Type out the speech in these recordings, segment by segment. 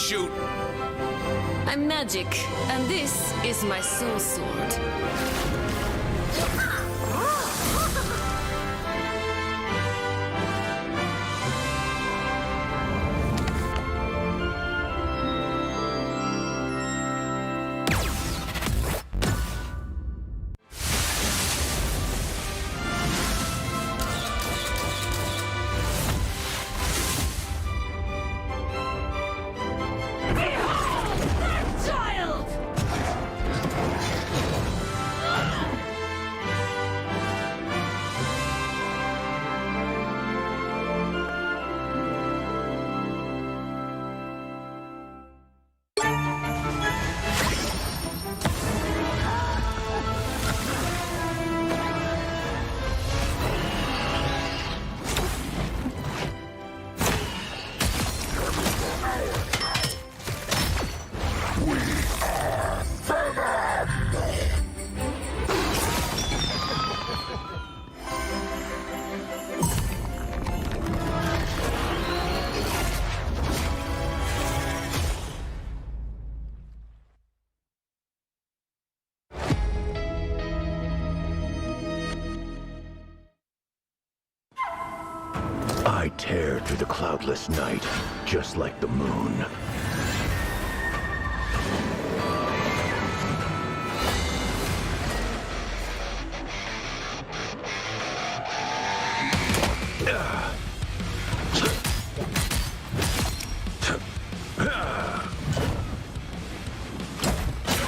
shoot. I'm magic, and this is my soul sword. I tear through the cloudless night, just like the moon.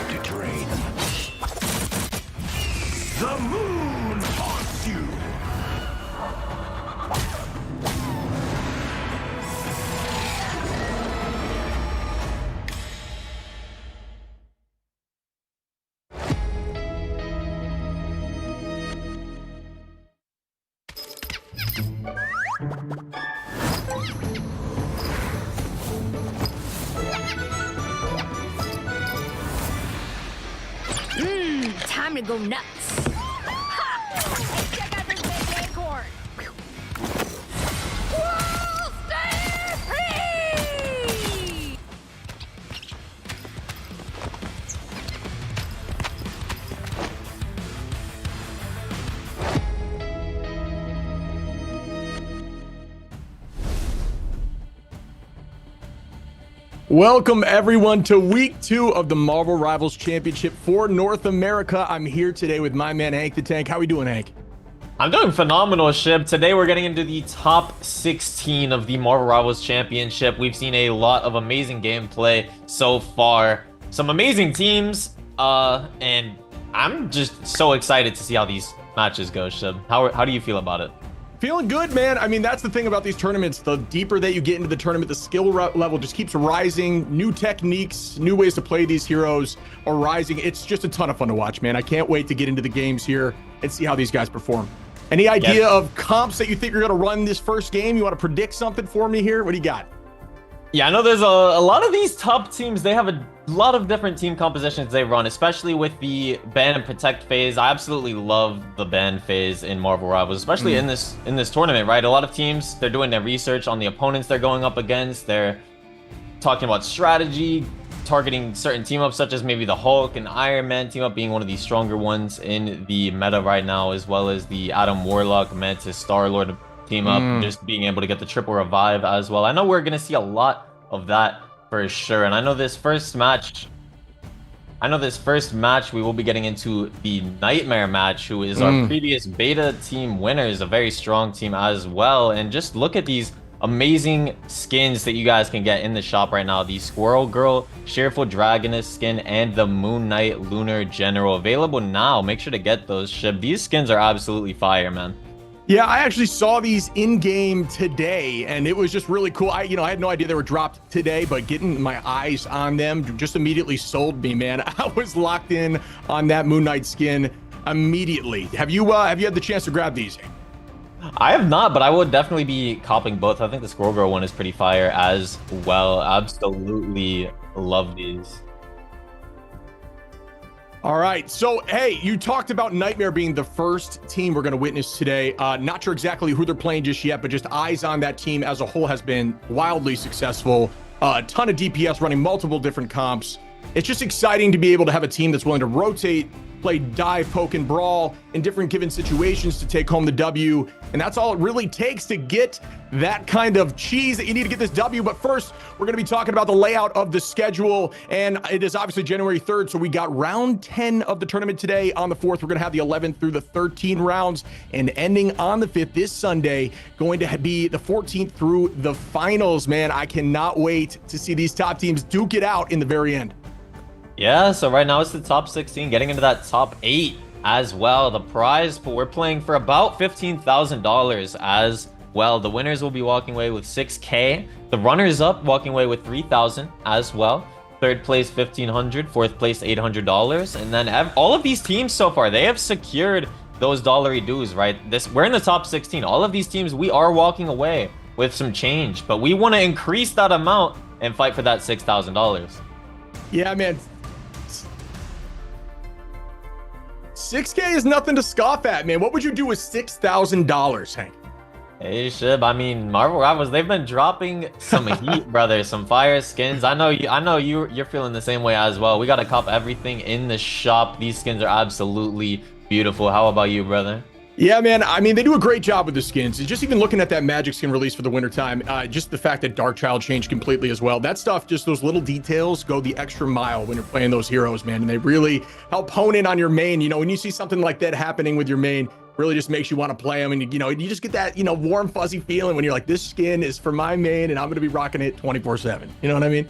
To drain. The moon haunts you! Time to go nuts. Ha! Check out this big acorn. Whoa, stay free! Welcome everyone to week 2 of the Marvel Rivals Championship for North America. I'm here today with my man Hank the Tank. How we doing, Hank? I'm doing phenomenal, Shib. Today we're getting into the top 16 of the Marvel Rivals Championship. We've seen a lot of amazing gameplay so far. Some amazing teams, and I'm just so excited to see how these matches go, Shib. How do you feel about it? Feeling good, man. I mean, that's the thing about these tournaments. The deeper that you get into the tournament, the skill level just keeps rising. New techniques, new ways to play these heroes are rising. It's just a ton of fun to watch, man. I can't wait to get into the games here and see how these guys perform. Any idea of comps that you think are going to run this first game? You want to predict something for me here? What do you got? Yeah, I know there's a lot of these top teams. They have a lot of different team compositions they run, especially with the ban and protect phase. I absolutely love the ban phase in Marvel Rivals, especially in this tournament, right? A lot of teams, they're doing their research on the opponents they're going up against. They're talking about strategy, targeting certain team ups, such as maybe the Hulk and Iron Man team up being one of the stronger ones in the meta right now, as well as the Adam Warlock, Mantis, Star-Lord team up, just being able to get the triple revive as well. I know we're going to see a lot of that for sure. And I know this first match we will be getting into the Nightmare match, who is our previous beta team winner, is a very strong team as well. And just look at these amazing skins that you guys can get in the shop right now. The Squirrel Girl Cheerful Dragoness skin and the Moon Knight Lunar General available now. Make sure to get those, Shib. These skins are absolutely fire, man. Yeah, I actually saw these in game today, and it was just really cool. I had no idea they were dropped today, but getting my eyes on them just immediately sold me, man. I was locked in on that Moon Knight skin immediately. Have you had the chance to grab these? I have not, but I would definitely be copping both. I think the Squirrel Girl one is pretty fire as well. Absolutely love these. All right, so hey, you talked about Nightmare being the first team we're going to witness today. Not sure exactly who they're playing just yet, but just eyes on that team as a whole has been wildly successful. a ton of DPS, running multiple different comps. It's just exciting to be able to have a team that's willing to rotate, play dive, poke, and brawl in different given situations to take home the W. And that's all it really takes to get that kind of cheese that you need to get this W. But first, we're going to be talking about the layout of the schedule. And it is obviously January 3rd. So we got round 10 of the tournament today. On the 4th, we're going to have the 11th through the 13 rounds. And ending on the 5th, this Sunday, going to be the 14th through the finals. Man, I cannot wait to see these top teams duke it out in the very end. Yeah, so right now it's the top 16, getting into that top 8 as well. The prize pool, we're playing for about $15,000 as well. The winners will be walking away with $6K. The runners-up walking away with $3,000 as well. Third place, $1,500. Fourth place, $800. And then all of these teams so far, they have secured those dollary dues, right? We're in the top 16. All of these teams, we are walking away with some change, but we want to increase that amount and fight for that $6,000. Yeah, man. 6K is nothing to scoff at, man. What would you do with $6,000, Hank? Hey, Shib. I mean, Marvel Rivals, they've been dropping some heat, brother. Some fire skins. I know you're feeling the same way as well. We got to cop everything in the shop. These skins are absolutely beautiful. How about you, brother? Yeah, man. I mean, they do a great job with the skins. Just even looking at that Magic skin release for the wintertime, just the fact that Darkchild changed completely as well. That stuff, just those little details go the extra mile when you're playing those heroes, man. And they really help hone in on your main. You know, when you see something like that happening with your main, really just makes you want to play them. And, you know, you just get that, you know, warm, fuzzy feeling when you're like, this skin is for my main and I'm going to be rocking it 24/7. You know what I mean?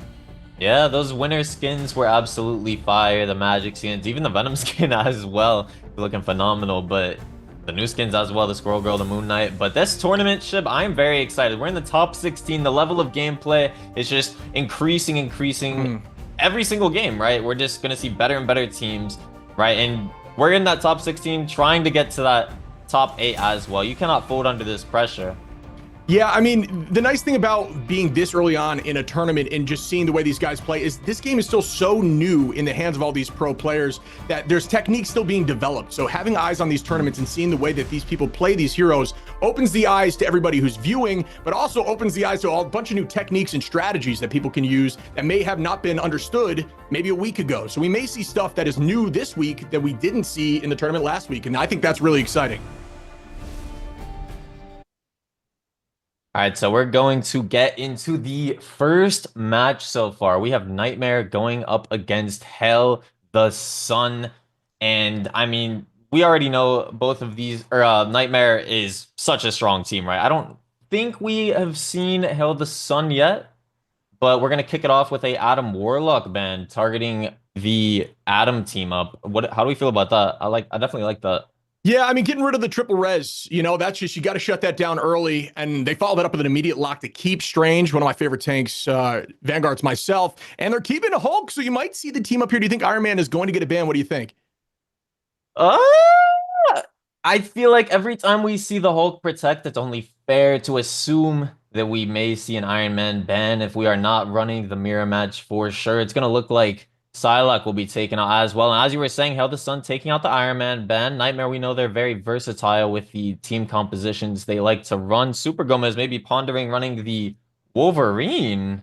Yeah, those winter skins were absolutely fire. The Magic skins, even the Venom skin as well, looking phenomenal. But the new skins as well, the Squirrel Girl, the Moon Knight. But this tournament, Shib, I'm very excited. We're in the top 16. The level of gameplay is just increasing every single game, right? We're just going to see better and better teams, right? And we're in that top 16, trying to get to that top 8 as well. You cannot fold under this pressure. Yeah, I mean, the nice thing about being this early on in a tournament and just seeing the way these guys play is this game is still so new in the hands of all these pro players that there's techniques still being developed. So having eyes on these tournaments and seeing the way that these people play these heroes opens the eyes to everybody who's viewing, but also opens the eyes to a bunch of new techniques and strategies that people can use that may have not been understood maybe a week ago. So we may see stuff that is new this week that we didn't see in the tournament last week. And I think that's really exciting. All right, so we're going to get into the first match so far. We have Nightmare going up against Hell the Sun. And I mean, we already know both of these, Nightmare is such a strong team, right? I don't think we have seen Hell the Sun yet, but we're going to kick it off with a Adam Warlock ban targeting the Adam team up. How do we feel about that? I definitely like that. Yeah, I mean, getting rid of the triple res, you know, that's just, you got to shut that down early. And they followed that up with an immediate lock to keep Strange, one of my favorite tanks, Vanguard's myself. And they're keeping a Hulk, so you might see the team up here. Do you think Iron Man is going to get a ban? What do you think? I feel like every time we see the Hulk protect, it's only fair to assume that we may see an Iron Man ban. If we are not running the mirror match for sure, it's going to look like Psylocke will be taken out as well. And as you were saying, Hell the Sun taking out the Iron Man ban. Nightmare, we know they're very versatile with the team compositions they like to run. Super Gomez may be pondering running the Wolverine.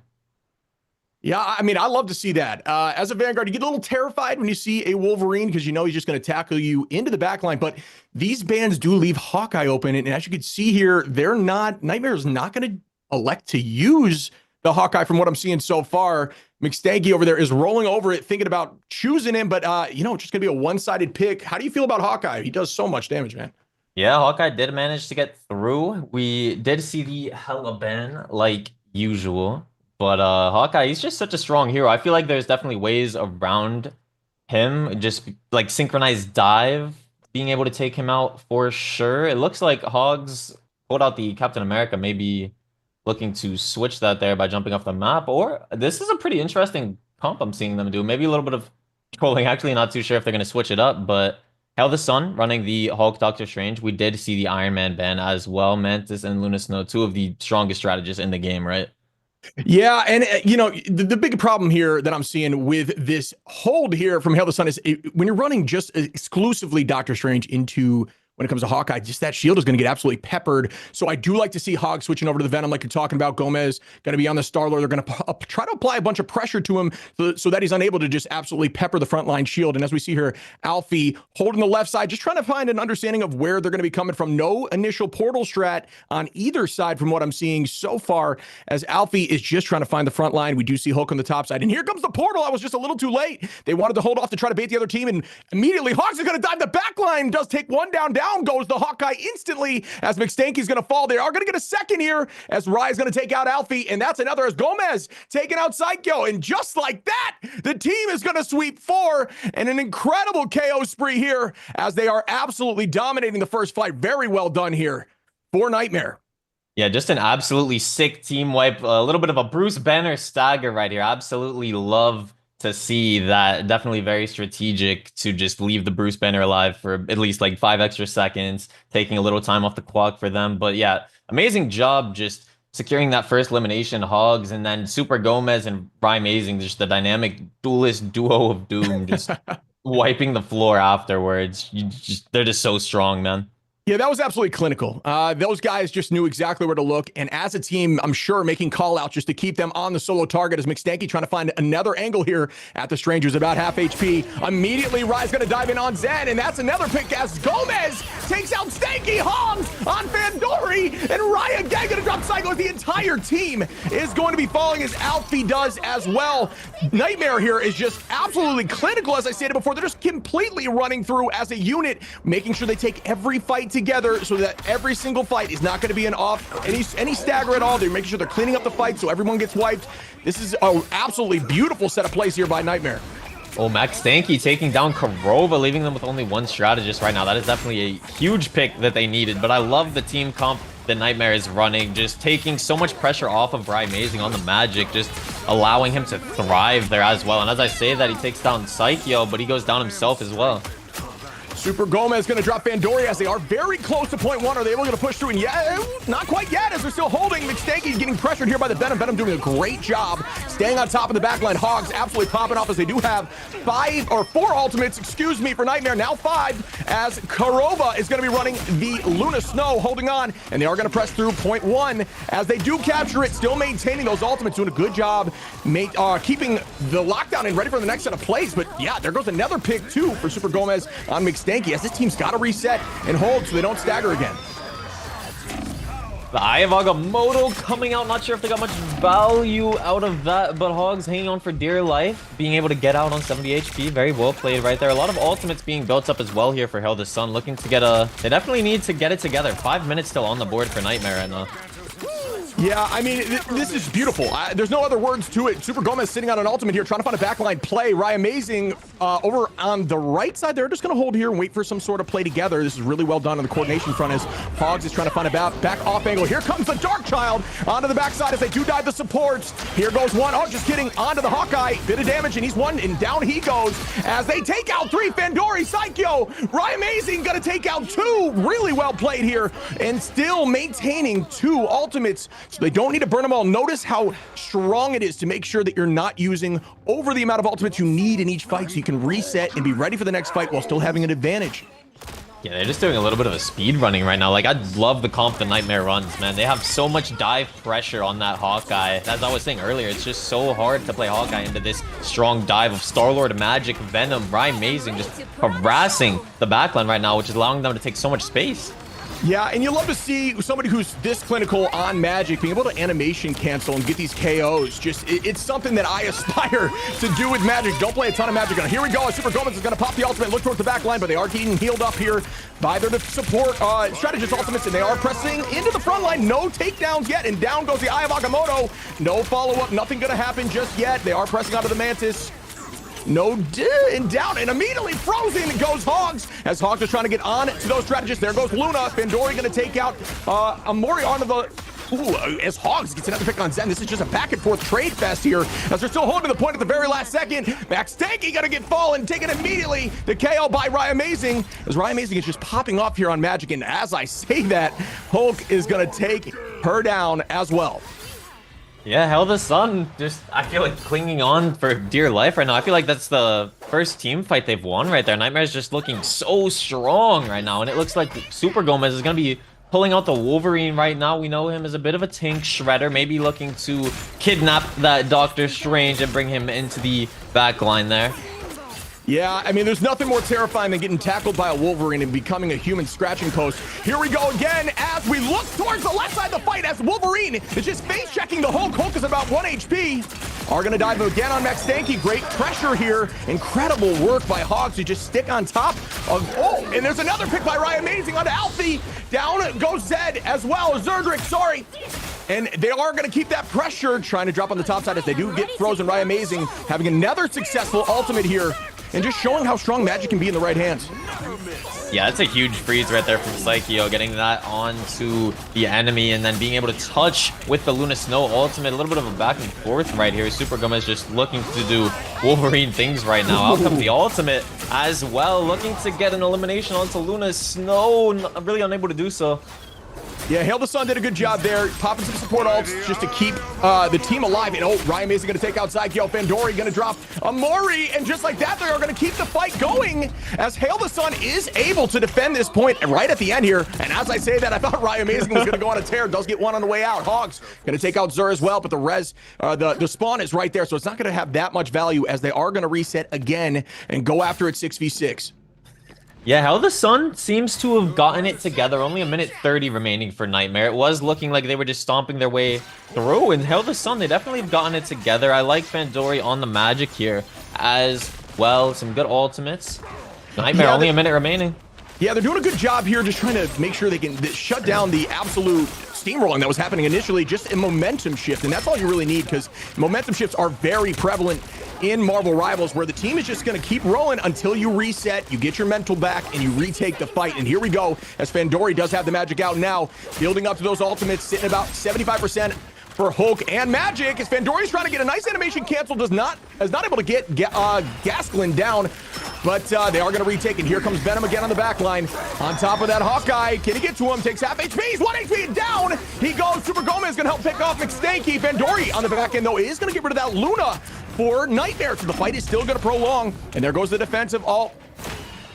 Yeah, I mean, I love to see that. As a Vanguard, you get a little terrified when you see a Wolverine because you know he's just going to tackle you into the backline. But these bans do leave Hawkeye open. And as you can see here, Nightmare's not going to elect to use the Hawkeye from what I'm seeing so far. McStanky over there is rolling over it, thinking about choosing him, but you know, it's just gonna be a one-sided pick. How do you feel about Hawkeye? He does so much damage, man. Yeah, Hawkeye did manage to get through. We did see the Hella ban like usual, but Hawkeye, he's just such a strong hero. I feel like there's definitely ways around him, just like synchronized dive, being able to take him out for sure. It looks like Hogs pulled out the Captain America, maybe looking to switch that there by jumping off the map. Or this is a pretty interesting comp I'm seeing them do. Maybe a little bit of trolling. Actually, not too sure if they're going to switch it up, but Hell the Sun running the Hulk Doctor Strange. We did see the Iron Man ban as well. Mantis and Luna Snow, two of the strongest strategists in the game, right? Yeah, and you know, the big problem here that I'm seeing with this hold here from Hell the Sun is when you're running just exclusively Doctor Strange into when it comes to Hawkeye, just that shield is going to get absolutely peppered. So I do like to see Hog switching over to the Venom like you're talking about. Gomez going to be on the Star-Lord. They're going to try to apply a bunch of pressure to him so that he's unable to just absolutely pepper the frontline shield. And as we see here, Alfie holding the left side, just trying to find an understanding of where they're going to be coming from. No initial portal strat on either side from what I'm seeing so far, as Alfie is just trying to find the front line. We do see Hulk on the top side. And here comes the portal. I was just a little too late. They wanted to hold off to try to bait the other team, and immediately Hawks is going to dive the back line. Does take one down. Down goes the Hawkeye instantly as McStanky's going to fall. They are going to get a second here as Rye's going to take out Alfie, and that's another as Gomez taking out Psycho. And just like that, the team is going to sweep 4, and an incredible KO spree here as they are absolutely dominating the first fight. Very well done here for Nightmare. Yeah, just an absolutely sick team wipe. A little bit of a Bruce Banner stagger right here. Absolutely love to see that. Definitely very strategic to just leave the Bruce Banner alive for at least like 5 extra seconds, taking a little time off the clock for them. But yeah, amazing job just securing that first elimination, Hogs, and then Super Gomez and Rye Amazing, just the dynamic duelist duo of doom, just wiping the floor afterwards. They're just so strong, man. Yeah, that was absolutely clinical. Those guys just knew exactly where to look. And as a team, I'm sure making call outs just to keep them on the solo target as McStanky trying to find another angle here at the Strangers, about half HP. Immediately, Rye's going to dive in on Zen, and that's another pick as Gomez takes out Stanky Hogs on Fandori, and Rye again going to drop Psycho. The entire team is going to be falling as Alfie does as well. Nightmare here is just absolutely clinical, as I stated before. They're just completely running through as a unit, making sure they take every fight together so that every single fight is not going to be an any stagger at all. They're making sure they're cleaning up the fight so everyone gets wiped. This is an absolutely beautiful set of plays here by Nightmare. Oh, Max Stanky taking down Karova, leaving them with only one strategist right now. That is definitely a huge pick that they needed, but I love the team comp that Nightmare is running, just taking so much pressure off of Rye Amazing on the Magic, just allowing him to thrive there as well. And as I say that, he takes down Psycho, but he goes down himself as well. Super Gomez going to drop Fandori as they are very close to point 1. Are they able to push through? And yeah, not quite yet as they're still holding. McStanky getting pressured here by the Venom. Venom doing a great job staying on top of the backline. Hogs absolutely popping off as they do have 4 ultimates, excuse me, for Nightmare. Now 5 as Karova is going to be running the Luna Snow, holding on, and they are going to press through point 1 as they do capture it, still maintaining those ultimates, doing a good job keeping the lockdown and ready for the next set of plays. But yeah, there goes another pick too for Super Gomez on McStanky, as this team's got to reset and hold so they don't stagger again. The Eye of Agamotto coming out. Not sure if they got much value out of that, but Hogs hanging on for dear life, being able to get out on 70 HP. Very well played right there. A lot of ultimates being built up as well here for Hail the Sun, looking to get they definitely need to get it together. 5 minutes still on the board for Nightmare right now. Yeah, I mean, this is beautiful. There's no other words to it. Super Gomez sitting on an ultimate here, trying to find a backline play. Rye Amazing over on the right side. They're just going to hold here and wait for some sort of play together. This is really well done on the coordination front as Hogs is trying to find a back off angle. Here comes the Dark Child onto the backside as they do dive the supports. Here goes one. Oh, just kidding. Onto the Hawkeye. Bit of damage, and he's one, and down he goes as they take out 3. Fandori, Psycho. Rye Amazing going to take out 2. Really well played here, and still maintaining 2 ultimates. So they don't need to burn them all. Notice how strong it is to make sure that you're not using over the amount of ultimates you need in each fight so you can reset and be ready for the next fight while still having an advantage. Yeah, they're just doing a little bit of a speed running right now. Like, I love the comp the Nightmare runs, man. They have so much dive pressure on that Hawkeye. As I was saying earlier, it's just so hard to play Hawkeye into this strong dive of Star-Lord, Magic, Venom, Rye Amazing, just harassing the backline right now, which is allowing them to take so much space. Yeah, and you love to see somebody who's this clinical on Magic being able to animation cancel and get these KOs. Just, it's something that I aspire to do with Magic. Don't play a ton of Magic on. Here we go. Super Gomez is going to pop the ultimate, look towards the back line, but they are getting healed up here by their support strategist ultimates, and they are pressing into the front line. No takedowns yet, and down goes the Eye of Agamotto. No follow-up, nothing going to happen just yet. They are pressing onto the Mantis. No, and down, and immediately frozen goes Hogs, as Hogs are trying to get on to those strategists. There goes Luna. Fandori going to take out Amori onto the... Ooh, as Hogs gets another pick on Zen. This is just a back and forth trade fest here, as they're still holding the point at the very last second. Max Tanky going to get fallen, taken immediately. The KO by Rye Amazing, as Rye Amazing is just popping off here on Magic, and as I say that, Hulk is going to take her down as well. Yeah, Hell the Sun, just, I feel like clinging on for dear life right now. I feel like that's the first team fight they've won right there. Nightmare's just looking so strong right now, and it looks like Super Gomez is going to be pulling out the Wolverine right now. We know him as a bit of a tank shredder, maybe looking to kidnap that Doctor Strange and bring him into the back line there. Yeah, I mean, there's nothing more terrifying than getting tackled by a Wolverine and becoming a human scratching post. Here we go again as we look towards the left side of the fight as Wolverine is just face checking the Hulk. Hulk is about 1 HP. Are gonna dive again on Max Stanky. Great pressure here. Incredible work by Hogs to just stick on top of, oh, and there's another pick by Ryan Amazing onto Alfie. Down goes Zed as well, Zerdrick, sorry. And they are going to keep that pressure, trying to drop on the top side as they do get frozen. Ryan Amazing having another successful ultimate here and just showing how strong Magic can be in the right hands. Yeah, it's a huge freeze right there from Psycheo, getting that onto the enemy and then being able to touch with the Luna Snow ultimate. A little bit of a back and forth right here. Super Gomez just looking to do Wolverine things right now. Out comes the ultimate as well, looking to get an elimination onto Luna Snow. Really unable to do so. Yeah, Hail the Sun did a good job there, popping some support ults just to keep the team alive. And oh, Ryan Mason going to take out Zykiel. Fandori going to drop Amori, and just like that, they are going to keep the fight going as Hail the Sun is able to defend this point right at the end here. And as I say that, I thought Ryan Mason was going to go on a tear. Does get one on the way out. Hogs going to take out Zur as well, but the res, the spawn is right there, so it's not going to have that much value as they are going to reset again and go after it 6v6. Yeah, Hell the Sun seems to have gotten it together. Only a minute 30 remaining for Nightmare. It was looking like they were just stomping their way through. And Hell the Sun, they definitely have gotten it together. I like Fandori on the Magic here as well. Some good ultimates. Nightmare, only a minute remaining. Yeah, they're doing a good job here, just trying to make sure they can shut down the absolute steamrolling that was happening initially, just a momentum shift. And that's all you really need, because momentum shifts are very prevalent in Marvel Rivals, where the team is just going to keep rolling until you reset, you get your mental back, and you retake the fight. And here we go, as Fandori does have the Magic out now, building up to those ultimates, sitting about 75% for Hulk and Magic, as Fandori's trying to get a nice animation cancel, is not able to get Gasklin down, but they are going to retake, and here comes Venom again on the back line. On top of that, Hawkeye, can he get to him? Takes half HP, he's 1 HP down! He goes, Super Gomez going to help pick off McStanky. Fandori on the back end, though, is going to get rid of that Luna for Nightmare, so the fight is still going to prolong, and there goes the defensive ult.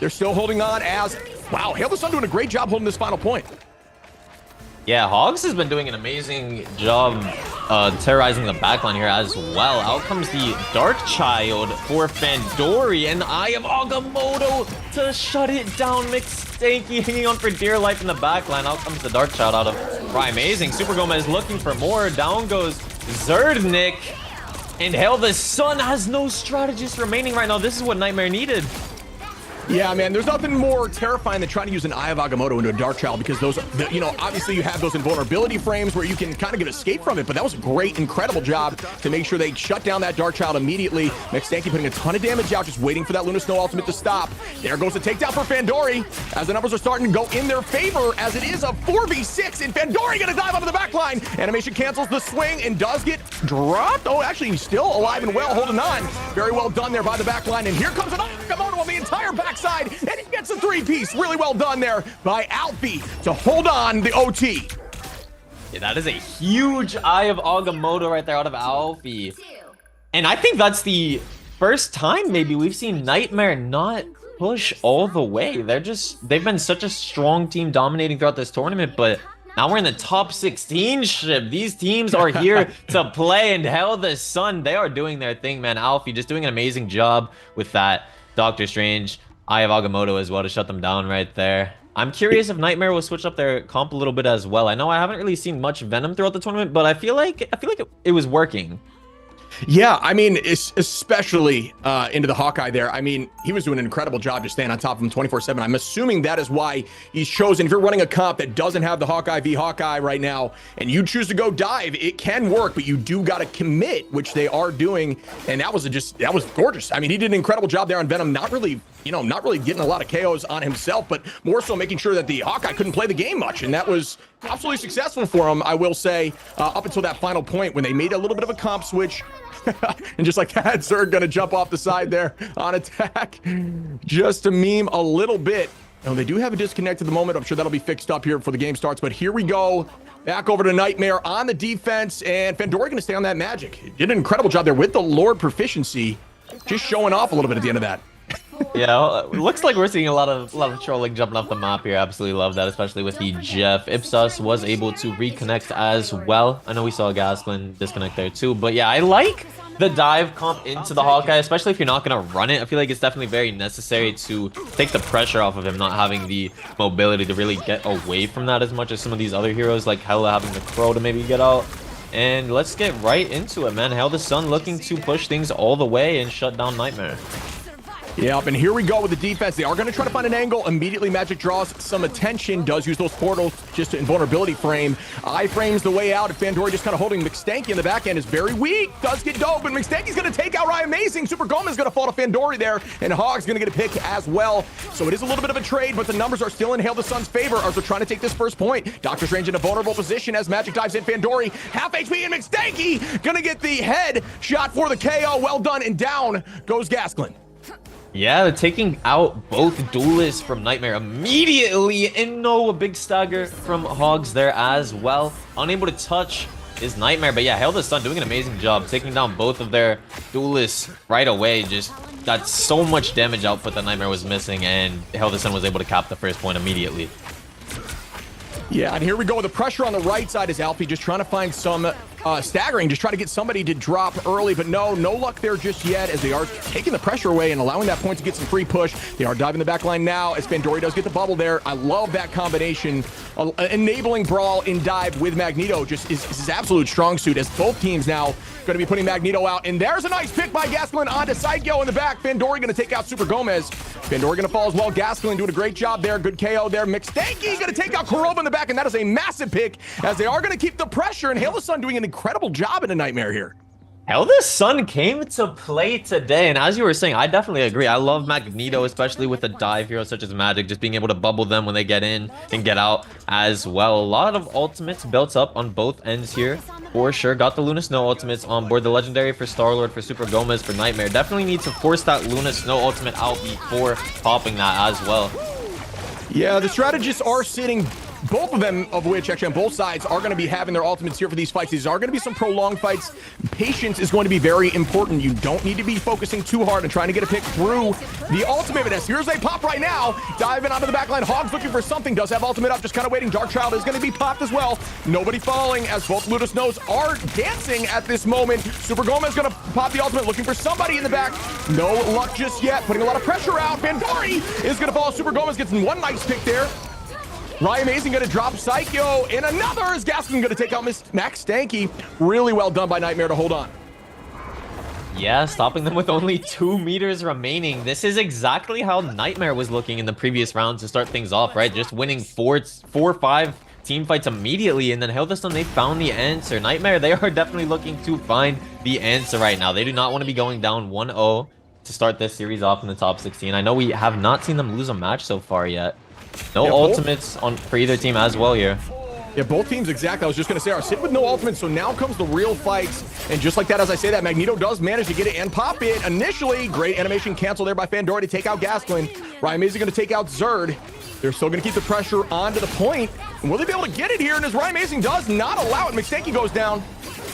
They're still holding on as, wow, Hail the Sun doing a great job holding this final point. Yeah, Hogs has been doing an amazing job terrorizing the backline here as well. Out comes the Dark Child for Fandori, and Eye of Agamotto to shut it down. McStanky hanging on for dear life in the backline. Out comes the Dark Child out of Ryan Amazing. Super Gomez looking for more. Down goes Zerdnik. And Hail the Sun has no strategist remaining right now. This is what Nightmare needed. Yeah, man, there's nothing more terrifying than trying to use an Eye of Agamotto into a Dark Child, because those, you know, obviously you have those invulnerability frames where you can kind of get escape from it, but that was a great, incredible job to make sure they shut down that Dark Child immediately. McStanky putting a ton of damage out, just waiting for that Luna Snow ultimate to stop. There goes the takedown for Fandori, as the numbers are starting to go in their favor, as it is a 4v6, and Fandori gonna dive onto the back line. Animation cancels the swing and does get dropped. Oh, actually, he's still alive and well, holding on. Very well done there by the back line, and here comes an Agamotto on the entire backside, and he gets a three-piece. Really well done there by Alfie to hold on the OT. Yeah, that is a huge Eye of Agamotto right there out of Alfie. And I think that's the first time maybe we've seen Nightmare not push all the way. They've been such a strong team dominating throughout this tournament, but now we're in the top 16 ship. These teams are here to play, and Hell the Sun, they are doing their thing, man. Alfie just doing an amazing job with that Doctor Strange, Eye of Agamotto as well to shut them down right there. I'm curious if Nightmare will switch up their comp a little bit as well. I know I haven't really seen much Venom throughout the tournament, but I feel like it was working. Yeah, I mean, it's especially into the Hawkeye there. I mean, he was doing an incredible job just staying on top of him 24/7. I'm assuming that is why he's chosen. If you're running a comp that doesn't have the Hawkeye v Hawkeye right now, and you choose to go dive, it can work, but you do got to commit, which they are doing. And that was gorgeous. I mean, he did an incredible job there on Venom. Not really getting a lot of KOs on himself, but more so making sure that the Hawkeye couldn't play the game much. And that was absolutely successful for him, I will say, up until that final point when they made a little bit of a comp switch. And just like that, Zerg gonna jump off the side there on attack just to meme a little bit. They do have a disconnect at the moment. I'm sure that'll be fixed up here before the game starts, but here we go Back over to Nightmare on the defense, and Fandora going to stay on that magic. He did an incredible job there with the Lord proficiency, just showing off a little bit at the end of that. Yeah, looks like we're seeing a lot of trolling jumping off the map here. Absolutely love that, especially with the Jeff. Ipsos was able to reconnect as well. I know we saw Gasklin disconnect there too, but yeah, I like the dive comp into the Hawkeye, especially if you're not going to run it. I feel like it's definitely very necessary to take the pressure off of him not having the mobility to really get away from that as much as some of these other heroes, like Hella having the Crow to maybe get out. And let's get right into it, man. Hell the Sun looking to push things all the way and shut down Nightmare. Yep, and here we go with the defense. They are going to try to find an angle. Immediately, Magic draws some attention, does use those portals just to invulnerability frame. I-frames the way out. Fandora just kind of holding McStanky in the back end is very weak. Does get dope, and McStanky's going to take out Ryan Amazing. Super Gomez is going to fall to Fandora there, and Hog's going to get a pick as well. So it is a little bit of a trade, but the numbers are still in Hail the Sun's favor as they're trying to take this first point. Doctor Strange in a vulnerable position as Magic dives in Fandora. Half HP, and McStanky going to get the head shot for the KO. Well done, and down goes Gasklin. Yeah, they're taking out both duelists from Nightmare immediately, and no, a big stagger from Hogs there as well. Unable to touch is Nightmare, but yeah, Hail the Sun doing an amazing job taking down both of their duelists right away. Just got so much damage output that Nightmare was missing, and Hail the Sun was able to cap the first point immediately. Yeah, and here we go. The pressure on the right side is Alfie just trying to find some staggering, just trying to get somebody to drop early, but no luck there just yet as they are taking the pressure away and allowing that point to get some free push. They are diving the back line now as Fandora does get the bubble there. I love that combination. Enabling Brawl in dive with Magneto just is his absolute strong suit as both teams now going to be putting Magneto out. And there's a nice pick by Gasklin onto Psycho in the back. Fandora going to take out Super Gomez. Fandora going to fall as well. Gasklin doing a great job there. Good KO there. McStanky going to take out Kurova in the back, and that is a massive pick as they are going to keep the pressure, and Hail the Sun doing an incredible job in a Nightmare here. Hail the Sun came to play today, and as you were saying, I definitely agree. I love Magneto, especially with a dive hero such as Magic, just being able to bubble them when they get in and get out as well. A lot of ultimates built up on both ends here, for sure. Got the Luna Snow ultimates on board. The Legendary for Star-Lord, for Super Gomez, for Nightmare. Definitely need to force that Luna Snow ultimate out before popping that as well. Yeah, the strategists are sitting, both of them of which actually on both sides are going to be having their ultimates here for these fights. These are going to be some prolonged fights. Patience is going to be very important. You don't need to be focusing too hard and trying to get a pick through the ultimate. But as here's a pop right now, diving onto the back line. Hog's looking for something, does have ultimate up, just kind of waiting. Dark Child is going to be popped as well. Nobody falling as both Luna Snows are dancing at this moment. Super Gomez going to pop the ultimate, looking for somebody in the back. No luck just yet, putting a lot of pressure out. Fandora is going to fall. Super Gomez gets one nice pick there. Ryan Amazing going to drop Psycho, and another is Gaston going to take out Max Stanky. Really well done by Nightmare to hold on. Yeah, stopping them with only 2 meters remaining. This is exactly how Nightmare was looking in the previous round to start things off, right? Just winning four or five team fights immediately, and then Hail the Sun, they found the answer. Nightmare, they are definitely looking to find the answer right now. They do not want to be going down 1-0 to start this series off in the top 16. I know we have not seen them lose a match so far yet. No ultimates for either team as well here. Yeah, both teams, exactly. I was just going to say, are sitting with no ultimates, so now comes the real fights. And just like that, as I say that, Magneto does manage to get it and pop it. Initially, great animation cancel there by Fandora to take out Gasklin. Ryan Amazing going to take out Zerd. They're still going to keep the pressure onto the point. And will they be able to get it here? And as Ryan Amazing does not allow it, McStanky goes down.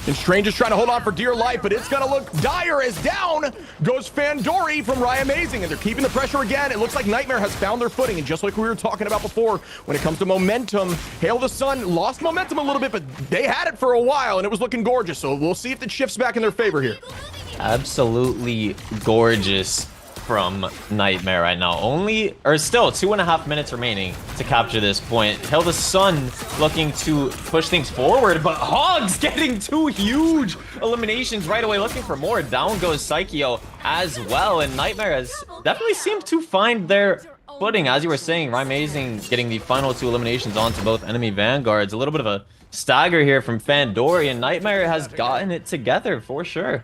And Strange is trying to hold on for dear life, but it's going to look dire as down goes Fandora from Ryan Amazing. And they're keeping the pressure again. It looks like Nightmare has found their footing. And just like we were talking about before, when it comes to momentum, Hail the Sun lost momentum a little bit, but they had it for a while, and it was looking gorgeous. So we'll see if it shifts back in their favor here. Absolutely gorgeous from Nightmare right now. Still 2.5 minutes remaining to capture this point. Hail the Sun looking to push things forward, but Hogs getting 2 huge eliminations right away, looking for more. Down goes Psycho as well, and Nightmare has definitely seemed to find their footing. As you were saying, Ryan Amazing getting the final 2 eliminations onto both enemy vanguards. A little bit of a stagger here from Fandora, and Nightmare has gotten it together for sure.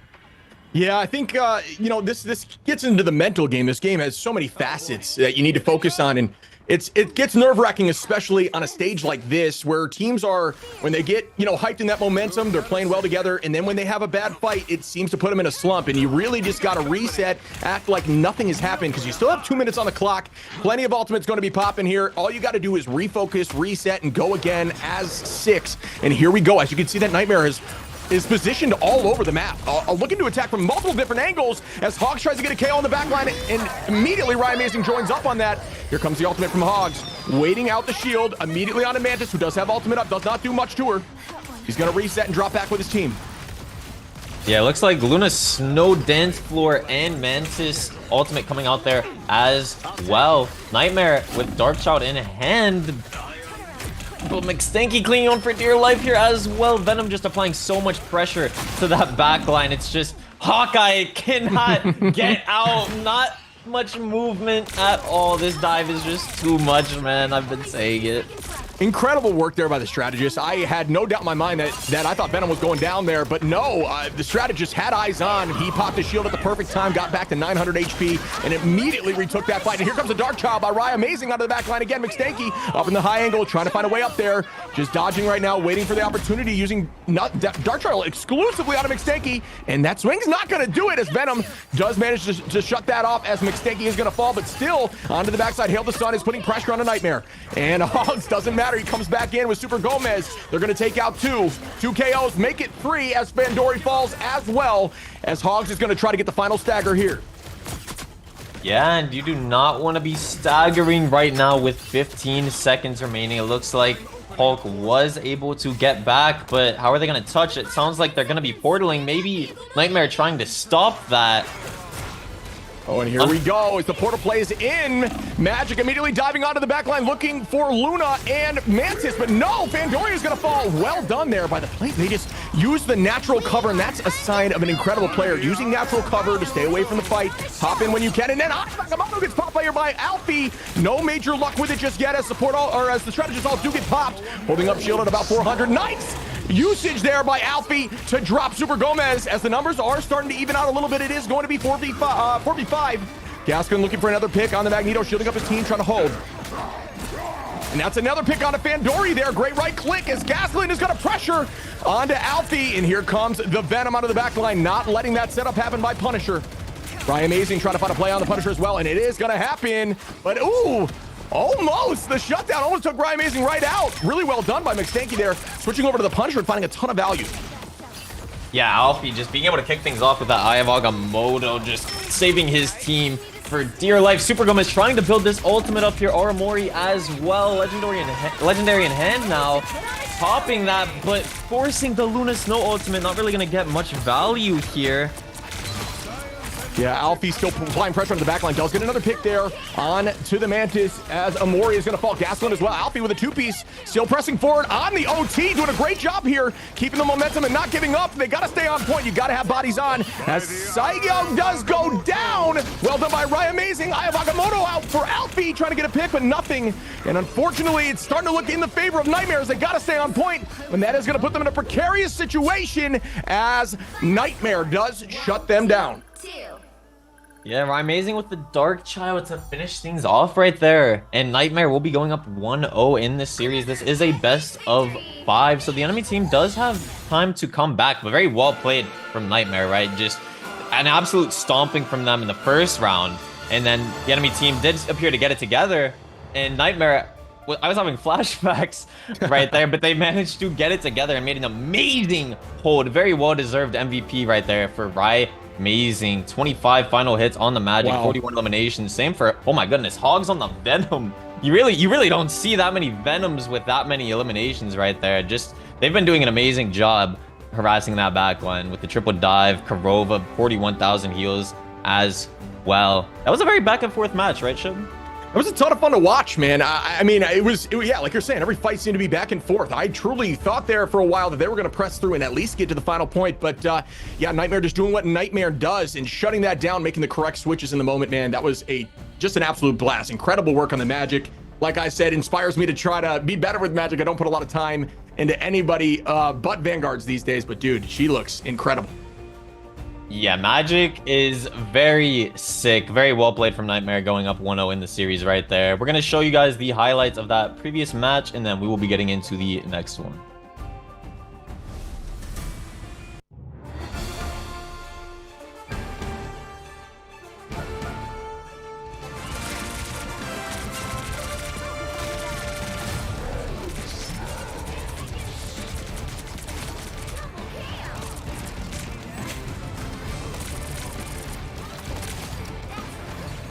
Yeah, I think this gets into the mental game. This game has so many facets that you need to focus on, and it gets nerve-wracking, especially on a stage like this, where teams are, when they get hyped in that momentum, they're playing well together, and then when they have a bad fight, it seems to put them in a slump, and you really just got to reset, act like nothing has happened, because you still have 2 minutes on the clock. Plenty of ultimates going to be popping here. All you got to do is refocus, reset, and go again as 6. And here we go. As you can see, that Nightmare is positioned all over the map, looking to attack from multiple different angles as Hogs tries to get a KO on the back line, and immediately Ryan Amazing joins up on that. Here comes the ultimate from Hogs, waiting out the shield, immediately onto Mantis, who does have ultimate up, does not do much to her. He's gonna reset and drop back with his team. Yeah, it looks like Luna's Snow Dance Floor and Mantis ultimate coming out there as well. Nightmare with Dark Child in hand. But McStanky clinging on for dear life here as well. Venom just applying so much pressure to that back line. It's just Hawkeye cannot get out. Not much movement at all. This dive is just too much, man. I've been saying it. Incredible work there by the strategist. I had no doubt in my mind that I thought Venom was going down there, but no, the strategist had eyes on. He popped his shield at the perfect time, got back to 900 HP, and immediately retook that fight. And here comes the Dark Child by Ryan Amazing onto the back line again. McStanky up in the high angle, trying to find a way up there. Just dodging right now, waiting for the opportunity, using Dark Child exclusively on McStanky, and that swing's not going to do it as Venom does manage to shut that off as McStanky is going to fall, but still onto the backside. Hail the Sun is putting pressure on a Nightmare, and Hogs doesn't matter. He comes back in with Super Gomez. They're going to take out two KOs, make it 3 as Fandori falls as well, as Hogs is going to try to get the final stagger here. Yeah, and you do not want to be staggering right now with 15 seconds remaining. It looks like Hulk was able to get back, but how are they going to touch it? Sounds like they're going to be portaling. Maybe Nightmare trying to stop that. Oh, and here we go as the portal plays in. Magic immediately diving onto the back line, looking for Luna and Mantis, but no, Fandoria is going to fall. Well done there by the plate. They just use the natural cover, and that's a sign of an incredible player, using natural cover to stay away from the fight. Hop in when you can, and then Nakamoto gets popped here by Alfie. No major luck with it just yet as as the strategists all do get popped. Holding up shield at about 400. Nice usage there by Alfie to drop Super Gomez as the numbers are starting to even out a little bit. It is going to be 4v5. Gaskin looking for another pick on the Magneto, shielding up his team, trying to hold. And that's another pick onto Fandori there. Great right click as Gaskin is going to pressure onto Alfie. And here comes the Venom out of the back line, not letting that setup happen by Punisher. Ryan Amazing trying to find a play on the Punisher as well, and it is going to happen. But ooh, almost. The shutdown almost took Ryan Amazing right out. Really well done by McStanky there. Switching over to the Punisher and finding a ton of value. Yeah, Alfie just being able to kick things off with that Eye of Agamotto, just saving his team for dear life. Super Gomez trying to build this ultimate up here. Aramori as well. Legendary in hand now. Popping that, but forcing the Luna Snow ultimate. Not really going to get much value here. Yeah, Alfie still applying pressure on the backline. Does get another pick there on to the Mantis as Amori is going to fall. Gasland as well. Alfie with a 2-piece. Still pressing forward on the OT. Doing a great job here. Keeping the momentum and not giving up. They got to stay on point. You got to have bodies on. As Saigo does go down. Well done by Ryan Amazing. Eye of Agamotto out for Alfie. Trying to get a pick, but nothing. And unfortunately, it's starting to look in the favor of Nightmares. They got to stay on point. And that is going to put them in a precarious situation as Nightmare does shut them down. Yeah, Ryan Amazing with the Dark Child to finish things off right there. And Nightmare will be going up 1-0 in this series. This is a best of 5. So the enemy team does have time to come back. But very well played from Nightmare, right? Just an absolute stomping from them in the first round. And then the enemy team did appear to get it together. And Nightmare, I was having flashbacks right there. But they managed to get it together and made an amazing hold. Very well-deserved MVP right there for Ryan Amazing. 25 final hits on the Magic, wow. 41 eliminations. Same for, oh my goodness, Hogs on the Venom. You really don't see that many Venoms with that many eliminations right there. Just, they've been doing an amazing job harassing that backline with the triple dive. Karova, 41,000 heals as well. That was a very back and forth match, right, Shib? It was a ton of fun to watch, man. I mean, it was, yeah, like you're saying, every fight seemed to be back and forth. I truly thought there for a while that they were going to press through and at least get to the final point. But yeah, Nightmare just doing what Nightmare does and shutting that down, making the correct switches in the moment, man. That was just an absolute blast. Incredible work on the Magic. Like I said, inspires me to try to be better with Magic. I don't put a lot of time into anybody but Vanguards these days. But dude, she looks incredible. Yeah, Magic is very sick. Very well played from Nightmare, going up 1-0 in the series right there. We're going to show you guys the highlights of that previous match, and then we will be getting into the next one.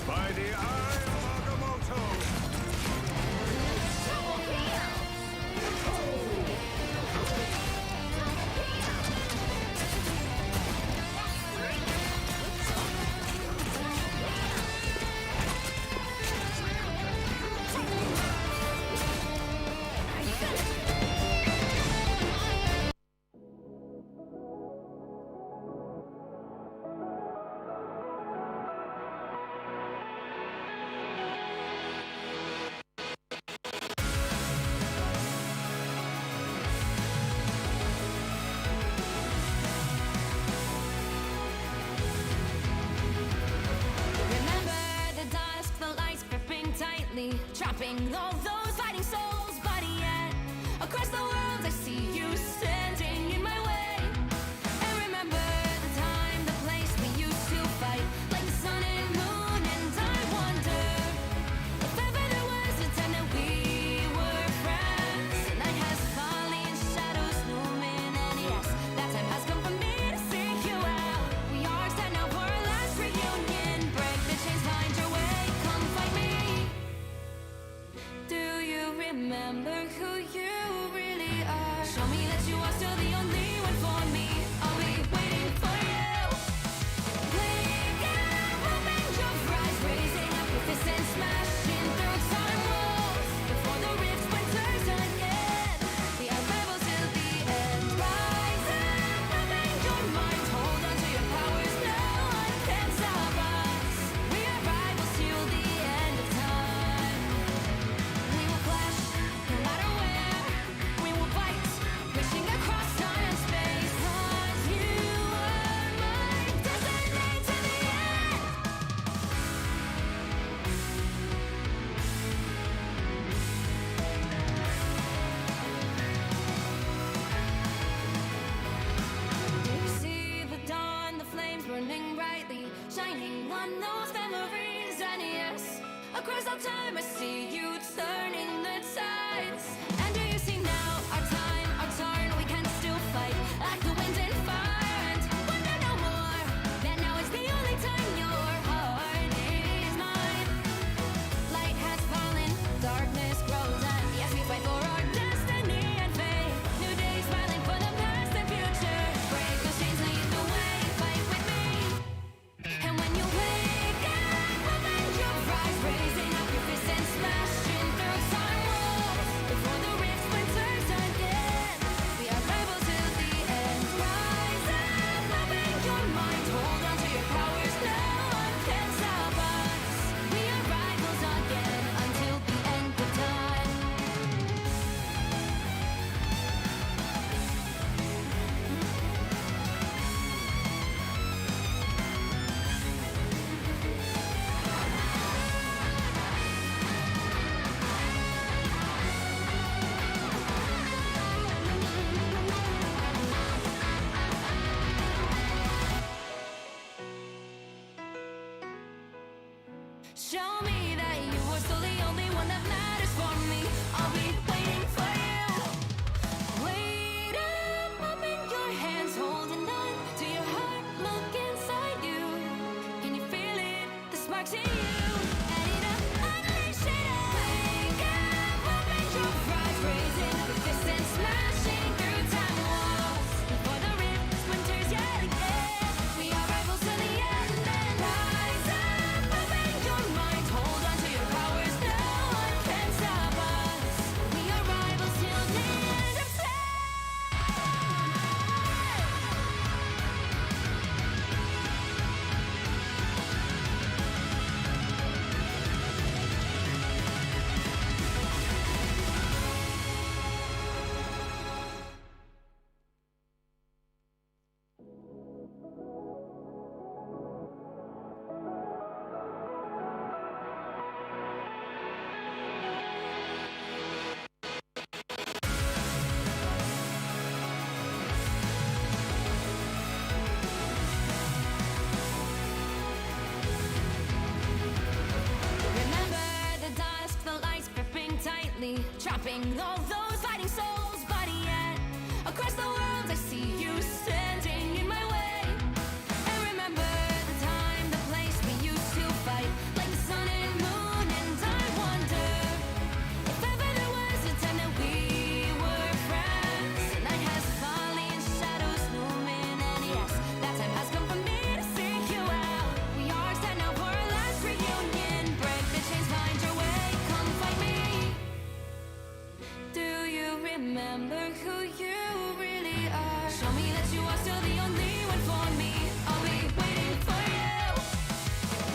By the eye of Agamotto! Remember the dusk, the lights gripping tightly, trapping all those fighting souls. But yet, across the world, I see you standing in my way. And remember the time, the place we used to fight, like the sun and moon. And I wonder if ever there was a time that we were friends. The night has fallen, shadows looming, and yes, that time has come for me to seek you out. We are set now for our last reunion. Break the chains, find your way, come find me. Do you remember who you really are? Show me that you are still the only one for me. I'll be waiting for you. Wake up, open your eyes, raising up your fists and smashing through time walls. Before the rift splinters again, the arrival till the end. Rise up, open your mind, hold on to your powers. No one can stop us. We are rivals till the end of time. We will clash, no matter where. We will fight, reaching across time and space. 'Cause you are my destiny to the end. Do you see the dawn, the flames burning brightly, shining on those memories? And yes, across all time I see you turning the tides. And do you see now our time, our turn? We can still fight like the wind and fire, and wonder no more that now is the only time your heart is mine. Light has fallen, darkness grows, and yes, we fight for our destiny and fate. New days smiling for the past and future. Break those chains, lead the way, fight with me. And when you wake up, open your eyes, raising up your fists and smashing through trapping all those fighting souls. But yet, across the world, I see you standing in my way. And remember the time, the place we used to fight, like the sun and moon. And I wonder if ever there was a time that we were friends. The night has fallen, shadows looming, and yes, that time has come for me to seek you out. We are set now for our last reunion. Break the chains, find your way, come find me. Do you remember who you really are? Show me that you are still the only one for me. I'll be waiting for you.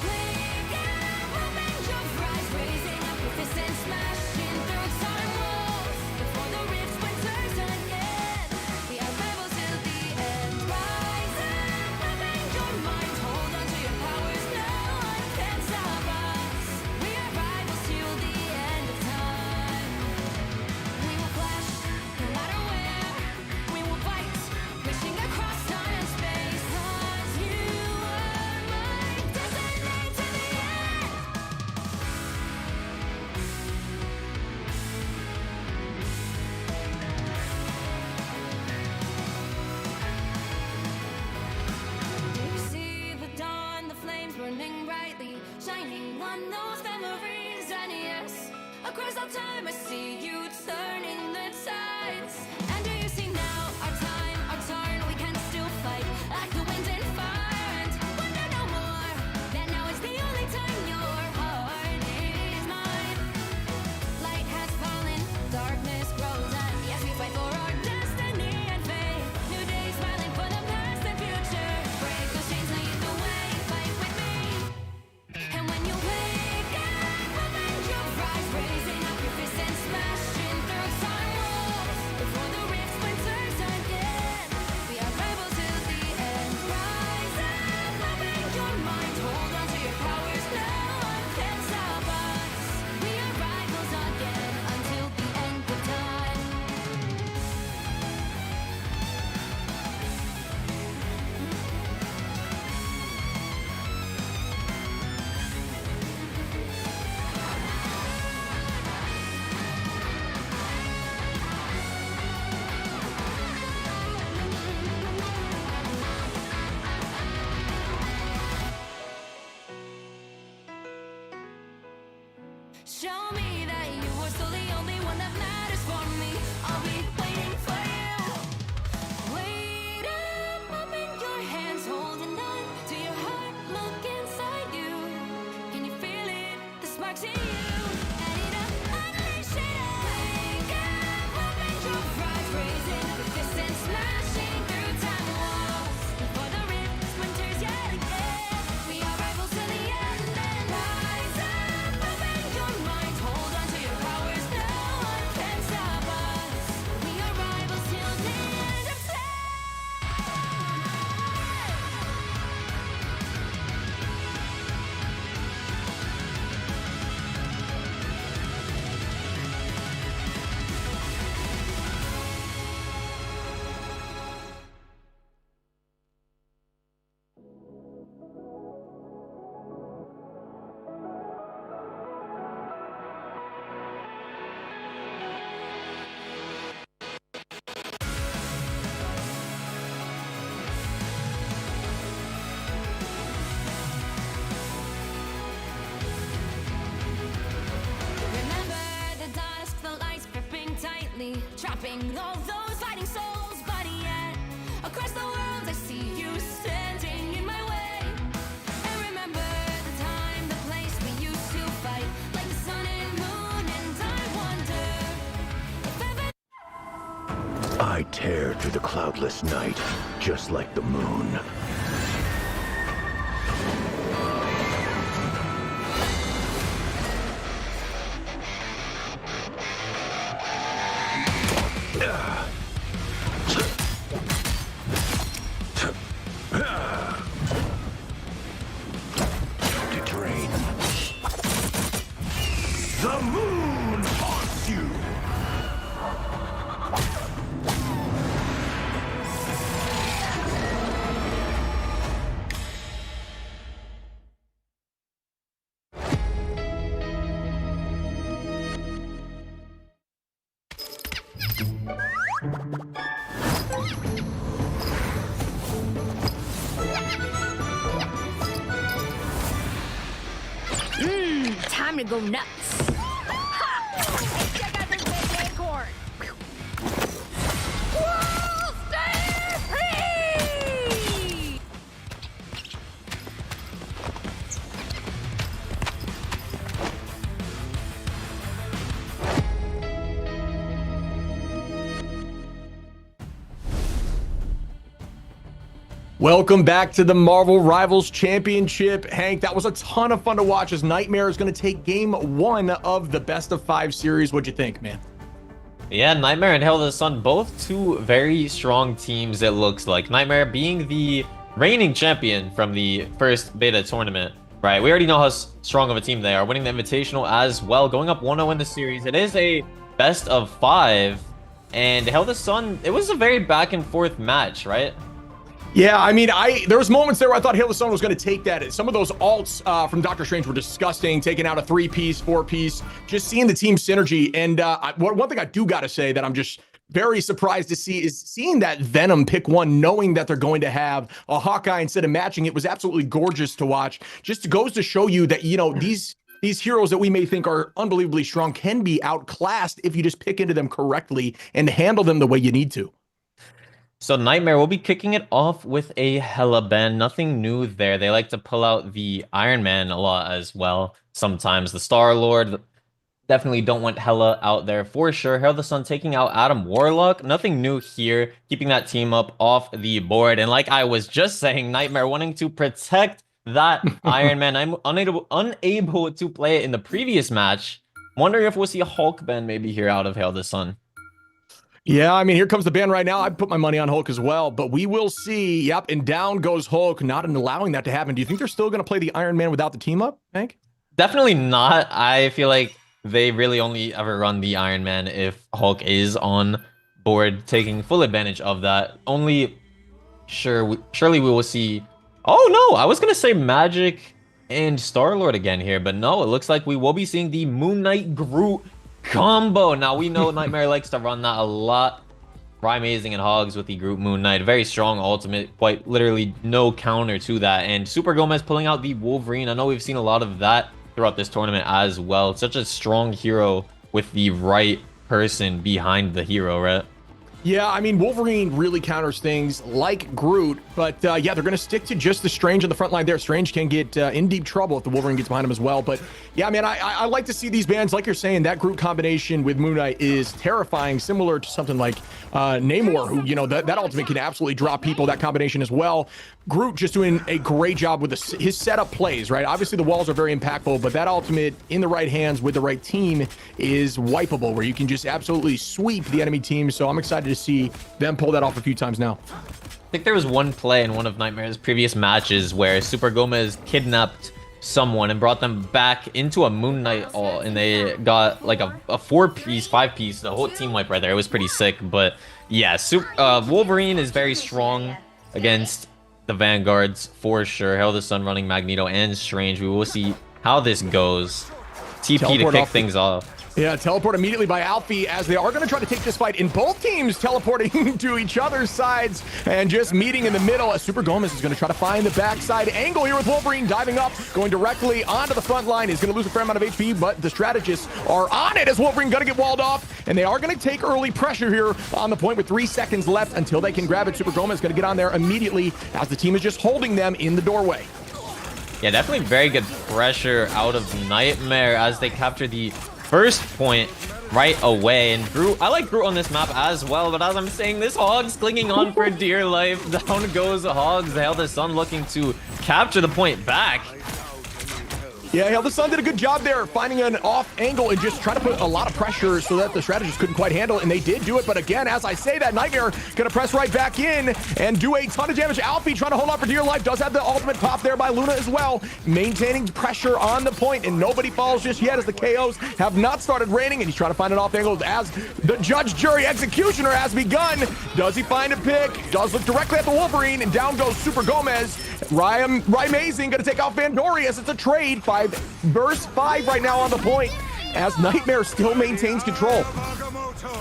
Wake up, open your eyes, raising up your fists and smashing through time walls. Before the rift splinters again, we are rebels till the end. Rise up, open your mind, hold on to your powers. No one can stop us. We are rivals till the end of time. We will flash, no matter where. We will fight, reaching across time and space. 'Cause you are my destiny to the end. Do you see the dawn, the flames burning brightly, shining on those memories? And yes, across all time I see you turning the tides. And do you see now our time, our turn? We can still fight like the wind and fire. And wonder no more that now is the only time your heart is mine. Light has fallen, darkness grows, and yes, we fight for our destiny and fate. New days smiling for the past and future. Break those chains, lead the way, fight with me. And when you wake up, open your eyes, raising up your fists and smashing through time walls. Before the rift splinters again, we are rebels till the end. Rise up, open your mind, hold on to your powers. No one can stop us. We are rivals again until the end of time. Show me that you are still the only one that matters for me. I'll be waiting for you. Wait up, open your hands, holding on to your heart. Look inside you. Can you feel it? The sparks in you. Add it up, unleash it all. Wake up, open your eyes, raising up your fists and smashing through time walls. Before the rift splinters yet again, we are rivals till the end. And rise up, open your mind, hold on to your powers. No one can stop us. We are rivals till the end of time. Remember the dusk, the lights gripping tightly, trapping all those fighting souls. But yet, across the world, I see you standing in my way. And remember the time, the place we used to fight, like the sun and moon. And I wonder if ever I tear through the cloudless night, just like the moon. To drain. The moon haunts you! gonna go nuts. Ha! Check out this big acorn. Whoa, stay free! Welcome back to the Marvel Rivals Championship. Hank, that was a ton of fun to watch as Nightmare is going to take game 1 of the best of 5 series. What'd you think, man? Yeah, Nightmare and Hail the Sun, both two very strong teams, it looks like. Nightmare being the reigning champion from the first beta tournament, right? We already know how strong of a team they are, winning the Invitational as well, going up 1-0 in the series. It is a best of 5, and Hail the Sun, it was a very back and forth match, right? Yeah, I mean, there was moments there where I thought Hail the Sun was going to take that. Some of those alts from Doctor Strange were disgusting, taking out a 3-piece, 4-piece, just seeing the team synergy. And one thing I do got to say that I'm just very surprised to see is seeing that Venom pick 1, knowing that they're going to have a Hawkeye instead of matching. It was absolutely gorgeous to watch. Just goes to show you that, you know, these heroes that we may think are unbelievably strong can be outclassed if you just pick into them correctly and handle them the way you need to. So Nightmare will be kicking it off with a Hela ban. Nothing new there. They like to pull out the Iron Man a lot as well. Sometimes the Star-Lord. Definitely don't want Hela out there for sure. Hail the Sun taking out Adam Warlock. Nothing new here. Keeping that team up off the board. And like I was just saying, Nightmare wanting to protect that Iron Man. I'm unable to play it in the previous match. Wondering if we'll see a Hulk ban maybe here out of Hail the Sun. Yeah, I mean, here comes the ban right now. I put my money on Hulk as well, but we will see. Yep, and down goes Hulk, not allowing that to happen. Do you think they're still going to play the Iron Man without the team up, Hank? Definitely not. I feel like they really only ever run the Iron Man if Hulk is on board, taking full advantage of that. Surely we will see. Oh no, I was going to say Magic and Star-Lord again here, but no, it looks like we will be seeing the Moon Knight Groot combo. Now we know Nightmare likes to run that a lot. Amazing and Hogs with the Groot Moon Knight. Very strong ultimate. Quite literally no counter to that. And Super Gomez pulling out the Wolverine. I know we've seen a lot of that throughout this tournament as well. It's such a strong hero with the right person behind the hero, right? Yeah, I mean, Wolverine really counters things like Groot, but yeah, they're going to stick to just the Strange on the front line there. Strange can get in deep trouble if the Wolverine gets behind him as well. But yeah, man, I like to see these bands, like you're saying, that Groot combination with Moon Knight is terrifying, similar to something like Namor, who, you know, that ultimate can absolutely drop people, that combination as well. Groot just doing a great job with his setup plays, right? Obviously, the walls are very impactful, but that ultimate in the right hands with the right team is wipeable, where you can just absolutely sweep the enemy team. So I'm excited to see them pull that off a few times now. I think there was one play in one of Nightmare's previous matches where Super Gomez kidnapped someone and brought them back into a Moon Knight all, and they got like a 4-piece, 5-piece, the whole team wipe right there. It was pretty sick. But yeah, Wolverine is very strong against the Vanguards for sure. Hail the Sun running Magneto and Strange. We will see how this goes. TP Teleport to kick things off. Yeah, teleport immediately by Alfie, as they are going to try to take this fight in both teams, teleporting to each other's sides and just meeting in the middle. As Super Gomez is going to try to find the backside angle here with Wolverine diving up, going directly onto the front line. He's going to lose a fair amount of HP, but the strategists are on it as Wolverine going to get walled off, and they are going to take early pressure here on the point with 3 seconds left until they can grab it. Super Gomez is going to get on there immediately as the team is just holding them in the doorway. Yeah, definitely very good pressure out of Nightmare as they capture the first point right away. And Groot, I like Groot on this map as well, but as I'm saying, this Hog's clinging on for dear life. Down goes Hogs. Hail the Sun looking to capture the point back. Yeah, Hail the Sun did a good job there, finding an off angle and just trying to put a lot of pressure so that the strategists couldn't quite handle it, and they did do it. But again, as I say that, Nightmare gonna press right back in and do a ton of damage. Alfie trying to hold on for dear life, does have the ultimate pop there by Luna as well, maintaining pressure on the point, and nobody falls just yet as the KOs have not started raining, and he's trying to find an off angle as the judge, jury, executioner has begun. Does he find a pick? Does look directly at the Wolverine, and down goes Super Gomez. Amazing gonna take out Vandori as it's a trade. 5 versus 5 right now on the point as Nightmare still maintains control.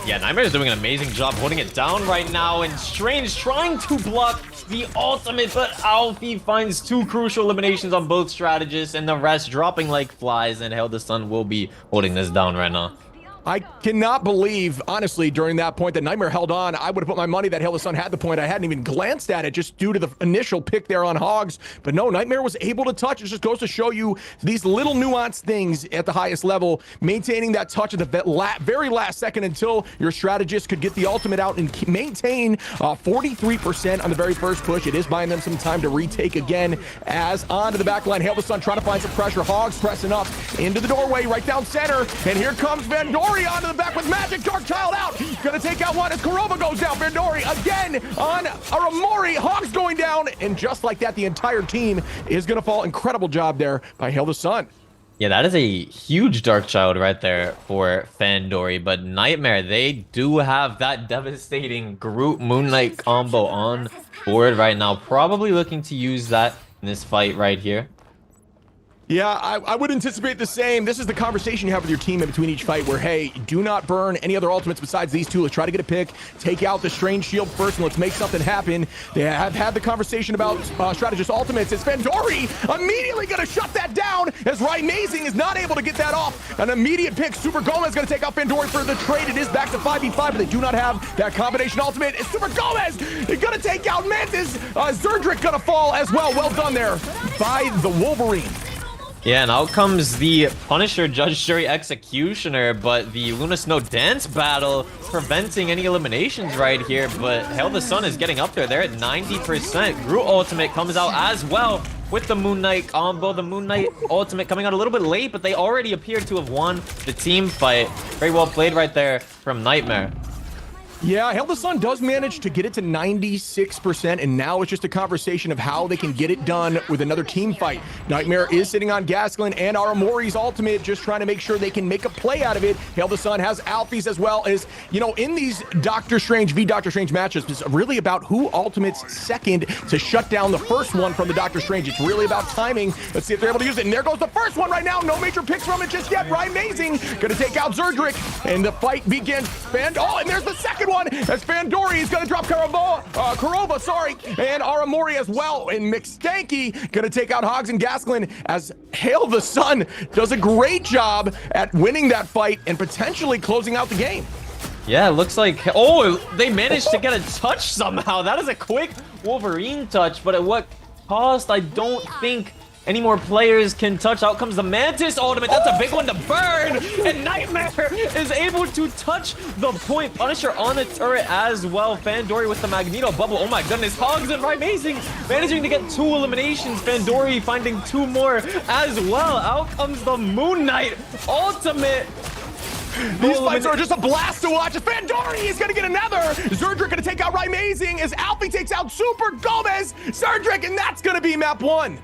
Yeah, Nightmare is doing an amazing job holding it down right now, and Strange trying to block the ultimate, but Alfie finds 2 crucial eliminations on both strategists, and the rest dropping like flies, and Hail the Sun will be holding this down right now. I cannot believe, honestly, during that point that Nightmare held on. I would have put my money that Hail the Sun had the point. I hadn't even glanced at it just due to the initial pick there on Hogs. But no, Nightmare was able to touch. It just goes to show you these little nuanced things at the highest level, maintaining that touch at the very last second until your strategist could get the ultimate out and maintain 43% on the very first push. It is buying them some time to retake again as onto the back line. Hail the Sun trying to find some pressure. Hogs pressing up into the doorway right down center. And here comes Vandor onto the back with Magic. Darkchild out. Gonna take out one as Kurova goes down. Vandori again on Aramori. Hogs going down. And just like that, the entire team is gonna fall. Incredible job there by Hail the Sun. Yeah, that is a huge Darkchild right there for Fandori. But Nightmare, they do have that devastating Groot Moon Knight combo on board right now. Probably looking to use that in this fight right here. Yeah, I would anticipate the same. This is the conversation you have with your team in between each fight where, hey, do not burn any other ultimates besides these two. Let's try to get a pick, take out the Strange Shield first, and let's make something happen. They have had the conversation about strategist ultimates. It's Vandori immediately going to shut that down as Amazing is not able to get that off. An immediate pick. Super Gomez going to take out Vandori for the trade. It is back to 5v5, but they do not have that combination ultimate. It's Super Gomez going to take out Mantis. Zerdrick going to fall as well. Well done there by the Wolverine. Yeah, and out comes the Punisher Judge Jury Executioner, but the Luna Snow Dance battle preventing any eliminations right here. But Hail the Sun is getting up there. They're at 90%. Groot ultimate comes out as well with the Moon Knight combo. The Moon Knight ultimate coming out a little bit late, but they already appear to have won the team fight. Very well played right there from Nightmare. Yeah, Hail the Sun does manage to get it to 96%, and now it's just a conversation of how they can get it done with another team fight. Nightmare is sitting on Gasklin and Aramori's ultimate, just trying to make sure they can make a play out of it. Hail the Sun has Alfie's as well as, you know, in these Doctor Strange v Doctor Strange matches, it's really about who ultimates second to shut down the first one from the Doctor Strange. It's really about timing. Let's see if they're able to use it. And there goes the first one right now. No major picks from it just yet. Amazing. Gonna take out Zerdrick, and the fight begins. And there's the second one as Vandori is going to drop Kurova, sorry, and Aramori as well. And McStanky going to take out Hogs and Gasklin as Hail the Sun does a great job at winning that fight and potentially closing out the game. Yeah, it looks like... Oh, they managed to get a touch somehow. That is a quick Wolverine touch, but at what cost? I don't think any more players can touch. Out comes the Mantis ultimate. That's a big one to burn. And Nightmare is able to touch the point. Punisher on the turret as well. Fandori with the Magneto bubble. Oh my goodness. Hogs and Amazing managing to get 2 eliminations. Fandori finding 2 more as well. Out comes the Moon Knight ultimate. These fights are just a blast to watch. Vandori is going to get another. Zerdrick going to take out Amazing as Alfie takes out Super Gomez. Zerdrick, and that's going to be map 1.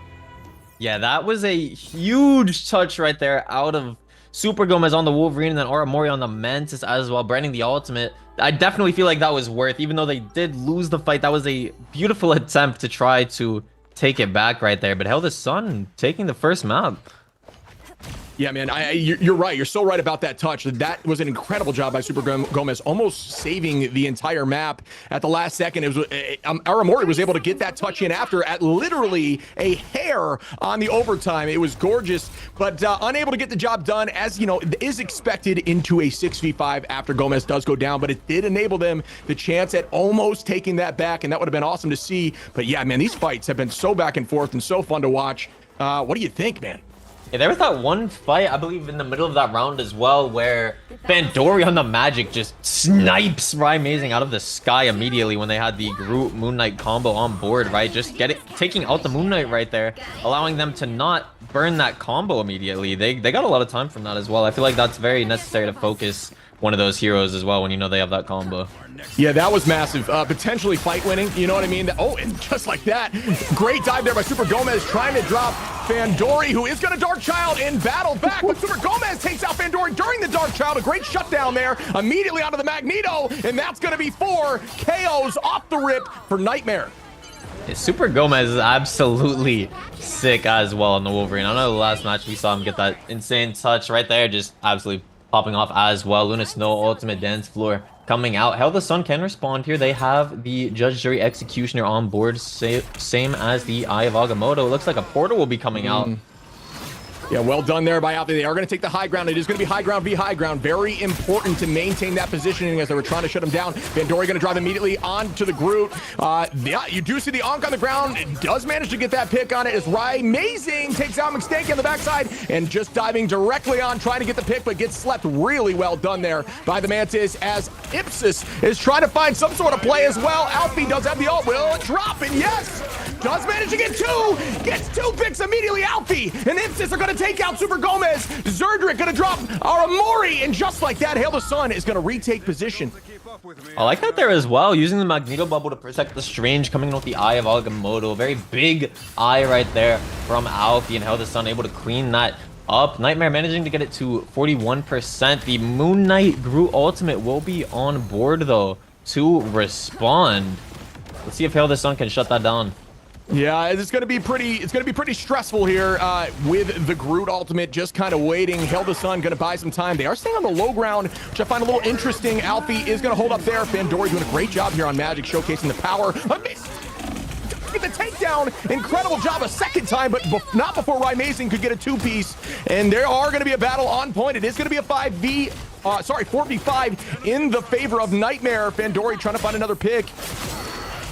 Yeah, that was a huge touch right there out of Super Gomez on the Wolverine and then Aramori on the Mantis as well, branding the ultimate. I definitely feel like that was worth, even though they did lose the fight. That was a beautiful attempt to try to take it back right there. But Hail the Sun taking the first map. Yeah, man, you're right. You're so right about that touch. That was an incredible job by Super Gomez, almost saving the entire map at the last second. It was Aramori was able to get that touch in after at literally a hair on the overtime. It was gorgeous, but unable to get the job done, as you know, is expected into a 6v5 after Gomez does go down. But it did enable them the chance at almost taking that back, and that would have been awesome to see. But yeah, man, these fights have been so back and forth and so fun to watch. What do you think, man? Yeah, there was that one fight, I believe, in the middle of that round as well, where Vandori on the Magic just snipes Amazing out of the sky immediately when they had the Groot Moon Knight combo on board, right? Just taking out the Moon Knight right there, allowing them to not burn that combo immediately. They got a lot of time from that as well. I feel like that's very necessary to focus one of those heroes as well when you know they have that combo. Yeah, that was massive. Potentially fight winning, you know what I mean? Oh, and just like that, great dive there by Super Gomez trying to drop Vandori, who is going to Darkchild and battle back, but Super Gomez takes out Vandori during the Darkchild. A great shutdown there, immediately onto the Magneto, and that's going to be 4 KOs off the rip for Nightmare. Super Gomez is absolutely sick as well on the Wolverine. I know the last match we saw him get that insane touch right there, just absolutely popping off as well. Luna Snow ultimate dance floor coming out. Hell, the Sun can respond here. They have the Judge, Jury, Executioner on board, same as the Eye of Agamotto. It looks like a portal will be coming out. Yeah, well done there by Alpha. They are going to take the high ground. It is going to be high ground v high ground. Very important to maintain that positioning as they were trying to shut him down. Vandori going to drive immediately onto the Groot. Yeah, you do see the Ankh on the ground. It does manage to get that pick on it as Amazing takes out McStanky on the backside and just diving directly on, trying to get the pick, but gets slept really well done there by the Mantis as Ipsis is trying to find some sort of play as well. Alfie does have the ult. Will it drop? And yes, does manage to get two. Gets two picks immediately. Alfie and Ipsis are going to take out Super Gomez. Zerdrick gonna drop Aramori, and just like that, Hail the Sun is gonna retake position. I like that there as well, using the Magneto Bubble to protect the Strange, coming in with the Eye of Agamotto. Very big eye right there from Alfie, and Hail the Sun able to clean that up. Nightmare managing to get it to 41%. The Moon Knight Groot ultimate will be on board though to respond. Let's see if Hail the Sun can shut that down. Yeah, it's gonna be pretty stressful here with the Groot ultimate just kind of waiting. Hail the Sun gonna buy some time. They are staying on the low ground, which I find a little interesting. Alfie is gonna hold up there. Fandori doing a great job here on Magic, showcasing the power. Get the takedown. Incredible job a second time, but not before Amazing could get a two-piece. And there are gonna be a battle on point. It is gonna be a 4v5 in the favor of Nightmare. Fandori trying to find another pick.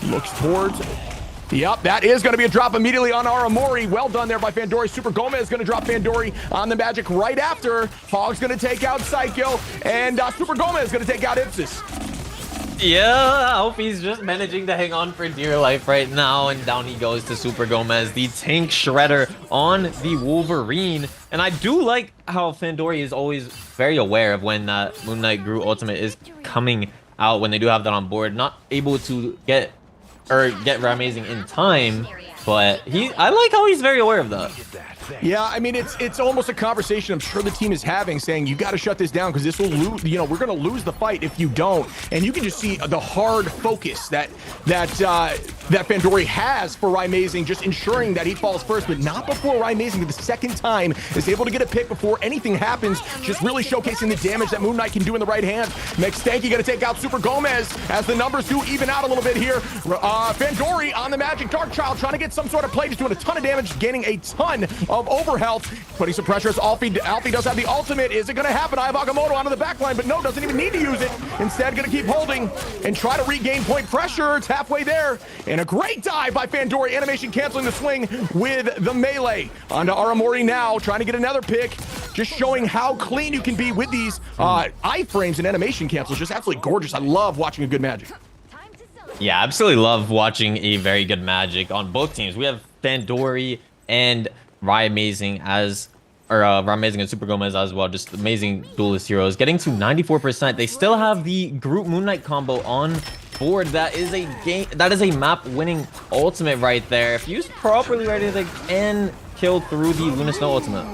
Looks towards. Yep, that is going to be a drop immediately on Aramori. Well done there by Fandori. Super Gomez is going to drop Fandori on the Magic right after. Hog's going to take out Psycho, and Super Gomez is going to take out Ipsis. Yeah, Alfie's just managing to hang on for dear life right now, and down he goes to Super Gomez, the tank shredder on the Wolverine. And I do like how Fandori is always very aware of when that Moon Knight Groot ultimate is coming out, when they do have that on board. Not able to get Amazing in time, but I like how he's very aware of that. Yeah, I mean, it's almost a conversation I'm sure the team is having, saying you got to shut this down because this will lose. You know, we're going to lose the fight if you don't. And you can just see the hard focus that Fandori has for Amazing, just ensuring that he falls first, but not before Amazing the second time is able to get a pick before anything happens. Just really showcasing the damage that Moon Knight can do in the right hand. McStanky going to take out Super Gomez as the numbers do even out a little bit here. Fandori on the Magic Darkchild trying to get some sort of play, just doing a ton of damage, gaining a ton of overhealth, putting some pressure as Alfie does have the ultimate. Is it going to happen? I have Agamotto onto the backline, but no, doesn't even need to use it. Instead, going to keep holding and try to regain point pressure. It's halfway there. And a great dive by Fandori. Animation canceling the swing with the melee. Aramori now, trying to get another pick. Just showing how clean you can be with these iframes and animation cancels. Just absolutely gorgeous. I love watching a good Magic. Yeah, absolutely love watching a very good Magic on both teams. We have Fandori and Amazing and Super Gomez as well. Just amazing duelist heroes. Getting to 94%. They still have the Groot Moon Knight combo on board. That is a map winning ultimate right there. If used properly, right, they can kill through the Luna Snow ultimate.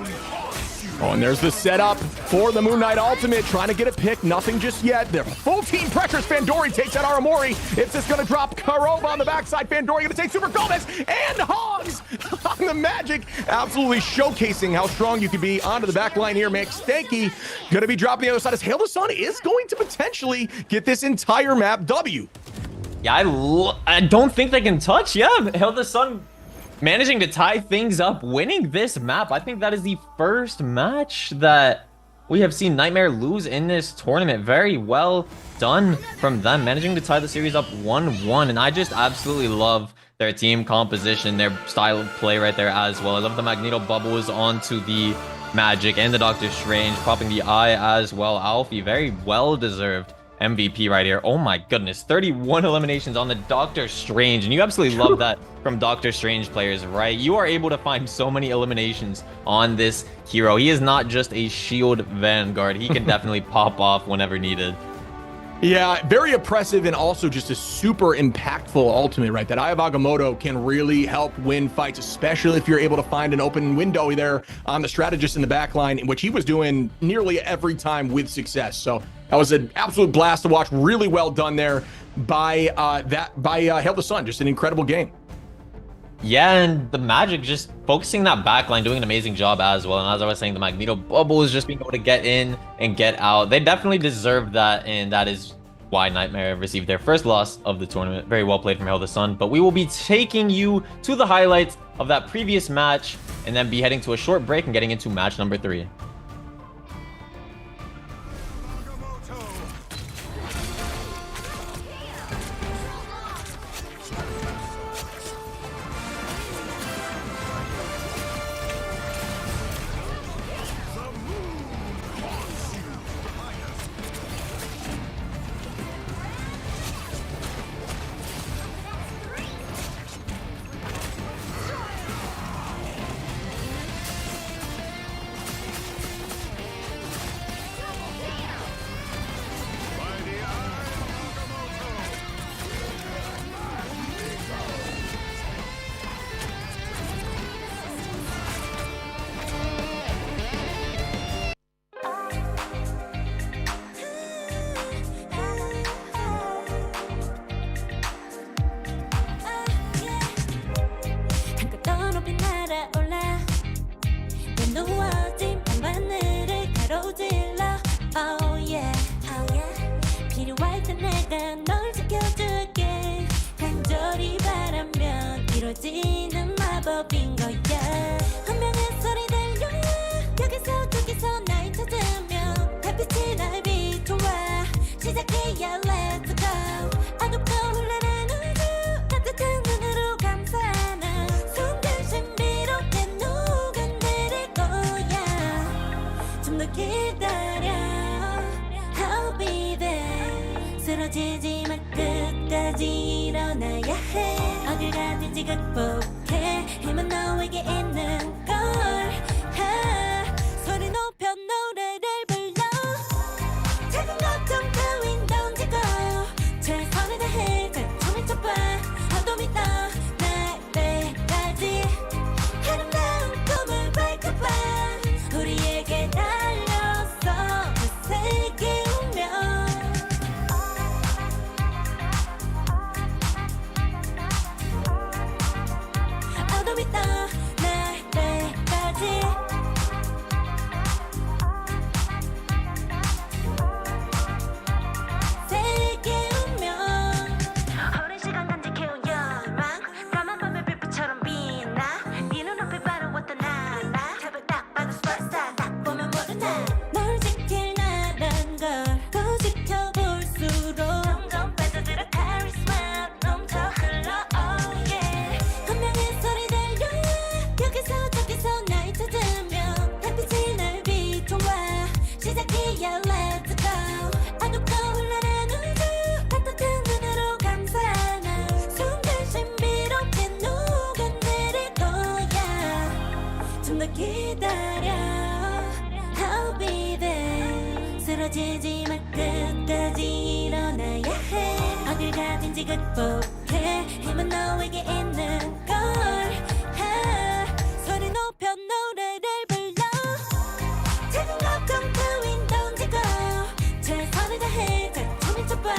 Oh, and there's the setup for the Moon Knight ultimate, trying to get a pick. Nothing just yet. Their full team pressures. Fandori takes out Aramori. It's just going to drop Karova on the backside. Fandori going to take Super Gomez and Hogs on the Magic. Absolutely showcasing how strong you can be onto the back line here. McStanky going to be dropping the other side as Hail the Sun is going to potentially get this entire map W. Yeah, I don't think they can touch. Yeah, Hail the Sun managing to tie things up, winning this map. I think that is the first match that we have seen Nightmare lose in this tournament. Very well done from them, managing to tie the series up 1-1. And I just absolutely love their team composition, their style of play right there as well. I love the Magneto bubbles onto the Magic and the Doctor Strange, popping the eye as well. Alfie, very well deserved MVP right here. Oh my goodness, 31 eliminations on the Doctor Strange, and you absolutely love that from Doctor Strange players, right? You are able to find so many eliminations on this hero. He is not just a shield vanguard. He can definitely pop off whenever needed. Yeah, very oppressive and also just a super impactful ultimate, right? That Eye of Agamotto can really help win fights, especially if you're able to find an open window there on the strategist in the back line, which he was doing nearly every time with success. So that was an absolute blast to watch. Really well done there by Hail the Sun. Just an incredible game. Yeah, and the Magic just focusing that backline, doing an amazing job as well. And as I was saying, the Magneto bubble is just being able to get in and get out. They definitely deserve that, and that is why Nightmare received their first loss of the tournament. Very well played from Hail the Sun. But we will be taking you to the highlights of that previous match and then be heading to a short break and getting into match number 3. 한껏 높이 날아올라 내 누워진 밤하늘을 가로질러 Oh yeah, oh yeah. 필요할 때 내가 널 지켜줄게 간절히 바라면 이루어지는 마법인 거야 분명한 소리 들려 여기서 저기서 날 찾으면 달빛이 날 비춰와 시작해야 let's go 어둡고 흘러는 우주 따뜻한 눈으로 감싸는 순간 신비롭게 녹아내릴 거야 좀 더 기다려 I'll be there 쓰러지지 마 끝까지 일어나야 해 어딜 가든지 극복해 힘은 너에게 있는 걸 소리 높여 노래를 불러 작은 걱정 따윈 던지고 최선을 다해 작품을 쳐봐 어둠이 떠날 때까지 아름다운 꿈을 밝혀봐 우리에게 달려서 그 세계 오면 어둠이 떠날 때까지 세계 오면 오랜 시간 간직해온 열망 까만 밤의 빛처럼 빛나 네 눈앞에 바로 왔던 나라 새벽 딱 봐도 superstar 딱 보면 모두 나널 지킬 나란 걸 더 지켜볼수록 점점 빠져들어 카리스마 넘쳐 흘러 oh yeah 분명한 소리 들려 여기서 저기서 날 찾으면 달빛이 날 비춰와 시작이야 let's go 어둡고 흘러는 우주 따뜻한 눈으로 감싸는 순간 신비롭게 녹아내릴 거야 좀 더 기다려 I'll be there 쓰러지지 마 끝까지 일어나야 해 어딜 가든지 극복해 힘은 너에게 있는 걸 소리 높여 노래를 불러 작은 걱정 따윈 던지고 최선을 다해 작품을 쳐봐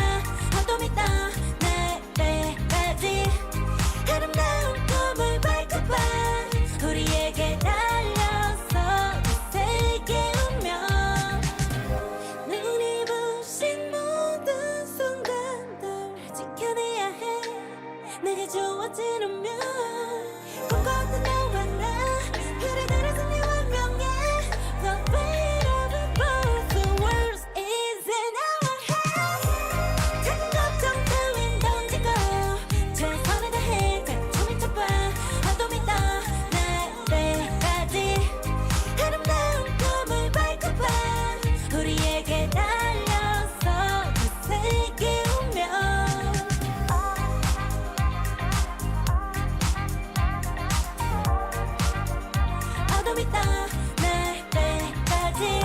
어둠이 떠날 때까지 아름다운 꿈을 밝혀봐 우리에게 달려서 그 세계 오면 눈이 부신 모든 순간들 지켜내야 해 내게 주어지는 꿈꿔왔던 너와 나 그래들의 승리와 명예 The weight of it both the world is in our hands 작은 걱정 따윈 던지고 최선을 다해 작품을 쳐봐 어둠이 떠날 때까지 아름다운 꿈을 밝혀봐 우리에게 달려서 그 세계 오면 어둠이 떠날 때까지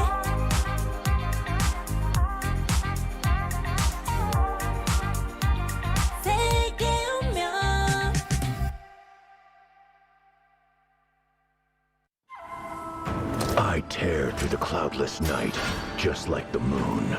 세계 오면 I tear through the cloudless night, just like the moon.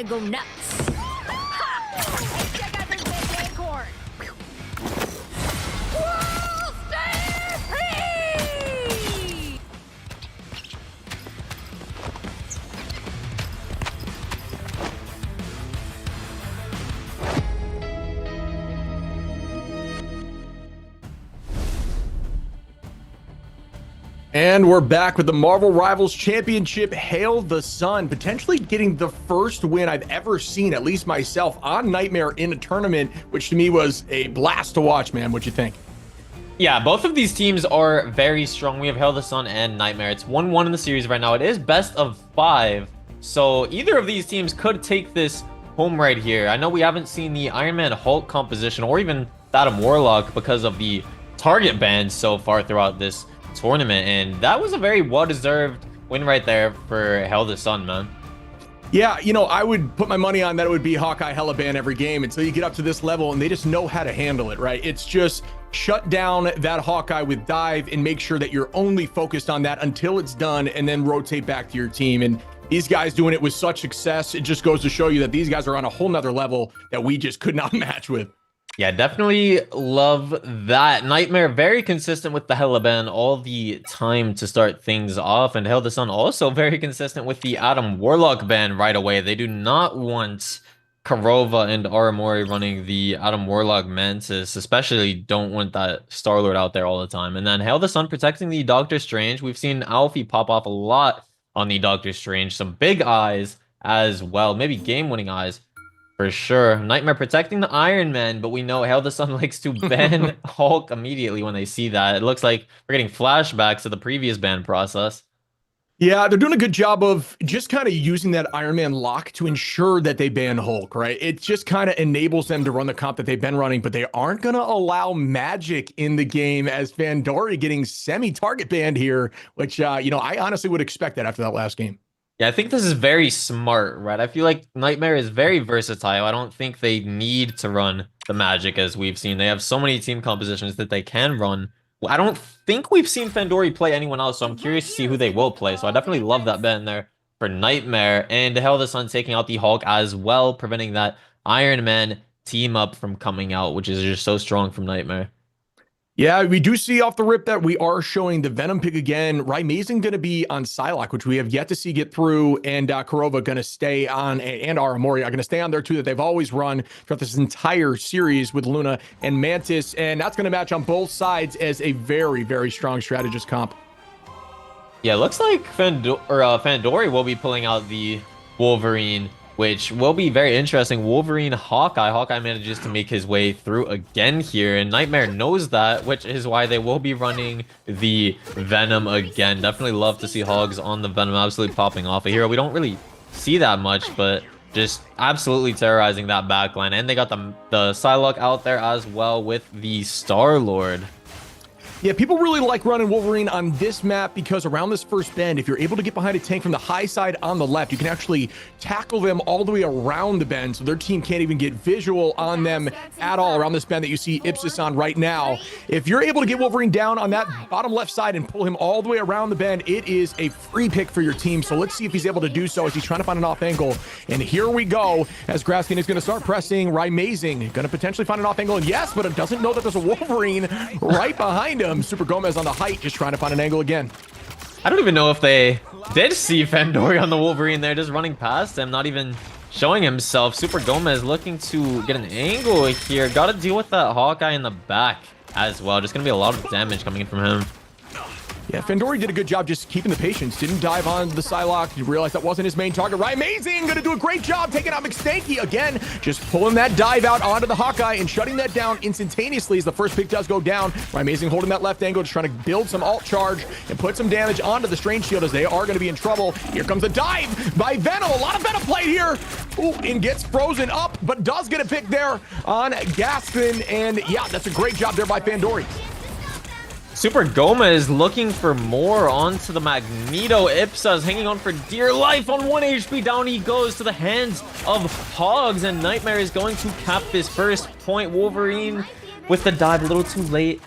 to go nuts. Ha! Hey, check out this big acorn. Whoa, stay free! And we're back with the Marvel Rivals Championship. Hail the Sun, potentially getting the first win I've ever seen, at least myself, on Nightmare in a tournament, which to me was a blast to watch, man. What'd you think? Yeah, both of these teams are very strong. We have Hail the Sun and Nightmare. It's 1-1 in the series right now. It is best of 5. So either of these teams could take this home right here. I know we haven't seen the Iron Man Hulk composition or even that of Warlock because of the target bans so far throughout this tournament, and that was a very well-deserved win right there for Hail the Sun, man. Yeah, you know, I would put my money on that it would be Hawkeye hella ban every game until you get up to this level and they just know how to handle it, right? It's just shut down that Hawkeye with dive and make sure that you're only focused on that until it's done and then rotate back to your team. And these guys doing it with such success, it just goes to show you that these guys are on a whole nother level that we just could not match with. Yeah, definitely love that. Nightmare very consistent with the Hella ban all the time to start things off, and Hail the Sun also very consistent with the Adam Warlock ban right away. They do not want Karova and Aramori running the Adam Warlock Mantis, especially don't want that Star-Lord out there all the time. And then Hail the Sun protecting the Doctor Strange. We've seen Alfie pop off a lot on the Doctor Strange. Some big eyes as well, maybe game-winning eyes. For sure. Nightmare protecting the Iron Man, but we know Hail the Sun likes to ban Hulk immediately when they see that. It looks like we're getting flashbacks to the previous ban process. Yeah, they're doing a good job of just kind of using that Iron Man lock to ensure that they ban Hulk, right? It just kind of enables them to run the comp that they've been running, but they aren't going to allow magic in the game as Fandori getting semi-target banned here, which, you know, I honestly would expect that after that last game. Yeah, I think this is very smart, right? I feel like Nightmare is very versatile. I don't think they need to run the magic as we've seen. They have so many team compositions that they can run. I don't think we've seen Fandori play anyone else, so I'm curious to see who they will play. So I definitely love that ban there for Nightmare. And Hail the Sun taking out the Hulk as well, preventing that Iron Man team up from coming out, which is just so strong from Nightmare. Yeah, we do see off the rip that we are showing the Venom pick again. Rymazing going to be on Psylocke, which we have yet to see get through, and Kurova going to stay on, and Aramori are going to stay on there too, that they've always run throughout this entire series with Luna and Mantis, and that's going to match on both sides as a very, very strong strategist comp. Yeah, looks like Fandori will be pulling out the Wolverine, which will be very interesting. Wolverine, Hawkeye manages to make his way through again here, and Nightmare knows that, which is why they will be running the Venom again. Definitely love to see Hogs on the Venom absolutely popping off. A hero we don't really see that much, but just absolutely terrorizing that backline. And they got the Psylocke out there as well with the Star-Lord. Yeah, people really like running Wolverine on this map because around this first bend, if you're able to get behind a tank from the high side on the left, you can actually tackle them all the way around the bend, so their team can't even get visual on them at all around this bend that you see Ipsis on right now. If you're able to get Wolverine down on that bottom left side and pull him all the way around the bend, it is a free pick for your team. So let's see if he's able to do so as he's trying to find an off angle. And here we go, as Graskin is going to start pressing. Rymazing going to potentially find an off angle, and yes, but it doesn't know that there's a Wolverine right behind him. Super Gomez on the height, just trying to find an angle again. I don't even know if they did see Fandori on the Wolverine there, just running past him, not even showing himself. Super Gomez looking to get an angle here. Got to deal with that Hawkeye in the back as well. Just going to be a lot of damage coming in from him. Yeah, Fandori did a good job just keeping the patience. Didn't dive on the Psylocke. You realize that wasn't his main target. Rymazing gonna do a great job taking out McStanky again. Just pulling that dive out onto the Hawkeye and shutting that down instantaneously as the first pick does go down. Rymazing holding that left angle, just trying to build some alt charge and put some damage onto the Strange Shield as they are gonna be in trouble. Here comes a dive by Venom. A lot of Venom played here. Ooh, and gets frozen up, but does get a pick there on Gaskin. And yeah, that's a great job there by Fandori. Super Gomez looking for more onto the Magneto. Ipsa's hanging on for dear life on 1 HP. Down he goes to the hands of Hogs, and Nightmare is going to cap this first point. Wolverine with the dive a little too late.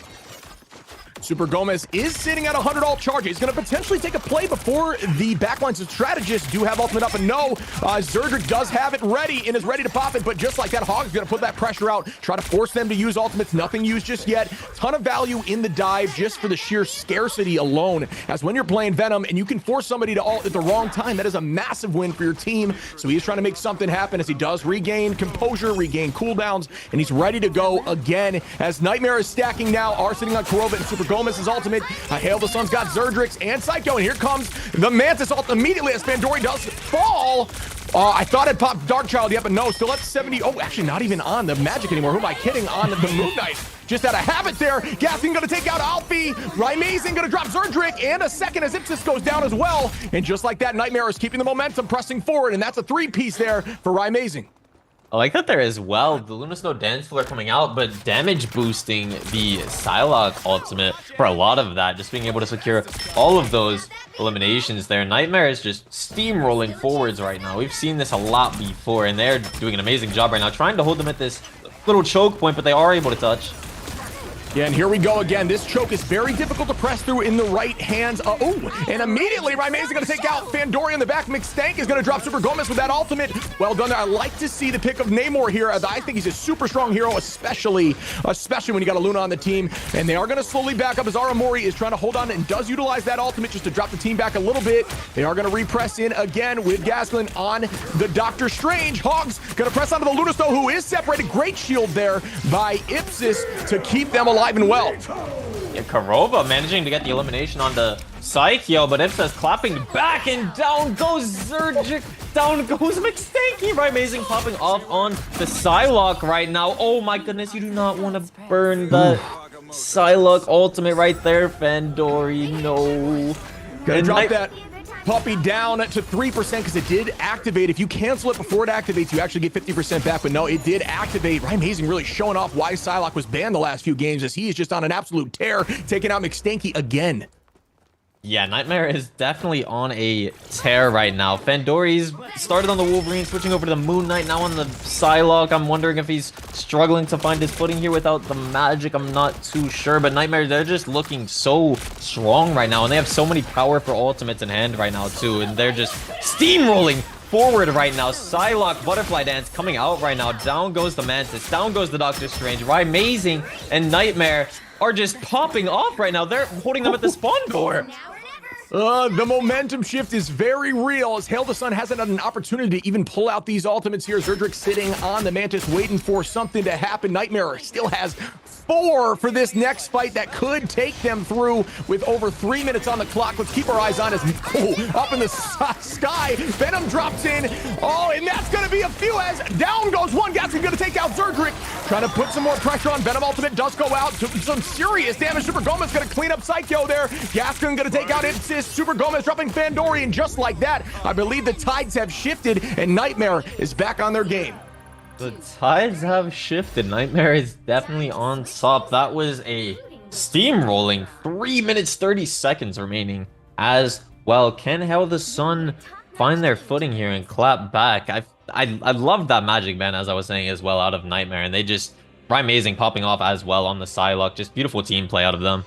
Super Gomez is sitting at 100 ult charge. He's going to potentially take a play before the backlines of strategists do have ultimate up, and no, Zerdrick does have it ready and is ready to pop it, but just like that, Hog's going to put that pressure out, try to force them to use ultimates. Nothing used just yet. Ton of value in the dive just for the sheer scarcity alone, as when you're playing Venom and you can force somebody to ult at the wrong time, that is a massive win for your team. So he's trying to make something happen as he does regain composure, regain cooldowns, and he's ready to go again as Nightmare is stacking now, are sitting on Korova and Super Gomez's ultimate. Hail the Sun's got Zerdrix and Psycho, and here comes the Mantis ult immediately as Fandori does fall. I thought it popped Dark Child, yeah, but no, still at 70. Oh, actually not even on the Magic anymore. Who am I kidding? On the Moon Knight. Just out of habit there. Gaskin gonna take out Alfie. Rymazing gonna drop Zerdrick, and a second as Ipsis goes down as well. And just like that, Nightmare is keeping the momentum, pressing forward, and that's a 3-piece there for Rymazing. I like that there as well. The Luna Snow Dance Floor coming out, but damage boosting the Psylocke ultimate for a lot of that. Just being able to secure all of those eliminations there. Nightmare is just steamrolling forwards right now. We've seen this a lot before, and they're doing an amazing job right now, trying to hold them at this little choke point, but they are able to touch. Yeah, and here we go again. This choke is very difficult to press through in the right hands. And immediately Rymazing going to take out Fandori in the back. McStank is going to drop Super Gomez with that ultimate. Well done there. I like to see the pick of Namor here, as I think he's a super strong hero, especially when you got a Luna on the team. And they are going to slowly back up as Aramori is trying to hold on and does utilize that ultimate just to drop the team back a little bit. They are going to repress in again with Gaslin on the Doctor Strange. Hogs going to press onto the Luna Snow, who is separated. Great shield there by Ipsis to keep them alive and well. Yeah, Korova managing to get the elimination on the Psycho, but Ipsis clapping back, and down goes Zergic, down goes McStanky. Rymazing popping off on the Psylocke right now. Oh my goodness, you do not want to burn the Psylocke ultimate right there, Fandori. No. Gotta drop that puppy down to 3% because it did activate. If you cancel it before it activates, you actually get 50% back, but no, it did activate. Rymazing really showing off why Psylocke was banned the last few games, as he is just on an absolute tear, taking out McStanky again. Yeah, Nightmare is definitely on a tear right now. Fandori's started on the Wolverine, switching over to the Moon Knight, now on the Psylocke. I'm wondering if he's struggling to find his footing here without the magic. I'm not too sure, but Nightmare, they're just looking so strong right now, and they have so many powerful ultimates in hand right now too, and they're just steamrolling forward right now. Psylocke Butterfly Dance coming out right now. Down goes the Mantis, down goes the Doctor Strange. Rymazing and Nightmare are just popping off right now. They're holding them at the spawn door. The momentum shift is very real, as Hail the Sun hasn't had an opportunity to even pull out these ultimates here. Zerdrick sitting on the Mantis waiting for something to happen. Nightmare still has 4 for this next fight that could take them through with over 3 minutes on the clock. Let's keep our eyes on as up in the sky. Venom drops in. Oh, and that's going to be a few as down goes one. Gaskin going to take out Zerdrick. Trying to put some more pressure on. Venom ultimate does go out. Some serious damage. Super Gomez going to clean up Psycho there. Gaskin going to take out Ipsis. Super Gomez dropping Fandori, and just like that, I believe the tides have shifted, and Nightmare is back on their game. The tides have shifted. Nightmare is definitely on top. That was a steamrolling 3 minutes 30 seconds remaining as well. Can Hail the Sun find their footing here and clap back? I love that magic ban, as I was saying as well, out of Nightmare, and they just Rymazing popping off as well on the Psylocke. Just beautiful team play out of them.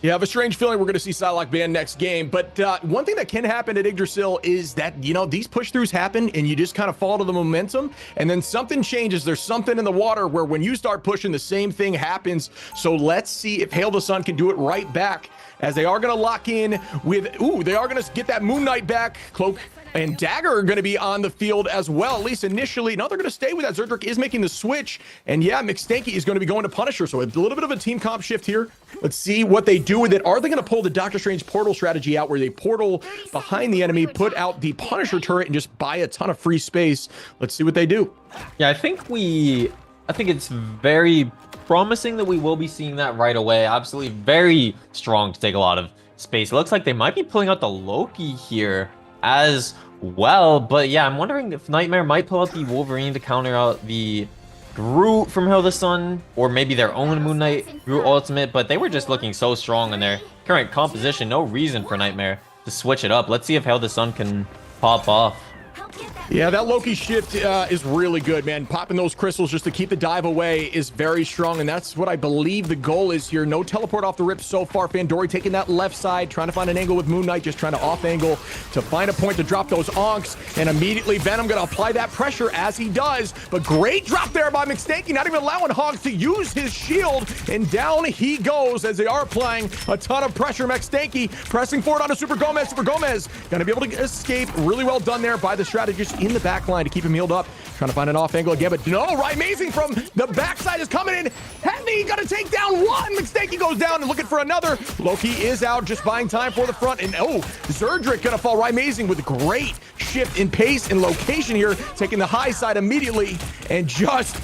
Yeah, I have a strange feeling we're going to see Psylocke banned next game, but one thing that can happen at Yggdrasil is that, you know, these push-throughs happen and you just kind of fall to the momentum, and then something changes. There's something in the water where when you start pushing, the same thing happens. So let's see if Hail the Sun can do it right back, as they are going to lock in with, they are going to get that Moon Knight back. Cloak and Dagger are going to be on the field as well, at least initially. No, they're going to stay with that. Zerdrick is making the switch, and yeah, McStanky is going to be going to Punisher, so a little bit of a team comp shift here. Let's see what they do with it. Are they going to pull the Doctor Strange portal strategy out, where they portal behind the enemy, put out the Punisher turret, and just buy a ton of free space? Let's see what they do. Yeah, I think it's very promising that we will be seeing that right away. Absolutely very strong to take a lot of space. It looks like they might be pulling out the Loki here as well, but yeah, I'm wondering if Nightmare might pull out the Wolverine to counter out the Groot from Hail the Sun, or maybe their own Moon Knight Groot ultimate, but they were just looking so strong in their current composition. No reason for Nightmare to switch it up. Let's see if Hail the Sun can pop off. Help get that Yeah, that Loki shift is really good, man. Popping those crystals just to keep the dive away is very strong, and that's what I believe the goal is here. No teleport off the rip so far. Fandori taking that left side, trying to find an angle with Moon Knight, just trying to off angle to find a point to drop those onks, and immediately Venom going to apply that pressure as he does. But great drop there by McStanky, not even allowing Hogs to use his shield, and down he goes as they are applying a ton of pressure. McStanky pressing forward onto Super Gomez. Super Gomez going to be able to escape. Really well done there by the strategist in the back line to keep him healed up. Trying to find an off angle again, but no, right? Amazing from the backside is coming in. Heavy gonna take down one. McStanky goes down and looking for another. Loki is out, just buying time for the front. And oh, Zerdrick gonna fall. Right, amazing with a great shift in pace and location here, taking the high side immediately and just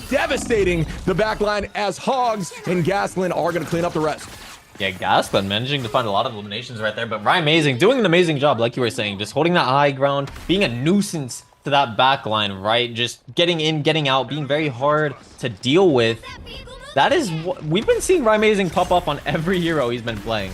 devastating the back line as Hogs and Gaslin are gonna clean up the rest. Yeah, Gaslin managing to find a lot of eliminations right there, but Ryan Amazing doing an amazing job, like you were saying, just holding that high ground, being a nuisance to that back line, right? Just getting in, getting out, being very hard to deal with. That is what we've been seeing Ryan Amazing pop up on every hero he's been playing.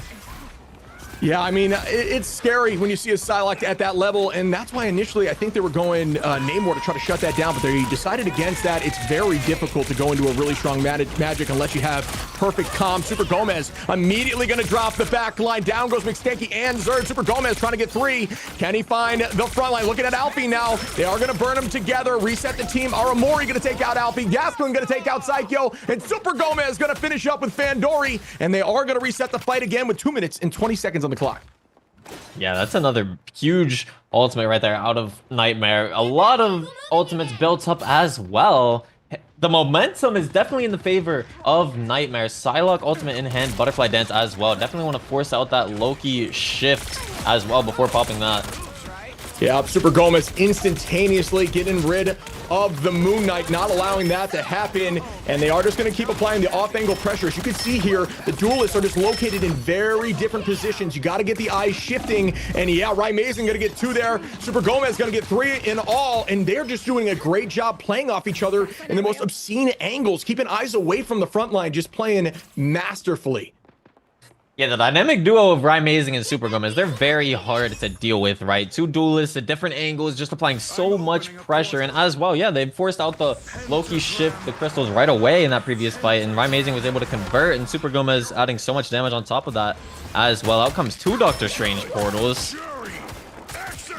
Yeah, I mean, it's scary when you see a Psylocke at that level, and that's why initially I think they were going Namor to try to shut that down, but they decided against that. It's very difficult to go into a really strong magic unless you have perfect calm. Super Gomez immediately going to drop the back line. Down goes McStanky and Zerd. Super Gomez trying to get three. Can he find the front line? Looking at Alfie now. They are going to burn them together, reset the team. Aramori going to take out Alfie. Gaslin going to take out Psycho, and Super Gomez going to finish up with Fandori, and they are going to reset the fight again with 2 minutes and 20 seconds on the clock. Yeah, that's another huge ultimate right there out of Nightmare. A lot of ultimates built up as well. The momentum is definitely in the favor of Nightmare. Psylocke ultimate in hand, Butterfly Dance as well. Definitely want to force out that Loki shift as well before popping that. Yeah, Super Gomez instantaneously getting rid of the Moon Knight, not allowing that to happen, and they are just going to keep applying the off-angle pressure. As you can see here, the duelists are just located in very different positions. You got to get the eyes shifting, and yeah, Ryan Mason going to get two there. Super Gomez going to get three in all, and they're just doing a great job playing off each other in the most obscene angles, keeping eyes away from the front line, just playing masterfully. Yeah, the dynamic duo of Ryan Amazing and Super Gomez, they're very hard to deal with, right? Two duelists at different angles, just applying so much pressure. And as well, yeah, they forced out the Loki shift, the crystals right away in that previous fight. And Ryan Amazing was able to convert, and Super Gomez adding so much damage on top of that as well. Out comes two Doctor Strange portals.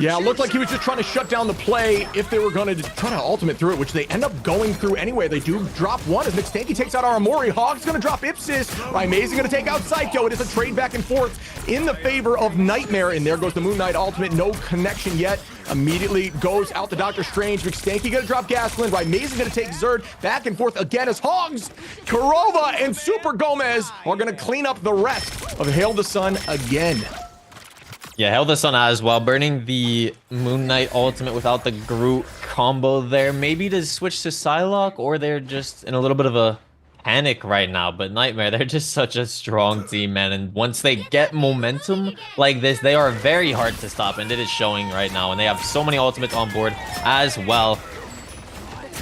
Yeah, it looked like he was just trying to shut down the play if they were going to try to ultimate through it, which they end up going through anyway. They do drop one as McStanky takes out Aramori. Hog's going to drop Ipsis. Ryan Amazing going to take out Psycho. It is a trade back and forth in the favor of Nightmare, and there goes the Moon Knight ultimate. No connection yet. Immediately goes out to Doctor Strange. McStanky going to drop Gaslin. Ryan Amazing going to take Zerd. Back and forth again as Hogs, Kurova, and Super Gomez are going to clean up the rest of Hail the Sun again. Yeah, Hail the Sun as well, burning the Moon Knight ultimate without the Groot combo there. Maybe to switch to Psylocke, or they're just in a little bit of a panic right now. But Nightmare, they're just such a strong team, man. And once they get momentum like this, they are very hard to stop. And it is showing right now. And they have so many ultimates on board as well.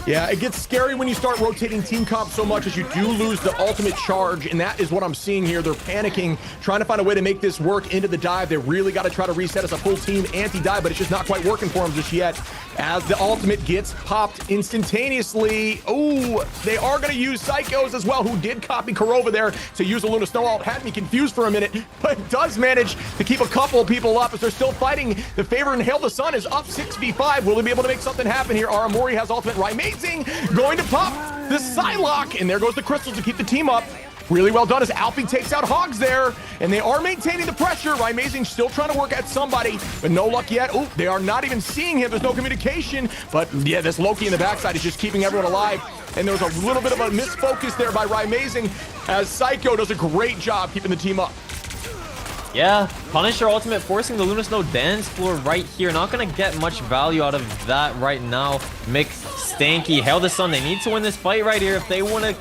Yeah, it gets scary when you start rotating team comp so much as you do lose the ultimate charge, and that is what I'm seeing here. They're panicking, trying to find a way to make this work into the dive. They really got to try to reset as a full team anti-dive, but it's just not quite working for them just yet. As the ultimate gets popped instantaneously. Oh, they are going to use Psychos as well, who did copy Kurova there to use a Luna Snow ult. Had me confused for a minute, but does manage to keep a couple of people up as they're still fighting. The favor in Hail the Sun is up 6v5. Will they be able to make something happen here? Aramori has ultimate. Ryan Amazing going to pop the Psylocke, and there goes the crystal to keep the team up. Really well done as Alfie takes out Hogs there, and they are maintaining the pressure. Ryan Amazing still trying to work at somebody, but no luck yet. Oh, they are not even seeing him. There's no communication, but yeah, this Loki in the backside is just keeping everyone alive, and there was a little bit of a misfocus there by Ryan Amazing as Psycho does a great job keeping the team up. Yeah, Punisher ultimate forcing the Luna Snow dance floor right here. Not going to get much value out of that right now. McStanky, Hail the Sun. They need to win this fight right here if they want to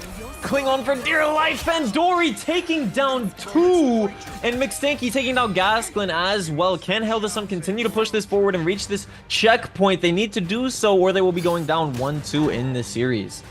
cling on for dear life. Fandori taking down two, and McStanky taking down Gaslin as well. Can Hail the Sun continue to push this forward and reach this checkpoint? They need to do so, or they will be going down 1-2 in this series.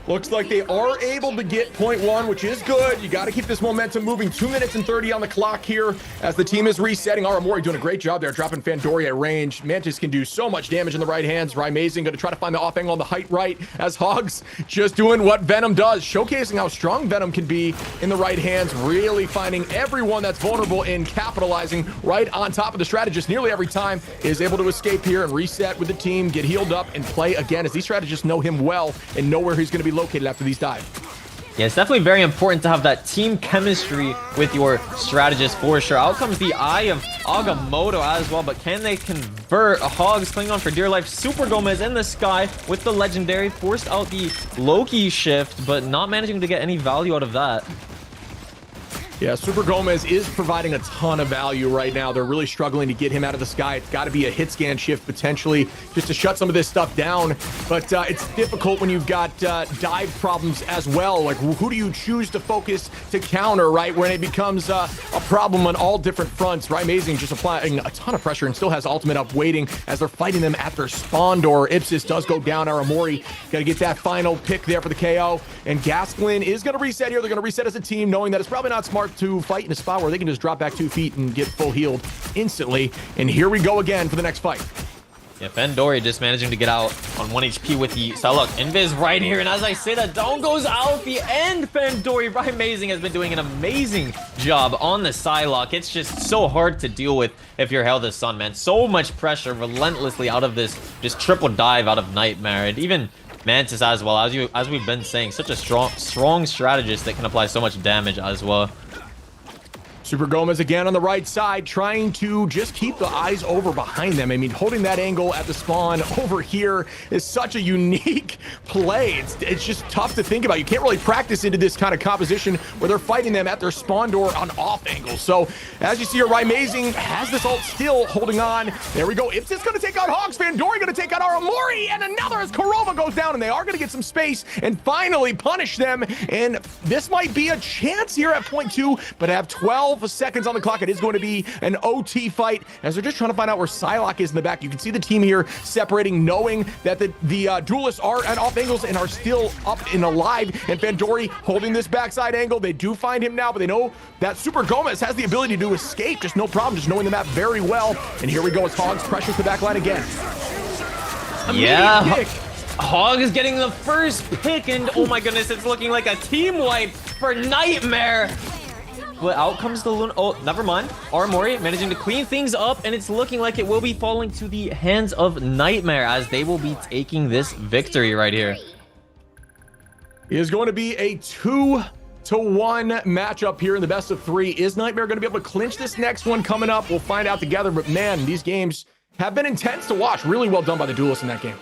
Looks like they are able to get point one, which is good. You got to keep this momentum moving. 2 minutes and 30 on the clock here as the team is resetting. Aramori doing a great job there, dropping Fandori at range. Mantis can do so much damage in the right hands. Amazing, going to try to find the off angle on the height right as Hogs just doing what Venom does, showcasing how strong Venom can be in the right hands, really finding everyone that's vulnerable and capitalizing right on top of the strategist nearly every time. Is able to escape here and reset with the team, get healed up, and play again as these strategists know him well and know where he's going to be located after these dives. Yeah, it's definitely very important to have that team chemistry with your strategist for sure. Out comes the eye of Agamotto as well, but can they convert? Hogs clinging on for dear life. Super Gomez in the sky with the legendary, forced out the Loki shift, but not managing to get any value out of that. Yeah, Super Gomez is providing a ton of value right now. They're really struggling to get him out of the sky. It's got to be a hit scan shift potentially just to shut some of this stuff down. But it's difficult when you've got dive problems as well. Like, who do you choose to focus to counter, right? When it becomes a problem on all different fronts, right? Amazing, just applying a ton of pressure and still has ultimate up waiting as they're fighting them at their spawn door. Ipsis does go down. Aramori got to get that final pick there for the KO. And Gasklin is going to reset here. They're going to reset as a team, knowing that it's probably not smart to fight in a spot where they can just drop back 2 feet and get full healed instantly. And here we go again for the next fight. Yeah, Fandori just managing to get out on 1 HP with the Psylocke Invis right here. And as I say that, down goes out the end. Fandori, Amazing, has been doing an amazing job on the Psylocke. It's just so hard to deal with if you're Hail the Sun, man. So much pressure relentlessly out of this just triple dive out of Nightmare. And even Mantis as well, as we've been saying, such a strong strategist that can apply so much damage as well. Super Gomez again on the right side, trying to just keep the eyes over behind them. I mean, holding that angle at the spawn over here is such a unique play. It's just tough to think about. You can't really practice into this kind of composition where they're fighting them at their spawn door on off angles. So as you see here, Amazing has this ult still holding on. There we go. Ipsis going to take out Hogs. Fandori going to take out Aramori, and another as Kurova goes down, and they are going to get some space and finally punish them. And this might be a chance here at point 2, but have 12 seconds on the clock. It is going to be an OT fight as they're just trying to find out where Psylocke is in the back. You can see the team here separating, knowing that the duelists are at off angles and are still up and alive. And Fandori holding this backside angle. They do find him now, but they know that Super Gomez has the ability to escape. Just no problem, just knowing the map very well. And here we go as Hogs pressures the back line again. Yeah. Hog is getting the first pick, and oh my goodness, it's looking like a team wipe for Nightmare. But out comes the Luna. Oh, never mind. Aramori managing to clean things up, and it's looking like it will be falling to the hands of Nightmare as they will be taking this victory right here. It is going to be a 2-1 matchup here in the best of 3. Is Nightmare going to be able to clinch this next one coming up? We'll find out together. But man, these games have been intense to watch. Really well done by the duelists in that game.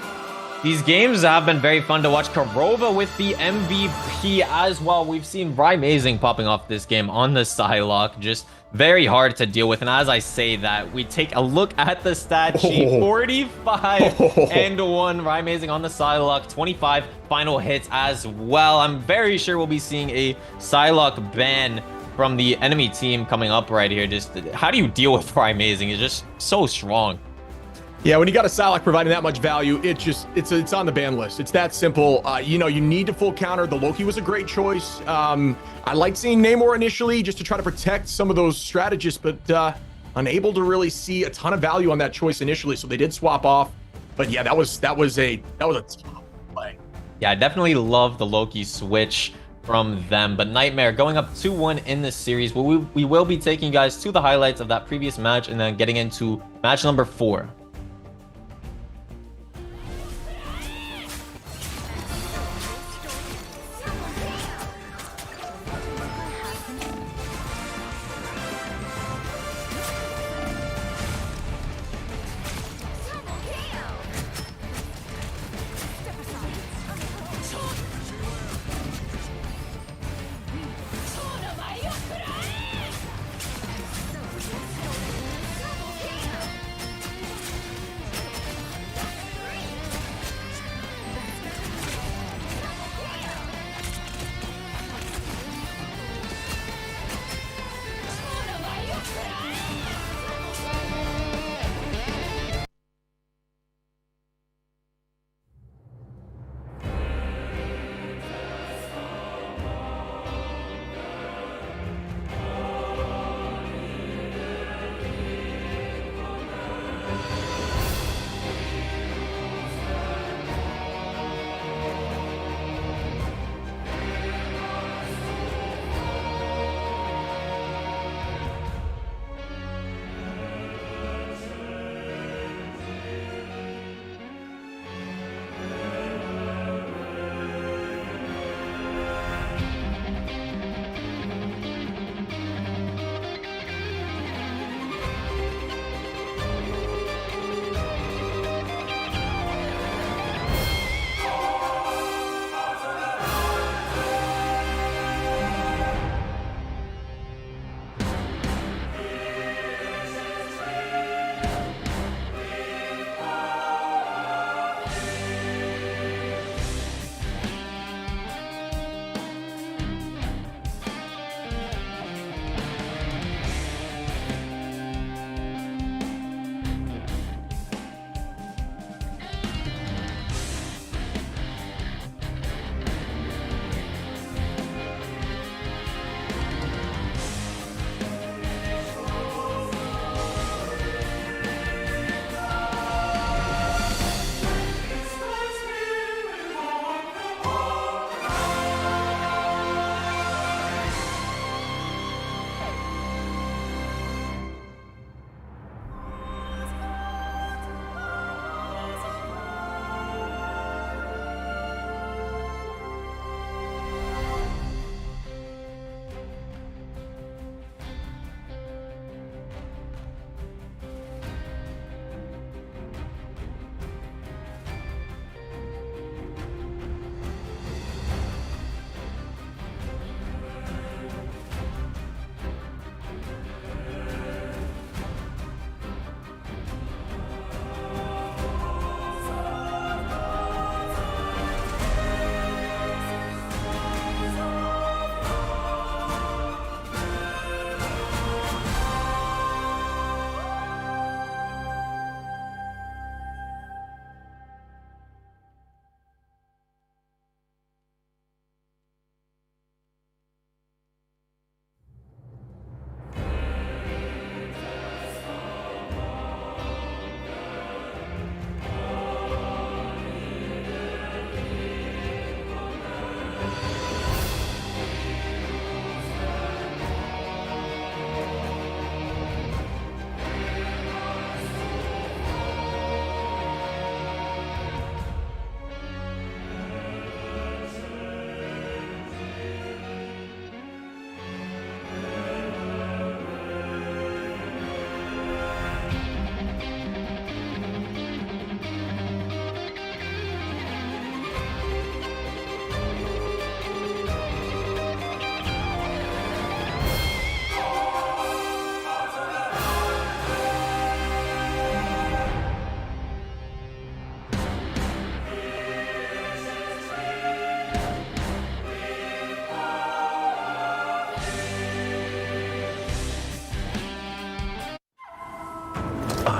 These games have been very fun to watch. Kurova with the MVP as well. We've seen Amazing popping off this game on the Psylocke. Just very hard to deal with. And as I say that, we take a look at the stat sheet. 45-1 Amazing on the Psylocke. 25 final hits as well. I'm very sure we'll be seeing a Psylocke ban from the enemy team coming up right here. Just how do you deal with Amazing? It's just so strong. Yeah, when you got a Psylocke providing that much value, it's on the ban list. It's that simple. You know, you need to full counter. The Loki was a great choice. I liked seeing Namor initially just to try to protect some of those strategists, but unable to really see a ton of value on that choice initially. So they did swap off. But yeah, that was a tough play. Yeah, I definitely love the Loki switch from them. But Nightmare going up 2-1 in this series. We will be taking you guys to the highlights of that previous match and then getting into match number 4.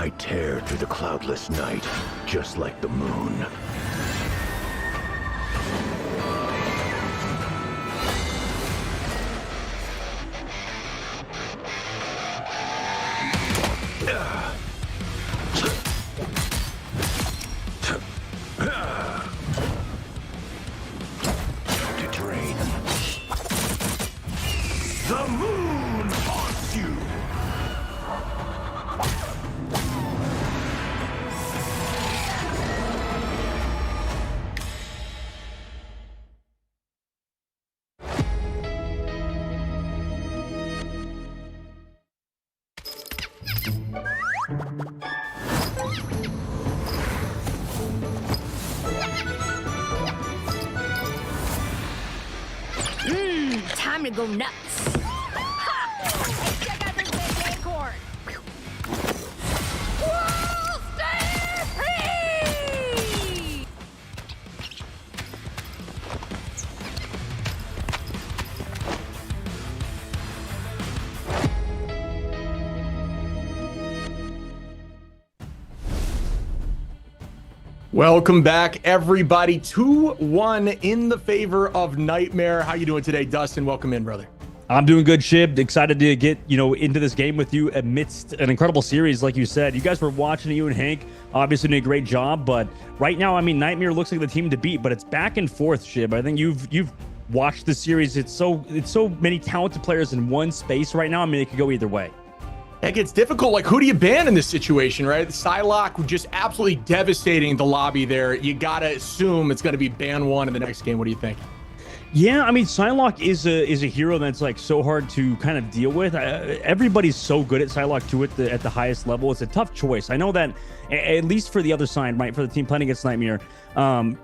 I tear through the cloudless night, just like the moon. To drain. The moon haunts you! Time to go nuts. Ha! Check out this big acorn. Whoa, stay free! Welcome back, everybody. 2-1 in the favor of Nightmare. How you doing today, Dustin? Welcome in, brother. I'm doing good, Shib. Excited to get, into this game with you amidst an incredible series, like you said. You guys were watching, you and Hank obviously did a great job, but right now, I mean, Nightmare looks like the team to beat, but it's back and forth, Shib. I think you've watched the series. It's so many talented players in one space right now. I mean, it could go either way. It gets difficult. Like, who do you ban in this situation, right? Psylocke just absolutely devastating the lobby there. You got to assume it's going to be ban one in the next game. What do you think? Yeah, I mean, Psylocke is a hero that's like so hard to kind of deal with. Everybody's so good at Psylocke too at the highest level. It's a tough choice. I know that at least for the other side, right, for the team playing against Nightmare,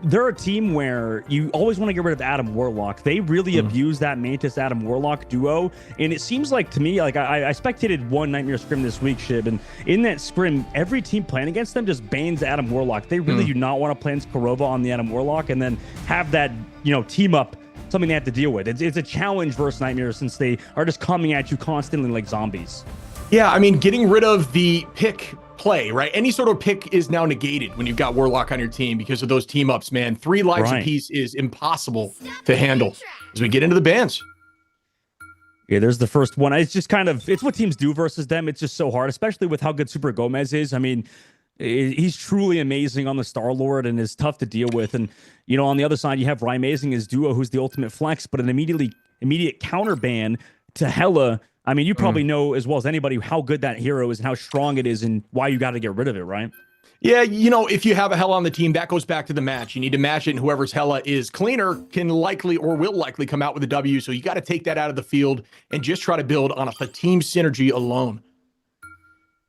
they're a team where you always want to get rid of Adam Warlock. They really abuse that Mantis Adam Warlock duo, and it seems like to me, like I spectated one Nightmare scrim this week, Shib, and in that scrim, every team playing against them just bans Adam Warlock. They really do not want to play Korova on the Adam Warlock and then have that team up. Something they have to deal with. It's a challenge versus Nightmare since they are just coming at you constantly like zombies. Yeah, I mean, getting rid of the pick play, right? Any sort of pick is now negated when you've got Warlock on your team because of those team ups, man. 3 lives apiece is impossible to handle as we get into the bans. Yeah, there's the first one. It's just it's what teams do versus them. It's just so hard, especially with how good Super Gomez is. I mean, he's truly amazing on the Star-Lord and is tough to deal with. And, on the other side, you have Rymazing as Duo, who's the ultimate flex, but an immediate counter ban to Hela. I mean, you probably know as well as anybody how good that hero is and how strong it is and why you got to get rid of it, right? Yeah, if you have a Hela on the team, that goes back to the match. You need to match it, and whoever's Hela is cleaner can likely or will likely come out with a W. So you got to take that out of the field and just try to build on a team synergy alone.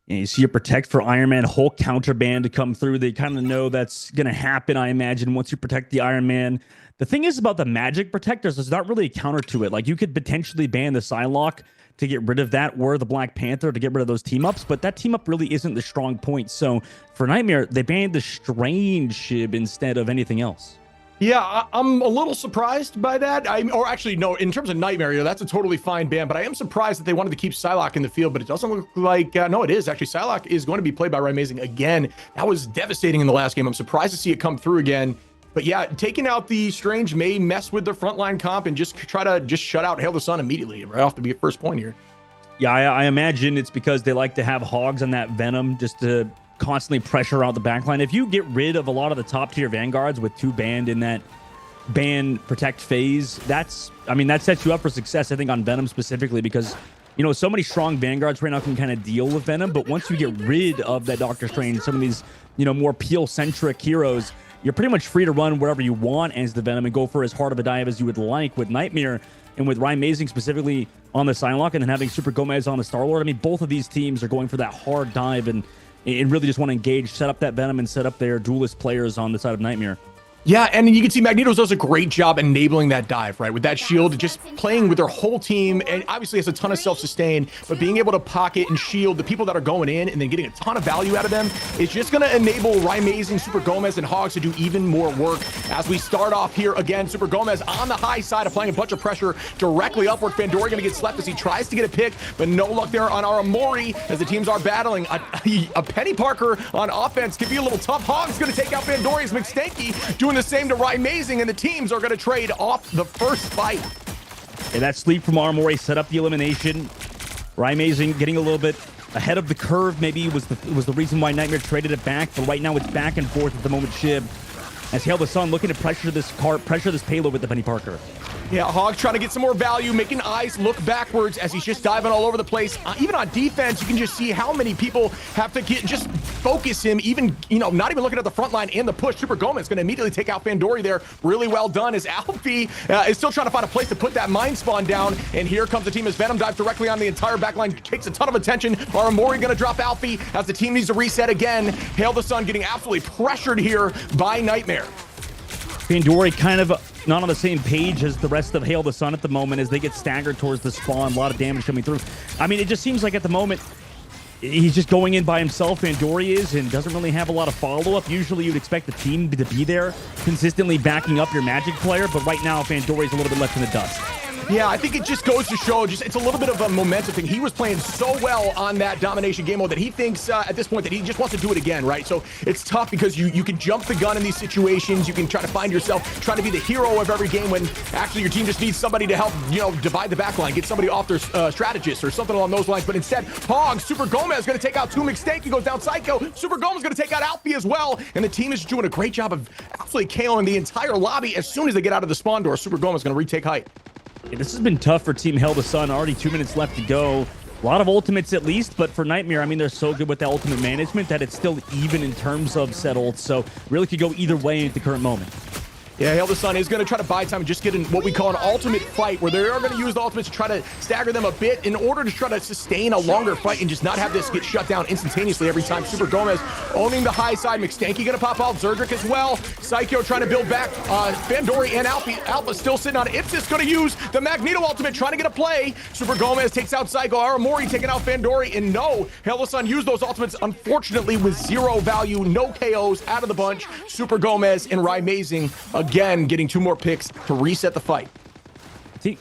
And you see a Protect for Iron Man Hulk counterband to come through. They kind of know that's going to happen, I imagine, once you protect the Iron Man. The thing is about the Magic Protectors, there's not really a counter to it. Like, you could potentially ban the Psylocke to get rid of that, or the Black Panther to get rid of those team-ups, but that team-up really isn't the strong point. So for Nightmare, they banned the Strange Shib instead of anything else. Yeah, I'm a little surprised by that. Or actually, no, in terms of Nightmare, that's a totally fine ban, but I am surprised that they wanted to keep Psylocke in the field, but it doesn't look like, no, it is. Actually, Psylocke is going to be played by Rymazing again. That was devastating in the last game. I'm surprised to see it come through again. But yeah, taking out the Strange may mess with their frontline comp and just try to shut out Hail the Sun immediately, right off the first point here. Yeah, I imagine it's because they like to have Hogs on that Venom just to constantly pressure out the backline. If you get rid of a lot of the top tier Vanguards with 2 banned in that ban protect phase, that sets you up for success, I think, on Venom specifically, because so many strong Vanguards right now can kind of deal with Venom, but once you get rid of that Doctor Strange, some of these more peel centric heroes, you're pretty much free to run wherever you want as the Venom and go for as hard of a dive as you would like with Nightmare and with Rymazing specifically on the Psylocke, and then having Super Gomez on the Star-Lord. I mean, both of these teams are going for that hard dive and really just want to engage, set up that Venom and set up their duelist players on the side of Nightmare. Yeah, and you can see Magneto does a great job enabling that dive, right? With that shield, just playing with their whole team, and obviously has a ton of self-sustain, but being able to pocket and shield the people that are going in and then getting a ton of value out of them is just going to enable Rymazing, Super Gomez, and Hogs to do even more work. As we start off here again, Super Gomez on the high side, applying a bunch of pressure directly upward. Fandori going to get slept as he tries to get a pick, but no luck there on Aramori as the teams are battling. A Penny Parker on offense can be a little tough. Hogs going to take out Fandori as McStanky doing the same to Rymazing, and the teams are going to trade off the first fight. And that sleep from Aramori set up the elimination. Rymazing getting a little bit ahead of the curve maybe was the reason why Nightmare traded it back, but right now it's back and forth at the moment. Shib, as Hail the Sun looking to pressure this payload with the Penny Parker. Yeah, Hogs trying to get some more value, making Eyes look backwards as he's just diving all over the place. Even on defense, you can just see how many people have to just focus him, even, not even looking at the front line and the push. Super Gomez going to immediately take out Fandori there. Really well done as Alfie is still trying to find a place to put that Mind Spawn down. And here comes the team as Venom dives directly on the entire backline, takes a ton of attention. Aramori going to drop Alfie as the team needs to reset again. Hail the Sun getting absolutely pressured here by Nightmare. Fandori kind of not on the same page as the rest of Hail the Sun at the moment as they get staggered towards the spawn. A lot of damage coming through. I mean, it just seems like at the moment he's just going in by himself, Fandori is, and doesn't really have a lot of follow-up. Usually you'd expect the team to be there consistently backing up your Magic player, but right now Fandori's a little bit left in the dust. Yeah, I think it just goes to show, it's a little bit of a momentum thing. He was playing so well on that domination game mode that he thinks at this point that he just wants to do it again, right? So it's tough because you can jump the gun in these situations. You can try to find yourself trying to be the hero of every game when actually your team just needs somebody to help, divide the back line, get somebody off their strategist or something along those lines. But instead, Hog, Super Gomez going to take out 2 McStanky, goes down Psycho. Super Gomez going to take out Alfie as well. And the team is doing a great job of absolutely KOing the entire lobby as soon as they get out of the spawn door. Super Gomez going to retake height. This has been tough for Team Hail the Sun. Already 2 minutes left to go. A lot of ultimates at least, but for Nightmare, I mean, they're so good with the ultimate management that it's still even in terms of set ults. So really could go either way at the current moment. Yeah, Hail the Sun is going to try to buy time and just get in what we call an ultimate fight, where they are going to use the ultimates to try to stagger them a bit in order to try to sustain a longer fight and just not have this get shut down instantaneously every time. Super Gomez owning the high side. McStanky going to pop out. Zerdrick as well. Psycho trying to build back. Fandori and Alpha still sitting on it. Ipsis going to use the Magneto ultimate, trying to get a play. Super Gomez takes out Psycho. Aramori taking out Fandori. And no, Hail the Sun used those ultimates, unfortunately, with 0 value. No KOs out of the bunch. Super Gomez and Rymazing again getting 2 more picks to reset the fight.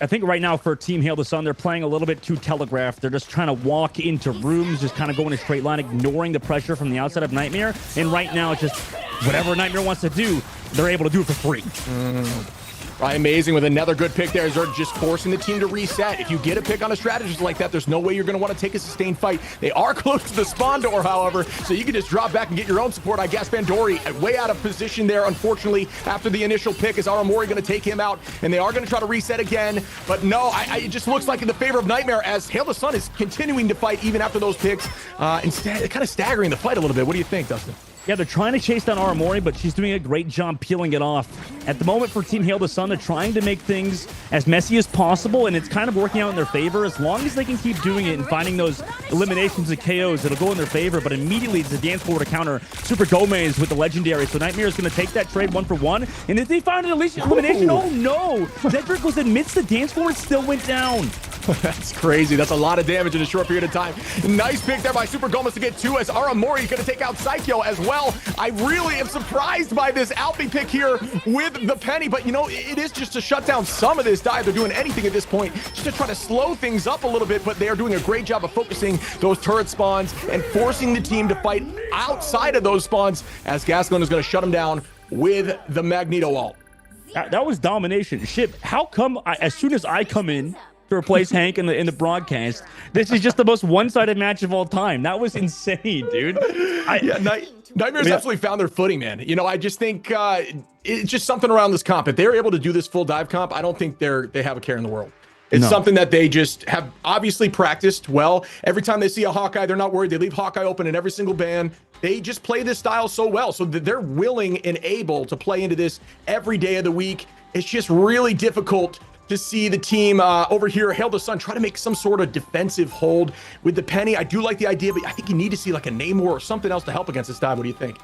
I think right now for Team Hail the Sun, they're playing a little bit too telegraphed. They're just trying to walk into rooms, just kind of go in a straight line, ignoring the pressure from the outside of Nightmare. And right now, it's just whatever Nightmare wants to do, they're able to do it for free. Rymazing with another good pick there. They're just forcing the team to reset. If you get a pick on a strategist like that, there's no way you're going to want to take a sustained fight. They are close to the spawn door, however, so you can just drop back and get your own support. I guess Fandori way out of position there, unfortunately, after the initial pick. Is Aramori going to take him out? And they are going to try to reset again. But no, it just looks like in the favor of Nightmare as Hail the Sun is continuing to fight even after those picks. Instead, kind of staggering the fight a little bit. What do you think, Dustin? Yeah, they're trying to chase down Aramori, but she's doing a great job peeling it off. At the moment for Team Hail the Sun, they're trying to make things as messy as possible, and it's kind of working out in their favor. As long as they can keep doing it and finding those eliminations and KOs, it'll go in their favor, but immediately it's a dance floor to counter Super Gomez with the Legendary. So Nightmare is going to take that trade 1 for 1, and if they find an elimination, oh no! Zedric was amidst the dance floor and still went down. That's crazy. That's a lot of damage in a short period of time. Nice pick there by Super Gomez to get 2 as Aramori is going to take out Psycho as well. I really am surprised by this Alfie pick here with the Penny, but it is just to shut down some of this dive. They're doing anything at this point just to try to slow things up a little bit, but they are doing a great job of focusing those turret spawns and forcing the team to fight outside of those spawns as Gascon is going to shut them down with the Magneto ult. That was domination. Shib, how come as soon as I come in to replace Hank in the broadcast, this is just the most one-sided match of all time? That was insane, dude. Nightmare's absolutely found their footing, man. I just think it's just something around this comp. If they're able to do this full dive comp, I don't think they have a care in the world. It's something that they just have obviously practiced well. Every time they see a Hawkeye, they're not worried. They leave Hawkeye open in every single ban. They just play this style so well, so that they're willing and able to play into this every day of the week. It's just really difficult to see the team over here, Hail the Sun, try to make some sort of defensive hold with the Penny. I do like the idea, but I think you need to see like a Namor or something else to help against this dive. What do you think?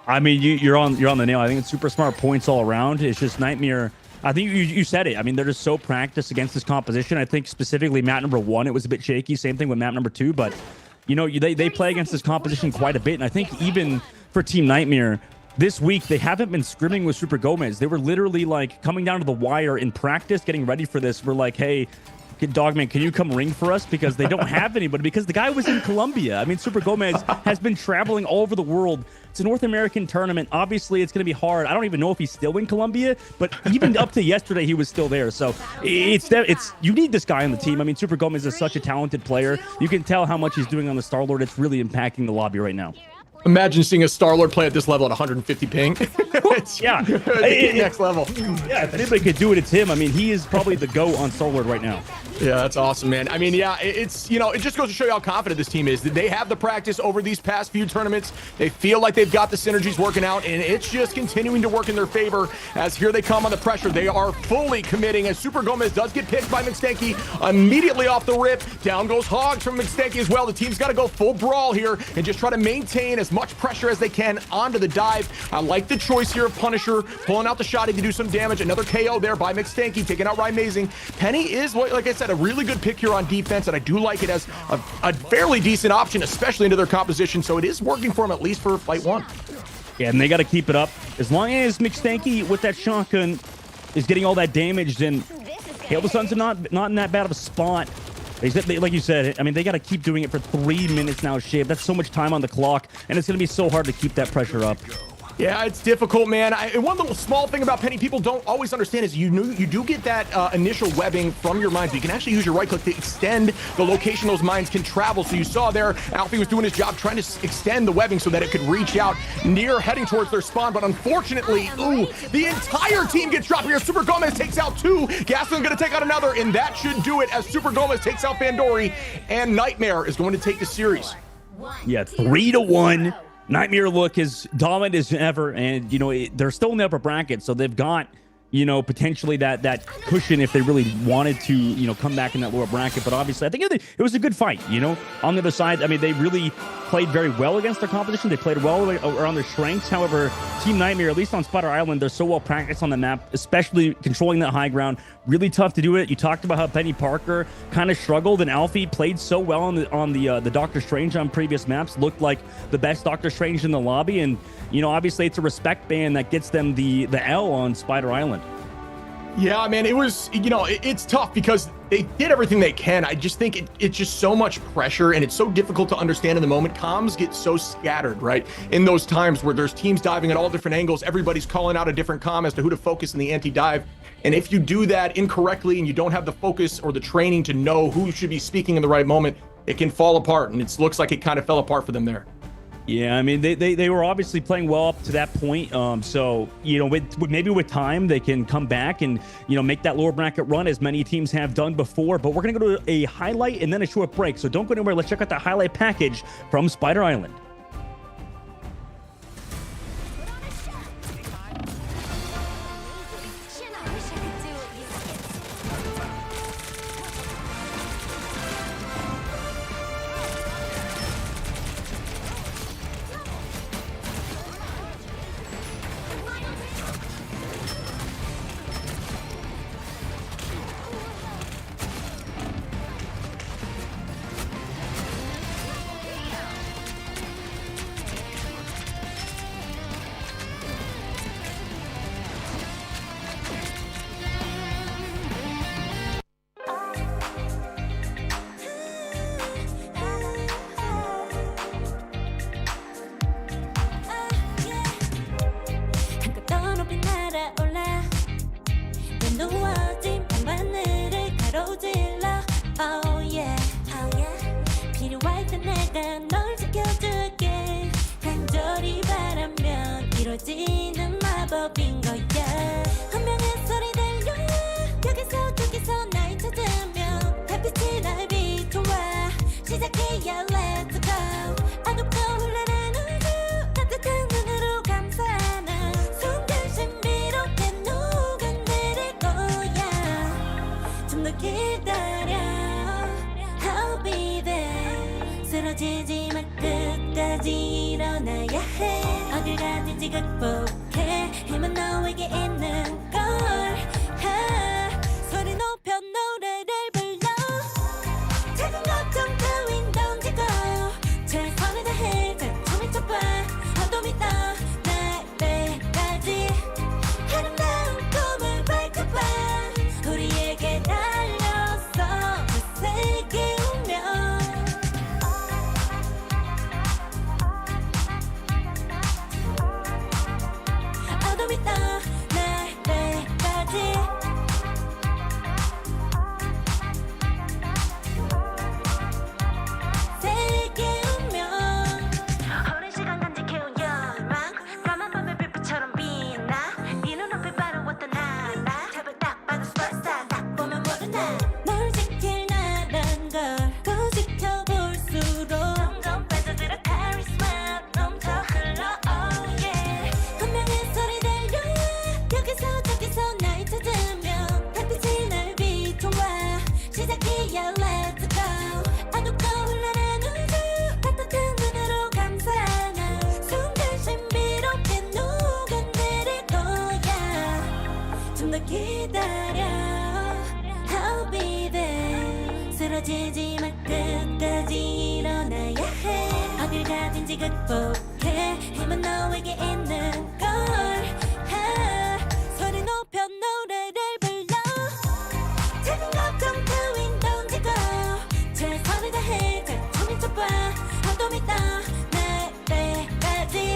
I mean, you're on the nail. I think it's super smart points all around. It's just Nightmare. I think you said it. I mean, they're just so practiced against this composition. I think specifically map number 1, it was a bit shaky. Same thing with map number 2, but you know, they play against this composition quite a bit. And I think even for Team Nightmare this week, they haven't been scrimming with Super Gomez. They were literally like coming down to the wire in practice, getting ready for this. We're like, hey, Dogman, can you come ring for us? Because they don't have anybody, because the guy was in Colombia. I mean, Super Gomez has been traveling all over the world. It's a North American tournament. Obviously, it's going to be hard. I don't even know if he's still in Colombia, but even up to yesterday, he was still there. So it's you need this guy on the team. I mean, Super Gomez is such a talented player. You can tell how much he's doing on the Star-Lord. It's really impacting the lobby right now. Imagine seeing a Star-Lord play at this level at 150 ping. Yeah. Next level. Yeah, if anybody could do it, it's him. I mean, he is probably the GOAT on Star-Lord right now. Yeah, that's awesome, man. I mean, yeah, it's, you know, it just goes to show you how confident this team is. They have the practice over these past few tournaments. They feel like they've got the synergies working out, and it's just continuing to work in their favor as here they come on the pressure. They are fully committing as Super Gomez does get picked by McStanky immediately off the rip. Down goes Hogs from McStanky as well. The team's got to go full brawl here and just try to maintain as much pressure as they can onto the dive. I like the choice here of Punisher pulling out the shot to do some damage. Another KO there by McStanky, taking out Ryan Mazing. Penny is, like I said, a really good pick here on defense, and I do like it as a fairly decent option, especially into their composition. So it is working for them, at least for fight 1. Yeah, and they got to keep it up. As long as McStanky with that shotgun is getting all that damage, then Hail the Suns are not in that bad of a spot. Like you said, I mean, they got to keep doing it for 3 minutes now, Shave. That's so much time on the clock, and it's going to be so hard to keep that pressure up. Yeah, it's difficult, man. And one little small thing about Penny people don't always understand is you do get that initial webbing from your mines, but you can actually use your right click to extend the location those mines can travel. So you saw there, Alfie was doing his job trying to extend the webbing so that it could reach out near heading towards their spawn. But unfortunately, the entire team gets dropped here. Super Gomez takes out 2. Gaslin going to take out another, and that should do it as Super Gomez takes out Pandori, and Nightmare is going to take the series. Yeah, 3-1. Nightmare look as dominant as ever, and you know they're still in the upper bracket, so they've got, you know, potentially that cushion if they really wanted to, you know, come back in that lower bracket. But obviously, I think it was a good fight. You know, on the other side, I mean, they really played very well against their competition. They played well around their strengths. However, Team Nightmare, at least on Spider Island, they're so well practiced on the map, especially controlling that high ground. Really tough to do it. You talked about how Penny Parker kind of struggled, and Alfie played so well on the Doctor Strange on previous maps. Looked like the best Doctor Strange in the lobby, and you know, obviously, it's a respect band that gets them the L on Spider Island. Yeah, man, it was, you know, it's tough because they did everything they can. I just think it's just so much pressure, and it's so difficult to understand in the moment. Comms get so scattered, right? In those times where there's teams diving at all different angles, everybody's calling out a different comm as to who to focus in the anti-dive. And if you do that incorrectly and you don't have the focus or the training to know who should be speaking in the right moment, it can fall apart. And it looks like it kind of fell apart for them there. Yeah, I mean, they were obviously playing well up to that point. So, you know, maybe with time, they can come back and, you know, make that lower bracket run as many teams have done before. But we're going to go to a highlight and then a short break. So don't go anywhere. Let's check out the highlight package from Spider Island. 이루어지는 마법인 거야. 운명의 소리 들려 여기서 저기서 날 찾으며 햇빛이 날 비춰와 시작해야 let's go. 아급고 흘러는 우주 따뜻한 눈으로 감싸는 순간 신비롭게 녹아내릴 거야. 좀 더 기다려 I'll be there 쓰러지지 마 끝까지 일어나야 해 어딜 가든지 극복해 힘은 너에게 있는 걸 소리 높여 노래를 불러 작은 걱정 따윈 던지고 최선을 다해 자충을 쳐봐 어둠이 떠 날때까지 아름다운 꿈을 밝혀봐 우리에게 달려서 그 세계 운명 어둠이 떠 날때까지 세계 운명 오랜 시간 간직해온 열망 까만 밤의 빛처럼 빛나 네 눈앞에 바로 왔던 나 잡을 딱 봐도 superstar 딱 보면 모르나 널 지킬 나란 걸 더 지켜볼수록 점점 빠져들어 카리스마 넘쳐 흘러 oh yeah 분명한 소리 들려 여기서 저기서 날 찾으면 달빛이 날 비춰와 시작이야 let's go 어둡고 흘러난 우주 따뜻한 눈으로 감싸나 순간 신비롭게 녹아내릴 거야 좀 더 기다려 I'll be there 쓰러지지 마 끝까지 일어나야 해 어딜 가든지 극복해 힘은 너에게 있는 걸 소리 높여 노래를 불러 작은 걱정 따윈 던지고 최선을 다해 자충을 쳐봐 어둠이 떠 날때까지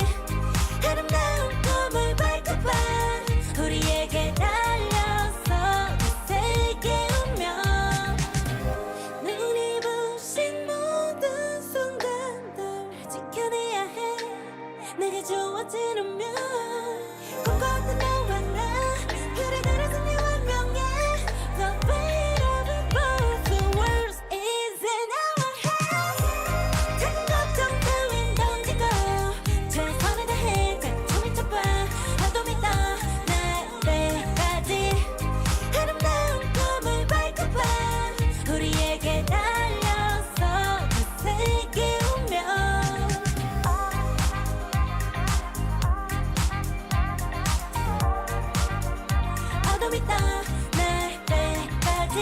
아름다운 꿈을 밝혀봐 우리에게 달려서 그 세계 운명 눈이 부신 모든 순간들 지켜내야 해 내가 좋아지려면 꿈꿨던 너와 나 그래 승리 완명해 The weight of it both the world is in our hands 작은 걱정 따윈 던지고 최선을 다해 자충을 쳐봐 어둠이 떠 날때까지 아름다운 꿈을 밝혀봐 우리에게 달려서 그 세계 운명 어둠이 떠 날때까지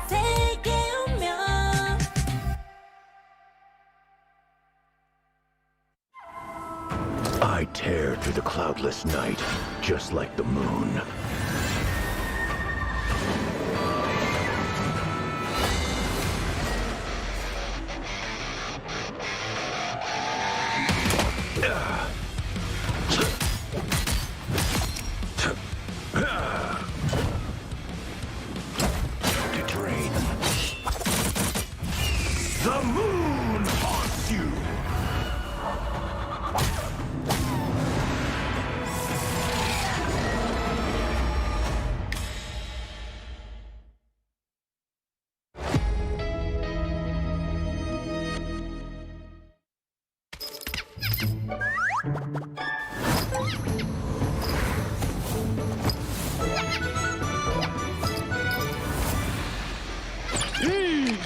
세계 운명 I tear through the cloudless night, just like the moon. To drain. The moon haunts you!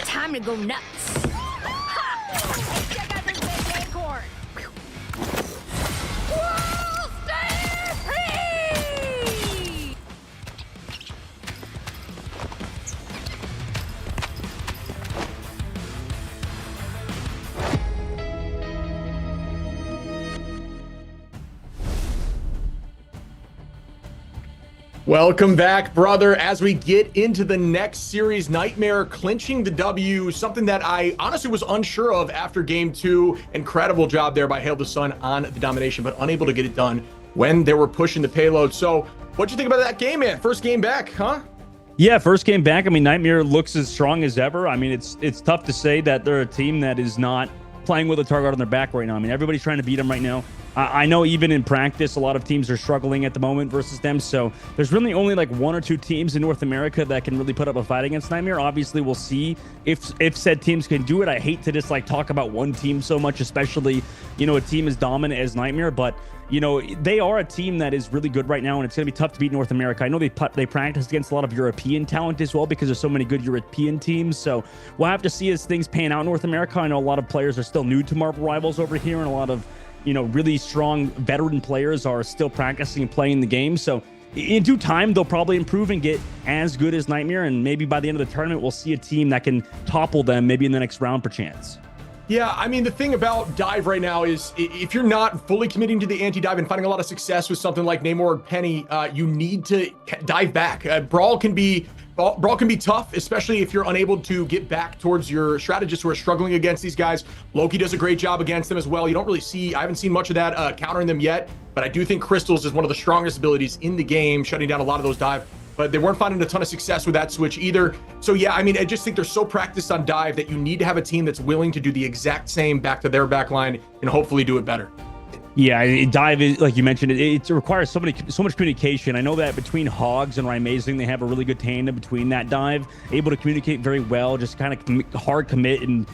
Time to go nuts. Ha! Check out this big acorn. Whoa, stay free! Welcome back, brother, as we get into the next series. Nightmare clinching the W, something that I honestly was unsure of after game 2. Incredible job there by Hail the Sun on the domination, but unable to get it done when they were pushing the payload. So what'd you think about that game, man? First game back, huh? Yeah, first game back. I mean, Nightmare looks as strong as ever. I mean, it's tough to say that they're a team that is not playing with a target on their back right now. I mean, everybody's trying to beat them right now. I know even in practice, a lot of teams are struggling at the moment versus them. So there's really only like 1 or 2 teams in North America that can really put up a fight against Nightmare. Obviously, we'll see if said teams can do it. I hate to just like talk about one team so much, especially, you know, a team as dominant as Nightmare, but you know, they are a team that is really good right now, and it's going to be tough to beat North America. I know they practice against a lot of European talent as well because there's so many good European teams. So we'll have to see as things pan out in North America. I know a lot of players are still new to Marvel Rivals over here, and a lot of, you know, really strong veteran players are still practicing and playing the game. So in due time, they'll probably improve and get as good as Nightmare, and maybe by the end of the tournament, we'll see a team that can topple them maybe in the next round perchance. Yeah, I mean, the thing about dive right now is if you're not fully committing to the anti-dive and finding a lot of success with something like Namor or Penny, you need to dive back. Brawl can be tough, especially if you're unable to get back towards your strategists who are struggling against these guys. Loki does a great job against them as well. You don't really see, I haven't seen much of that countering them yet, but I do think Crystals is one of the strongest abilities in the game, shutting down a lot of those dive. But they weren't finding a ton of success with that switch either. So yeah, I mean, I just think they're so practiced on dive that you need to have a team that's willing to do the exact same back to their back line and hopefully do it better. Yeah, dive is, like you mentioned, it requires so much communication. I know that between Hogs and Rymazing, they have a really good tandem between that dive, able to communicate very well, just kind of hard commit and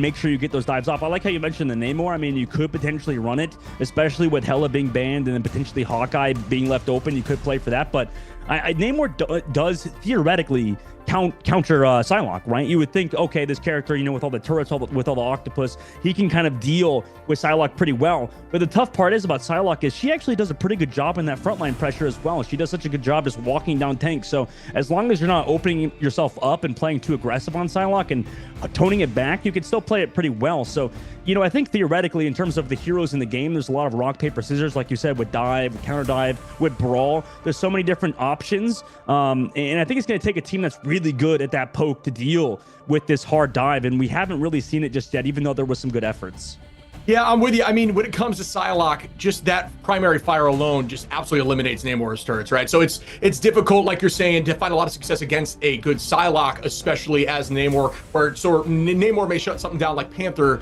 make sure you get those dives off. I like how you mentioned the Namor. I mean, you could potentially run it, especially with Hela being banned and then potentially Hawkeye being left open. You could play for that, but Namor does theoretically counter Psylocke, right? You would think, okay, this character, you know, with all the turrets, with all the octopus, he can kind of deal with Psylocke pretty well. But the tough part is about Psylocke is she actually does a pretty good job in that frontline pressure as well. She does such a good job just walking down tanks. So as long as you're not opening yourself up and playing too aggressive on Psylocke and toning it back, you can still play it pretty well. So, you know, I think theoretically, in terms of the heroes in the game, there's a lot of rock, paper, scissors, like you said, with dive, with counter dive, with brawl. There's so many different options. And I think it's going to take a team that's really good at that poke to deal with this hard dive. And we haven't really seen it just yet, even though there was some good efforts. Yeah, I'm with you. I mean, when it comes to Psylocke, just that primary fire alone just absolutely eliminates Namor's turrets, right? So it's difficult, like you're saying, to find a lot of success against a good Psylocke, especially as Namor, where so Namor may shut something down like Panther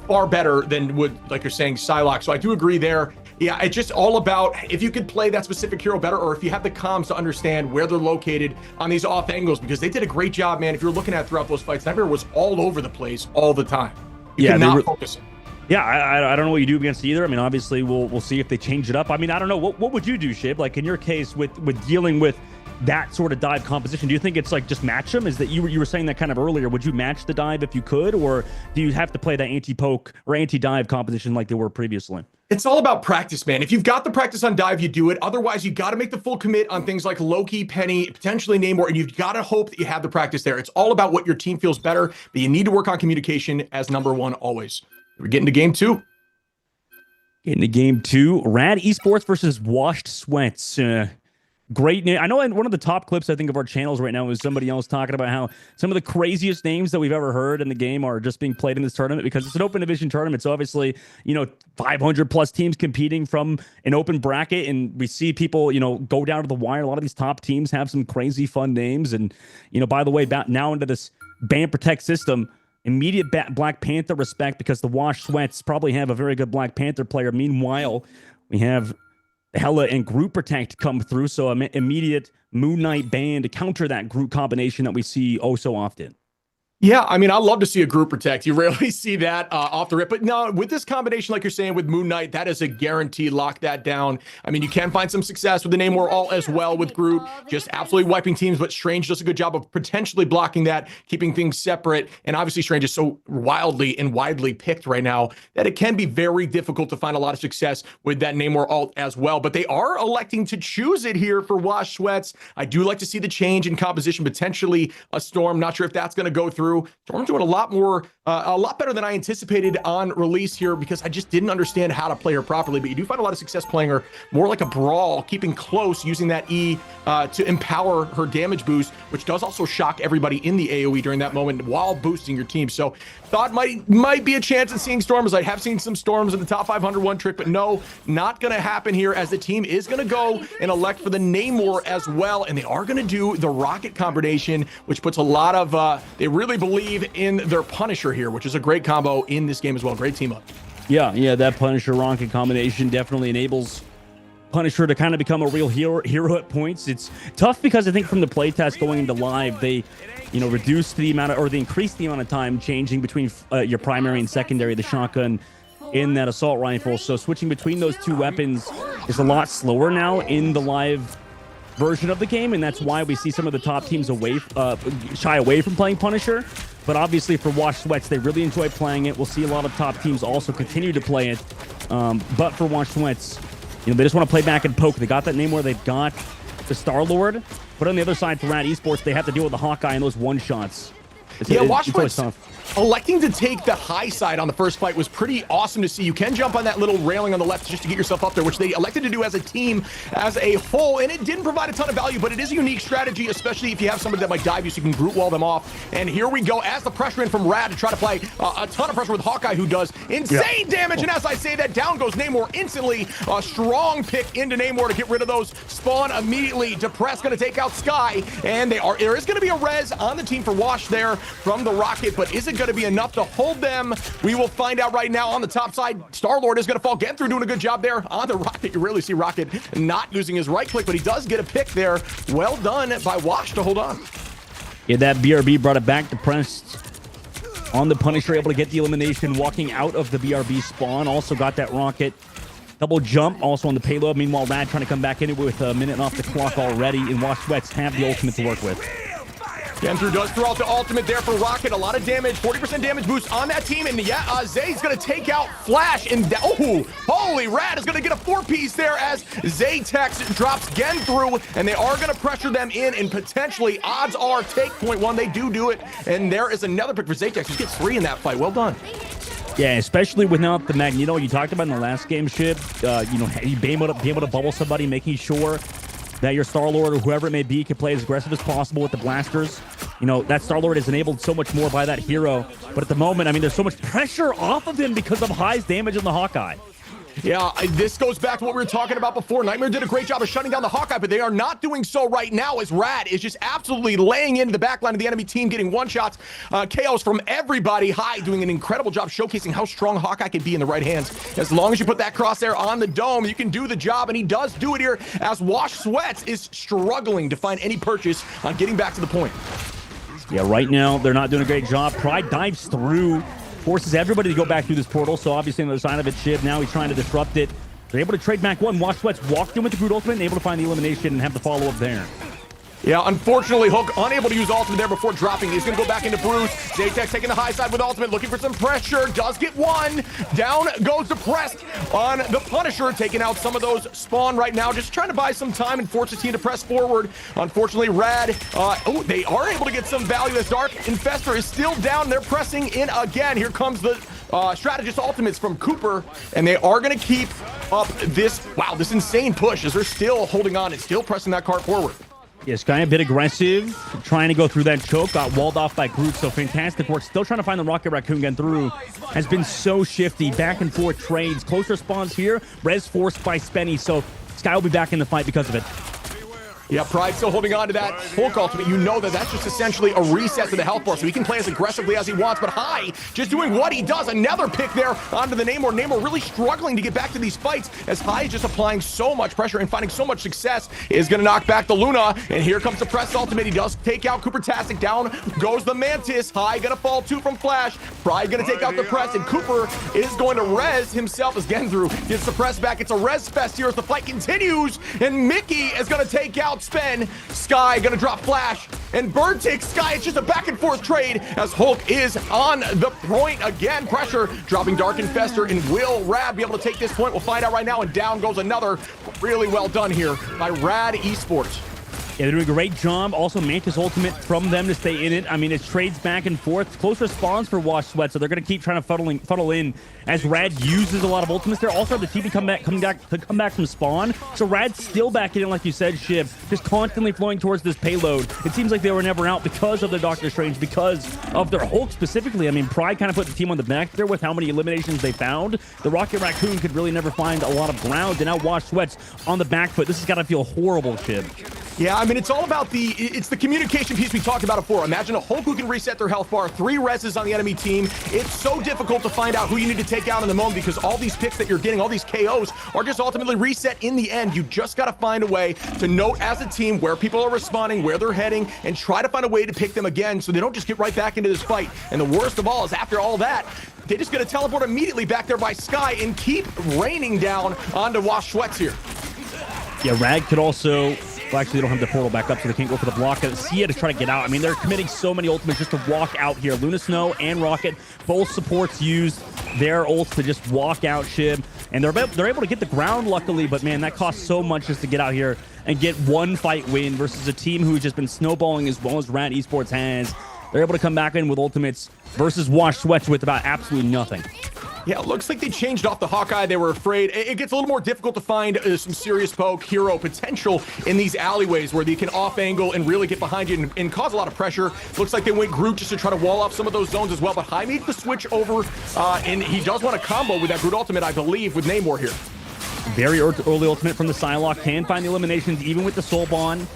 far better than would, like you're saying, Psylocke. So I do agree there. Yeah, it's just all about if you could play that specific hero better, or if you have the comms to understand where they're located on these off angles, because they did a great job, man. If you're looking at throughout those fights, Nightmare was all over the place all the time. You could not focus. Yeah, I don't know what you do against either. I mean, obviously, we'll see if they change it up. I mean, I don't know. What would you do, Shib? Like, in your case, with dealing with that sort of dive composition, do you think it's like just match them? Is that you were saying that kind of earlier? Would you match the dive if you could, or do you have to play that anti-poke or anti-dive composition like they were previously? It's all about practice, man. If you've got the practice on dive, you do it. Otherwise, you got to make the full commit on things like Loki, Penny, potentially Namor, and you've got to hope that you have the practice there. It's all about what your team feels better, but you need to work on communication as number one always. We're getting to game 2. Into game 2, RAD Esports versus Washed Sweats. Great name. I know in one of the top clips, I think, of our channels right now is somebody else talking about how some of the craziest names that we've ever heard in the game are just being played in this tournament because it's an open division tournament. So obviously, you know, 500 plus teams competing from an open bracket, and we see people, you know, go down to the wire. A lot of these top teams have some crazy fun names. And, you know, by the way, now into this ban protect system, immediate Black Panther respect because the Washed Sweats probably have a very good Black Panther player. Meanwhile, we have Hela and Group Protect come through, so immediate Moon Knight ban to counter that group combination that we see oh so often. Yeah, I mean, I love to see a group protect. You rarely see that off the rip. But no, with this combination, like you're saying, with Moon Knight, that is a guarantee. Lock that down. I mean, you can find some success with the Namor ult as well with group, just absolutely wiping teams. But Strange does a good job of potentially blocking that, keeping things separate. And obviously, Strange is so wildly and widely picked right now that it can be very difficult to find a lot of success with that Namor ult as well. But they are electing to choose it here for Washed Sweats. I do like to see the change in composition, potentially a Storm. Not sure if that's going to go through. Storm's doing a lot better than I anticipated on release here because I just didn't understand how to play her properly. But you do find a lot of success playing her more like a brawl, keeping close, using that E to empower her damage boost, which does also shock everybody in the AoE during that moment while boosting your team. So thought might be a chance of seeing Storm, as I have seen some Storms in the top 500 one trick, but no, not going to happen here, as the team is going to go and elect for the Namor as well. And they are going to do the Rocket combination, which puts a lot of, they really believe in their Punisher here, which is a great combo in this game as well. Great team up. Yeah, that Punisher Rocket combination definitely enables Punisher to kind of become a real hero at points. It's tough because I think from the playtest going into live, they reduced the amount of, or they increased the amount of time changing between your primary and secondary, the shotgun in that assault rifle. So switching between those two weapons is a lot slower now in the live version of the game, and that's why we see some of the top teams shy away from playing Punisher. But obviously for Wash Sweats, they really enjoy playing it. We'll see a lot of top teams also continue to play it. But for Wash Sweats, they just want to play back and poke. They got that name where they've got the Star-Lord. But on the other side for RAD Esports, they have to deal with the Hawkeye and those one-shots. Wash Sweats electing to take the high side on the first fight was pretty awesome to see. You can jump on that little railing on the left just to get yourself up there, which they elected to do as a team, as a whole, and it didn't provide a ton of value, but it is a unique strategy, especially if you have somebody that might dive you so you can brute wall them off. And here we go, as the pressure in from RAD to try to play a ton of pressure with Hawkeye, who does insane damage, and as I say that, down goes Namor instantly. A strong pick into Namor to get rid of those. Spawn immediately. Depress going to take out Sky, and there is going to be a res on the team for Wash there from the Rocket, but is it going to be enough to hold them? We will find out right now. On the top side, Star-Lord is going to fall. Genthru doing a good job there on the Rocket. You rarely see Rocket not using his right click, but he does get a pick there. Well done by Wash to hold on. Yeah, that BRB brought it back. Depressed on the Punisher, able to get the elimination, walking out of the BRB spawn. Also got that Rocket double jump also on the payload. Meanwhile, RAD trying to come back in it with a minute off the clock already, and Wash Sweats have the ultimate to work with. Genthru does throw out the ultimate there for Rocket. A lot of damage, 40% damage boost on that team. And Zay's going to take out Flash. And holy, RAD is going to get a 4-piece there as Zaytex drops Genthru. And they are going to pressure them in, and potentially, odds are, take point one. They do it. And there is another pick for Zaytex. He gets 3 in that fight. Well done. Yeah, especially without the Magneto. You talked about in the last game, Shib. You being able to bubble somebody, making sure that your Star-Lord or whoever it may be can play as aggressive as possible with the blasters. That Star-Lord is enabled so much more by that hero. But at the moment, there's so much pressure off of him because of High's damage on the Hawkeye. Yeah, this goes back to what we were talking about before. Nightmare did a great job of shutting down the Hawkeye, but they are not doing so right now, as RAD is just absolutely laying into the backline of the enemy team, getting one-shots. KOs from everybody. High doing an incredible job showcasing how strong Hawkeye can be in the right hands. As long as you put that crosshair on the dome, you can do the job, and he does do it here, as Wash Sweats is struggling to find any purchase on getting back to the point. Yeah, right now, they're not doing a great job. Pride dives through, forces everybody to go back through this portal. So obviously on the other side of it, Shib, now he's trying to disrupt it. They're able to trade back one. Wash Sweats walked in with the Groot ultimate and able to find the elimination and have the follow-up there. Yeah, unfortunately, Hook unable to use ultimate there before dropping. He's going to go back into Bruce. Zaytex taking the high side with ultimate, looking for some pressure. Does get one. Down goes Depressed on the Punisher, taking out some of those Spawn right now. Just trying to buy some time and force the team to press forward. Unfortunately, RAD, they are able to get some value as Dark Infestor is still down. They're pressing in again. Here comes the Strategist ultimates from Cooper, and they are going to keep up this insane push as they're still holding on and still pressing that cart forward. Yeah, Sky a bit aggressive, trying to go through that choke, got walled off by Groot, so fantastic work. Still trying to find the Rocket Raccoon getting through. Has been so shifty, back and forth trades. Closer spawns here, res forced by Spenny, so Sky will be back in the fight because of it. Yeah, Pride still holding on to that Hulk ultimate. You know that's just essentially a reset to the health bar, so he can play as aggressively as he wants. But High just doing what he does. Another pick there onto the Namor. Namor really struggling to get back to these fights as High is just applying so much pressure and finding so much success. Is going to knock back the Luna, and here comes the Press ultimate. He does take out Cooper-tastic. Down goes the Mantis. High going to fall too from Flash. Pride going to take out the Press, and Cooper is going to res himself as Genthru gets the Press back. It's a res fest here as the fight continues, and Mickey is going to take out Spen. Sky gonna drop Flash, and Bird takes Sky. It's just a back and forth trade as Hulk is on the point again. Pressure dropping Dark Infestor, and will RAD be able to take this point? We'll find out right now, and down goes another. Really well done here by RAD Esports. Yeah, they're doing a great job. Also, Mantis ultimate from them to stay in it. It's trades back and forth. Close response for Wash Sweat, so they're going to keep trying to funnel in as RAD uses a lot of ultimates there. Also, the TV come back from spawn. So RAD's still back in, like you said, Shib, just constantly flowing towards this payload. It seems like they were never out because of their Doctor Strange, because of their Hulk specifically. Pride kind of put the team on the back there with how many eliminations they found. The Rocket Raccoon could really never find a lot of ground, and now Wash Sweat's on the back foot. This has got to feel horrible, Shib. Yeah, I mean, it's all about it's the communication piece we talked about before. Imagine a Hulk who can reset their health bar, 3 reses on the enemy team. It's so difficult to find out who you need to take out in the moment because all these picks that you're getting, all these KOs are just ultimately reset in the end. You just got to find a way to note as a team where people are responding, where they're heading, and try to find a way to pick them again so they don't just get right back into this fight. And the worst of all is after all that, they just going to teleport immediately back there by Sky and keep raining down onto Wash Sweats here. Yeah, RAD could also... Well, actually, they don't have the portal back up, so they can't go for the block. Sia to try to get out. I mean, they're committing so many ultimates just to walk out here. Luna Snow and Rocket, both supports used their ults to just walk out Shib. And they're able to get the ground, luckily, but man, that costs so much just to get out here and get one fight win versus a team who's just been snowballing as well as RAD Esports has. They're able to come back in with ultimates versus Wash Sweats with about absolutely nothing. Yeah, it looks like they changed off the Hawkeye. They were afraid. It gets a little more difficult to find some serious poke hero potential in these alleyways where they can off angle and really get behind you and cause a lot of pressure. Looks like they went Groot just to try to wall off some of those zones as well. But High needs to switch over, and he does want a combo with that Groot ultimate, I believe, with Namor here. Very early ultimate from the Psylocke. Can find the eliminations even with the Soul Bond.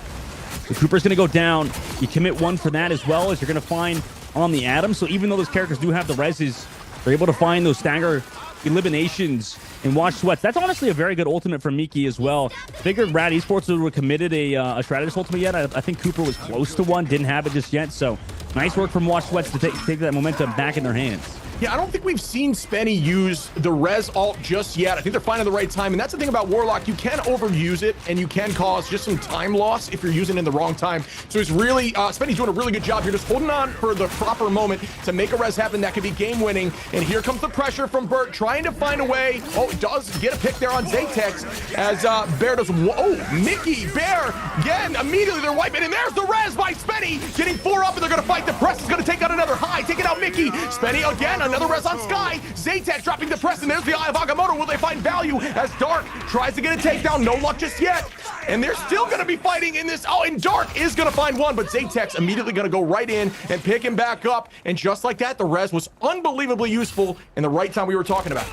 The Cooper's going to go down. You commit one for that as well as you're going to find on the Atom. So even though those characters do have the reses, they're able to find those stagger eliminations and Wash Sweats. That's honestly a very good ultimate from Miki as well. Figured RAD Esports would have committed a strategist ultimate yet. I think Cooper was close to one, didn't have it just yet. So nice work from Wash Sweats to take that momentum back in their hands. Yeah, I don't think we've seen Spenny use the res ult just yet. I think they're finding the right time, and that's the thing about Warlock. You can overuse it, and you can cause just some time loss if you're using it in the wrong time. So it's really, Spenny's doing a really good job here, just holding on for the proper moment to make a res happen that could be game-winning. And here comes the pressure from Bert, trying to find a way. Oh, does get a pick there on Zatex as Bear does. Oh, Mickey, Bear, again, immediately they're wiping, and there's the res by Spenny, getting 4 up, and they're going to fight. The press is going to take out another High, taking out Mickey. Spenny again, another res on Sky. Zatek dropping the press, and there's the Eye of Agamotto. Will they find value as Dark tries to get a takedown? No luck just yet. And they're still going to be fighting in this. Oh, and Dark is going to find one, but Zatek's immediately going to go right in and pick him back up. And just like that, the res was unbelievably useful in the right time we were talking about.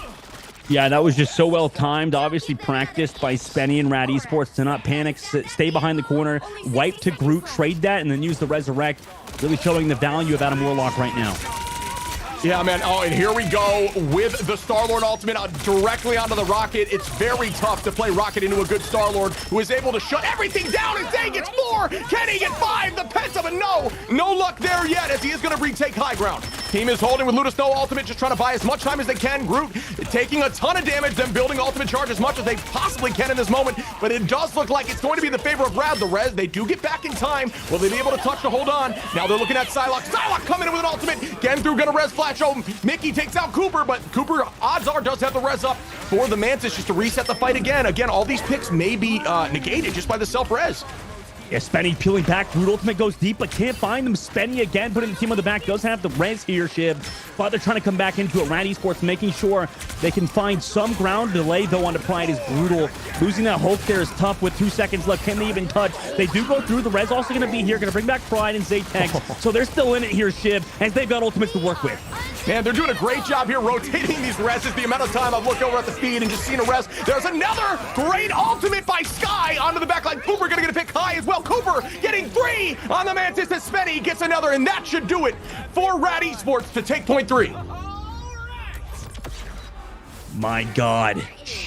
Yeah, that was just so well timed. Obviously practiced by Spenny and RAD Esports to not panic, stay behind the corner, wipe to Groot, trade that, and then use the Resurrect. Really showing the value of Adam Warlock right now. Yeah, man. Oh, and here we go with the Star-Lord ultimate directly onto the Rocket. It's very tough to play Rocket into a good Star-Lord who is able to shut everything down. And Zay gets 4. Can he get 5? The Penta, but no luck there yet as he is going to retake high ground. Team is holding with Luna Snow ultimate, just trying to buy as much time as they can. Groot taking a ton of damage, then building ultimate charge as much as they possibly can in this moment. But it does look like it's going to be the favor of RAD. The res, they do get back in time. Will they be able to touch to hold on? Now they're looking at Psylocke. Psylocke coming in with an ultimate. Genthru gonna res flash. Oh, Mickey takes out Cooper, but Cooper, odds are, does have the res up for the Mantis just to reset the fight again. Again, all these picks may be negated just by the self-res. Yeah, Spenny peeling back. Groot ultimate goes deep, but can't find them. Spenny again putting the team on the back. Does have the res here, Shib. But they're trying to come back into it. RAD Esports making sure they can find some ground. Delay, though, onto Pride is brutal. Losing that Hulk there is tough with 2 seconds left. Can they even touch? They do go through. The res also going to be here. Going to bring back Pride and Zatex. So they're still in it here, Shib, as they've got ultimates to work with. Man, they're doing a great job here rotating these reses. The amount of time I've looked over at the feed and just seen a res. There's another great ultimate by Sky onto the back line. Cooper going to get a pick high as well. Cooper getting 3 on the Mantis as Spenny gets another, and that should do it for RAD Esports to take point 3. My God.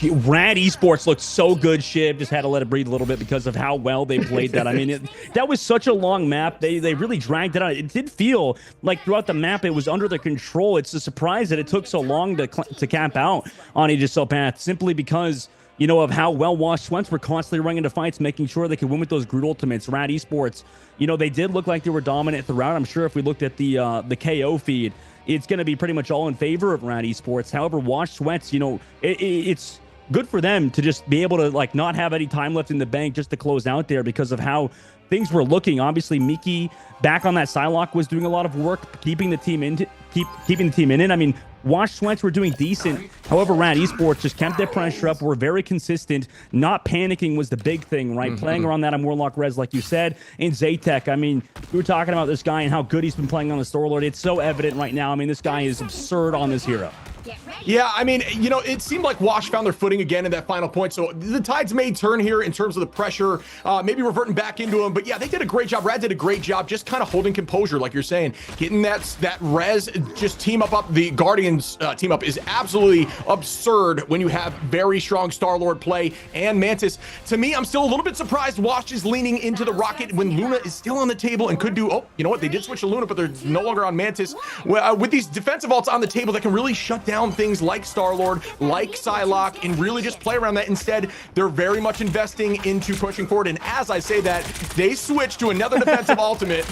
RAD Esports looked so good, Shib. Just had to let it breathe a little bit because of how well they played that. I mean, that was such a long map. They really dragged it out. It did feel like throughout the map it was under their control. It's a surprise that it took so long to cap out on Aegis Path, simply because, you know, of how well Wash Sweats were constantly running into fights, making sure they could win with those Groot ultimates. RAD Esports, you know, they did look like they were dominant throughout. I'm sure if we looked at the KO feed, it's going to be pretty much all in favor of RAD Esports. However, Wash Sweats, you know, it's good for them to just be able to, like, not have any time left in the bank just to close out there because of how things were looking. Obviously, Miki back on that Psylocke was doing a lot of work, keeping the team in it. I mean, Wash Sweats were doing decent. However, RAD Esports just kept their pressure up. Were very consistent. Not panicking was the big thing, right? Playing around that on Warlock res, like you said. And Zatek, I mean, we were talking about this guy and how good he's been playing on the Star-Lord. It's so evident right now. I mean, this guy is absurd on this hero. Get ready. Yeah, I mean, you know, it seemed like Wash found their footing again in that final point. So the tides may turn here in terms of the pressure, maybe reverting back into them. But yeah, they did a great job. Rad did a great job just kind of holding composure, like you're saying. Getting that res, just team up. The Guardians team up is absolutely absurd when you have very strong Star-Lord play and Mantis. To me, I'm still a little bit surprised Wash is leaning into the Rocket when Luna is still on the table and could do, oh, you know what? They did switch to Luna, but they're no longer on Mantis. With these defensive ults on the table that can really shut down things like Star-Lord, like Psylocke, and really just play around that. Instead, they're very much investing into pushing forward. And as I say that, they switch to another defensive ultimate,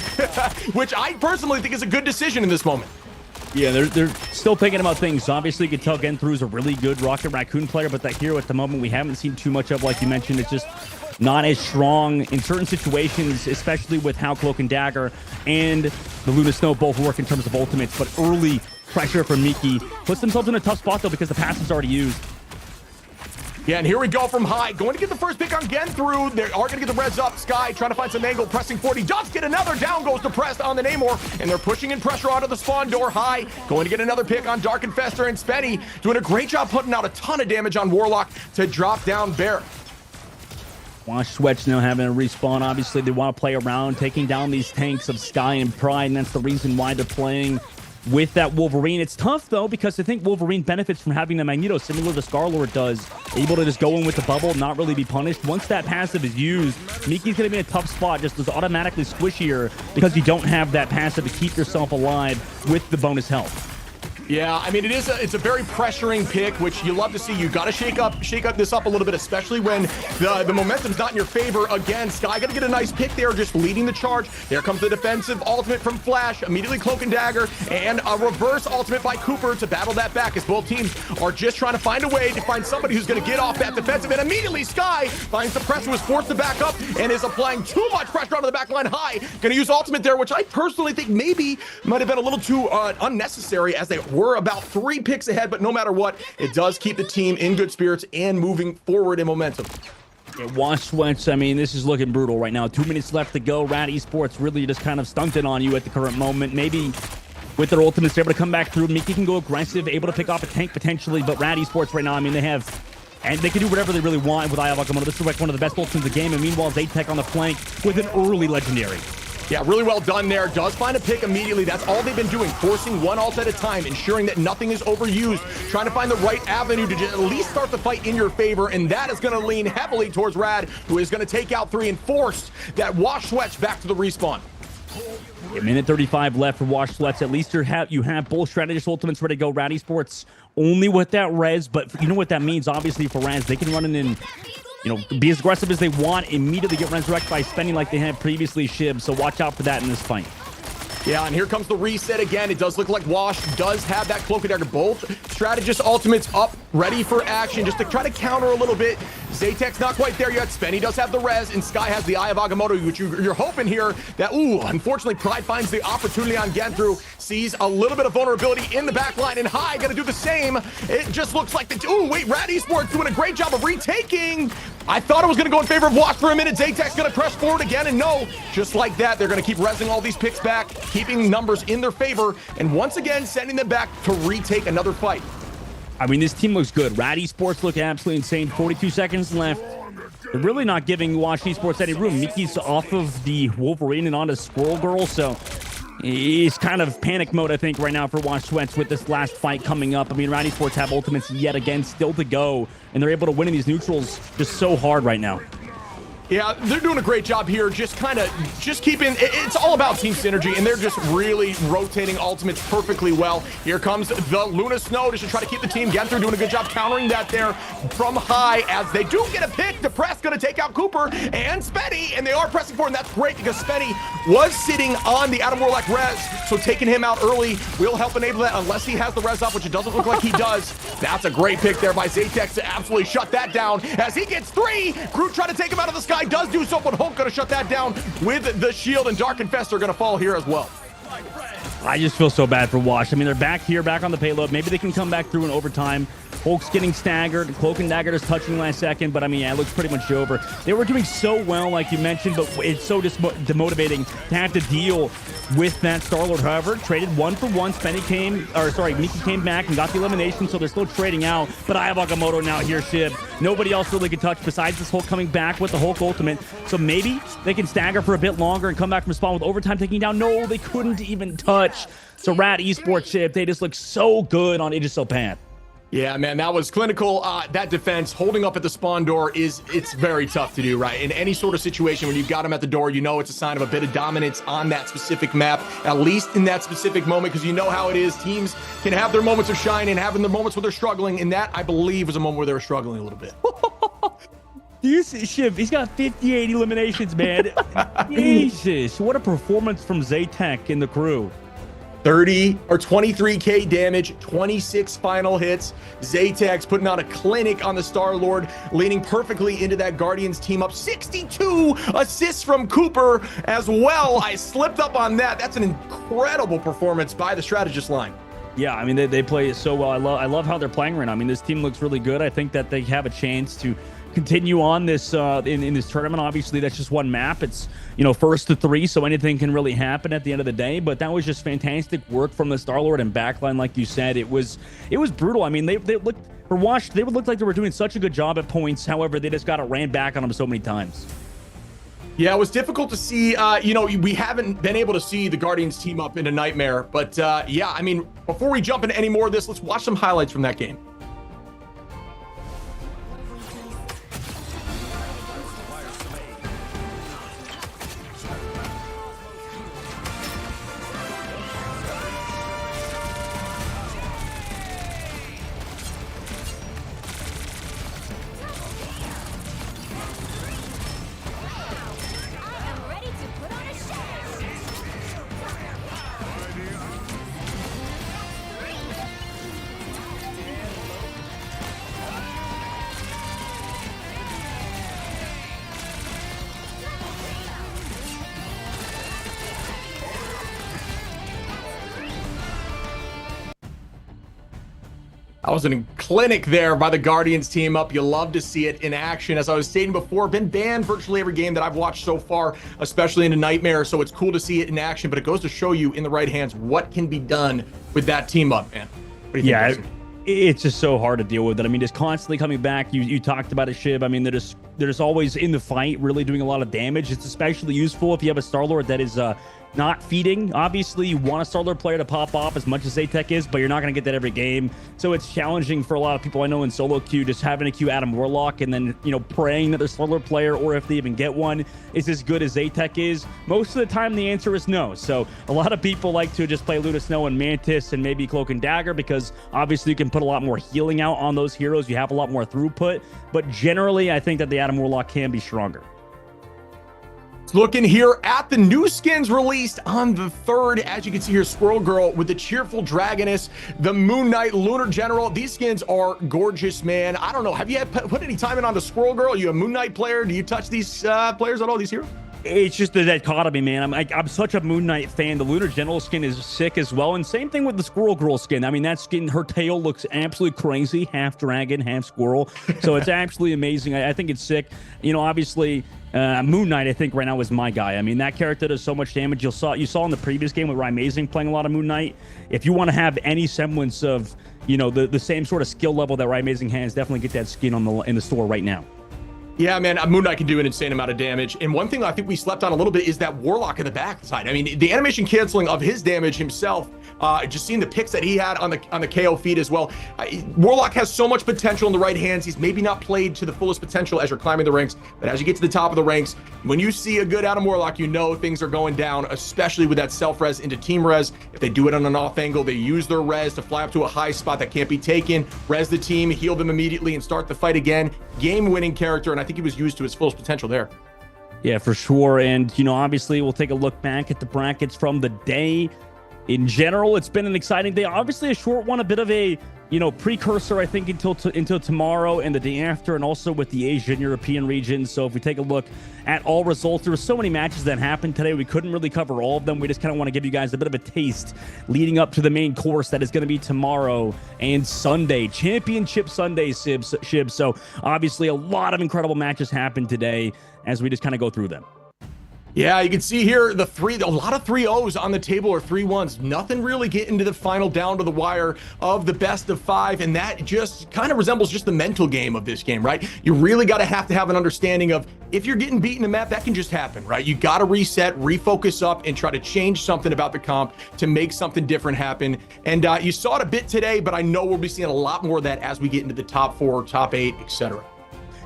which I personally think is a good decision in this moment. Yeah, they're still thinking about things. Obviously, you can tell Genthru is a really good Rocket Raccoon player, but that hero at the moment we haven't seen too much of, like you mentioned. It's just not as strong in certain situations, especially with how Cloak and Dagger and the Luna Snow both work in terms of ultimates. But early pressure from Miki puts themselves in a tough spot, though, because the pass is already used. Yeah, and here we go from High. Going to get the first pick on Genthru. They are going to get the res up. Sky trying to find some angle, pressing 40. Does get another. Down goes the press on the Namor, and they're pushing in pressure onto the spawn door. High going to get another pick on Dark Infestor, and Spenny doing a great job putting out a ton of damage on Warlock to drop down Bear. Wash Sweats now having a respawn. Obviously, they want to play around, taking down these tanks of Sky and Pride, and that's the reason why they're playing with that Wolverine. It's tough, though, because I think Wolverine benefits from having the Magneto, similar to Star-Lord does. Able to just go in with the bubble, not really be punished. Once that passive is used, Miki's going to be in a tough spot, just as automatically squishier, because you don't have that passive to keep yourself alive with the bonus health. Yeah, I mean, it's a very pressuring pick, which you love to see. You got to shake up this up a little bit, especially when the momentum's not in your favor. Again, Sky got to get a nice pick there, just leading the charge. There comes the defensive ultimate from Flash, immediately Cloak and Dagger, and a reverse ultimate by Cooper to battle that back, as both teams are just trying to find a way to find somebody who's going to get off that defensive. And immediately Sky finds the pressure, was forced to back up, and is applying too much pressure onto the back line. High going to use ultimate there, which I personally think maybe might have been a little too unnecessary, as they were about 3 picks ahead. But no matter what, it does keep the team in good spirits and moving forward in momentum. Yeah, Wash Sweats, I mean, this is looking brutal right now. 2 minutes left to go. RAD Esports really just kind of stunted on you at the current moment. Maybe with their ultimates, they're able to come back through. Miki can go aggressive, able to pick off a tank potentially, but RAD Esports right now, I mean, they can do whatever they really want with Eye of Agamotto. This is like one of the best ults in the game, and meanwhile, Zaytech on the flank with an early legendary. Yeah, really well done there. Does find a pick immediately. That's all they've been doing, forcing one ult at a time, ensuring that nothing is overused, trying to find the right avenue to at least start the fight in your favor, and that is going to lean heavily towards Rad, who is going to take out 3 and force that Wash Sweats back to the respawn. A minute 35 left for Wash Sweats. At least you have both strategist ultimates ready to go. RAD Esports only with that res, but you know what that means, obviously, for Raz. They can run in, be as aggressive as they want, immediately get resurrected by spending like they had previously, Shib. So watch out for that in this fight. Yeah, and here comes the reset again. It does look like Wash does have that Cloak and Dagger. Both strategist ultimates up, ready for action, just to try to counter a little bit. Zaytech's not quite there yet. Spenny does have the res, and Sky has the Eye of Agamotto, which you're hoping here that, unfortunately, Pride finds the opportunity on Genthru, sees a little bit of vulnerability in the back line, and High gonna do the same. It just looks like RAD Esports doing a great job of retaking. I thought it was gonna go in favor of Wash for a minute. Zaytech's gonna press forward again, and no, just like that, they're gonna keep resing all these picks back, keeping numbers in their favor, and once again, sending them back to retake another fight. I mean, this team looks good. RAD Esports look absolutely insane. 42 seconds left. They're really not giving Wash Esports any room. Miki's off of the Wolverine and onto Squirrel Girl, so he's kind of panic mode, I think, right now for Wash Sweats with this last fight coming up. I mean, RAD Esports have ultimates yet again still to go, and they're able to win in these neutrals just so hard right now. Yeah, they're doing a great job here, just keeping, it's all about team synergy, and they're just really rotating ultimates perfectly well. Here comes the Luna Snow just to try to keep the team. Genthru doing a good job countering that there from High, as they do get a pick. The press going to take out Cooper and Spenny, and they are pressing forward, and that's great because Spenny was sitting on the Adam Warlock res, so taking him out early will help enable that, unless he has the res up, which it doesn't look like he does. That's a great pick there by Zaytech to absolutely shut that down, as he gets 3. Groot trying to take him out of the sky. Does do so, but Hulk gonna shut that down with the shield, and Dark Infestor are gonna fall here as well. I just feel so bad for Wash. I mean, they're back here, back on the payload. Maybe they can come back through in overtime. Hulk's getting staggered. Cloak and Dagger is touching last second, but I mean, yeah, it looks pretty much over. They were doing so well, like you mentioned, but it's so demotivating to have to deal with that Star-Lord. However, traded 1-for-1. Miki came back and got the elimination, so they're still trading out. But I have Agamotto now here, Shib. Nobody else really can touch besides this Hulk coming back with the Hulk ultimate. So maybe they can stagger for a bit longer and come back from spawn with overtime taking down. No, they couldn't even touch. So RAD Esports, Shib, they just look so good on Aegisil Path. Yeah, man, that was clinical. That defense holding up at the spawn door it's very tough to do, right? In any sort of situation when you've got him at the door, you know it's a sign of a bit of dominance on that specific map, at least in that specific moment, because you know how it is. Teams can have their moments of shine and having their moments where they're struggling, and that, I believe, was a moment where they were struggling a little bit. Do you see, Shiv? He's got 58 eliminations, man. Jesus, what a performance from Zaytek and the crew. 23k damage, 26 final hits. Zaytek's putting on a clinic on the Star-Lord, leaning perfectly into that Guardians team up. 62 assists from Cooper as well. I slipped up on that. That's an incredible performance by the strategist line. Yeah, I mean, they play it so well. I love how they're playing right now. I mean, this team looks really good. I think that they have a chance to continue on this in this tournament. Obviously, that's just one map. It's, first to 3, so anything can really happen at the end of the day. But that was just fantastic work from the Star-Lord and backline, like you said. It was brutal. I mean, they looked for Watch. They would look like they were doing such a good job at points. However, they just got ran back on them so many times. Yeah, it was difficult to see. We haven't been able to see the Guardians team up in a nightmare. But yeah, I mean, before we jump into any more of this, let's watch some highlights from that game. I'm ready to put on a show. That was a clinic there by the Guardians team up. You love to see it in action. As I was stating before, been banned virtually every game that I've watched so far, especially in a nightmare. So it's cool to see it in action, but it goes to show you in the right hands what can be done with that team up, man. What do you think? It's just so hard to deal with it. I mean, just constantly coming back. You talked about it, Shib. I mean, they're just always in the fight, really doing a lot of damage. It's especially useful if you have a Star-Lord that is not feeding. Obviously, you want a Star-Lord player to pop off as much as Zaytek is, but you're not going to get that every game. So it's challenging for a lot of people I know in solo queue, just having to queue Adam Warlock and then, praying that their Star-Lord player, or if they even get one, is as good as Zaytek is. Most of the time, the answer is no. So a lot of people like to just play Luda Snow and Mantis and maybe Cloak and Dagger, because obviously you can put a lot more healing out on those heroes. You have a lot more throughput, but generally, I think that the Adam Warlock can be stronger. Looking here at the new skins released on the 3rd. As you can see here, Squirrel Girl with the Cheerful Dragoness, the Moon Knight, Lunar General. These skins are gorgeous, man. I don't know. Have you put any time in on the Squirrel Girl? Are you a Moon Knight player? Do you touch these players at all, these heroes? It's just the dichotomy, man. I'm such a Moon Knight fan. The Lunar General skin is sick as well. And same thing with the Squirrel Girl skin. I mean, that skin, her tail looks absolutely crazy. Half dragon, half squirrel. So it's absolutely amazing. I think it's sick. Obviously, Moon Knight, I think right now is my guy. I mean, that character does so much damage. You saw in the previous game with Rymazing playing a lot of Moon Knight. If you want to have any semblance of, the same sort of skill level that Rymazing has, definitely get that skin in the store right now. Yeah, man, Moon Knight can do an insane amount of damage. And one thing I think we slept on a little bit is that Warlock in the backside. I mean, the animation canceling of his damage himself, just seeing the picks that he had on the KO feed as well. Warlock has so much potential in the right hands. He's maybe not played to the fullest potential as you're climbing the ranks, but as you get to the top of the ranks, when you see a good Adam Warlock, you know things are going down, especially with that self-res into team res. If they do it on an off angle, they use their res to fly up to a high spot that can't be taken, res the team, heal them immediately, and start the fight again. Game-winning character, and I think he was used to his fullest potential there. Yeah, for sure. And, obviously we'll take a look back at the brackets from the day. In general, it's been an exciting day. Obviously a short one, a bit of a precursor, I think, until tomorrow and the day after, and also with the Asian European region. So if we take a look at all results, there were so many matches that happened today. We couldn't really cover all of them. We just kind of want to give you guys a bit of a taste leading up to the main course that is going to be tomorrow and Sunday, Championship Sunday, Shib. So obviously a lot of incredible matches happened today as we just kind of go through them. Yeah, you can see here a lot of 3-0s on the table, or 3-1s. Nothing really getting to the final down to the wire of the best of 5, and that just kind of resembles just the mental game of this game, right? You really got to have an understanding of, if you're getting beaten in the map, that can just happen, right? You got to reset, refocus up, and try to change something about the comp to make something different happen. And you saw it a bit today, but I know we'll be seeing a lot more of that as we get into the top 4, top 8, etc.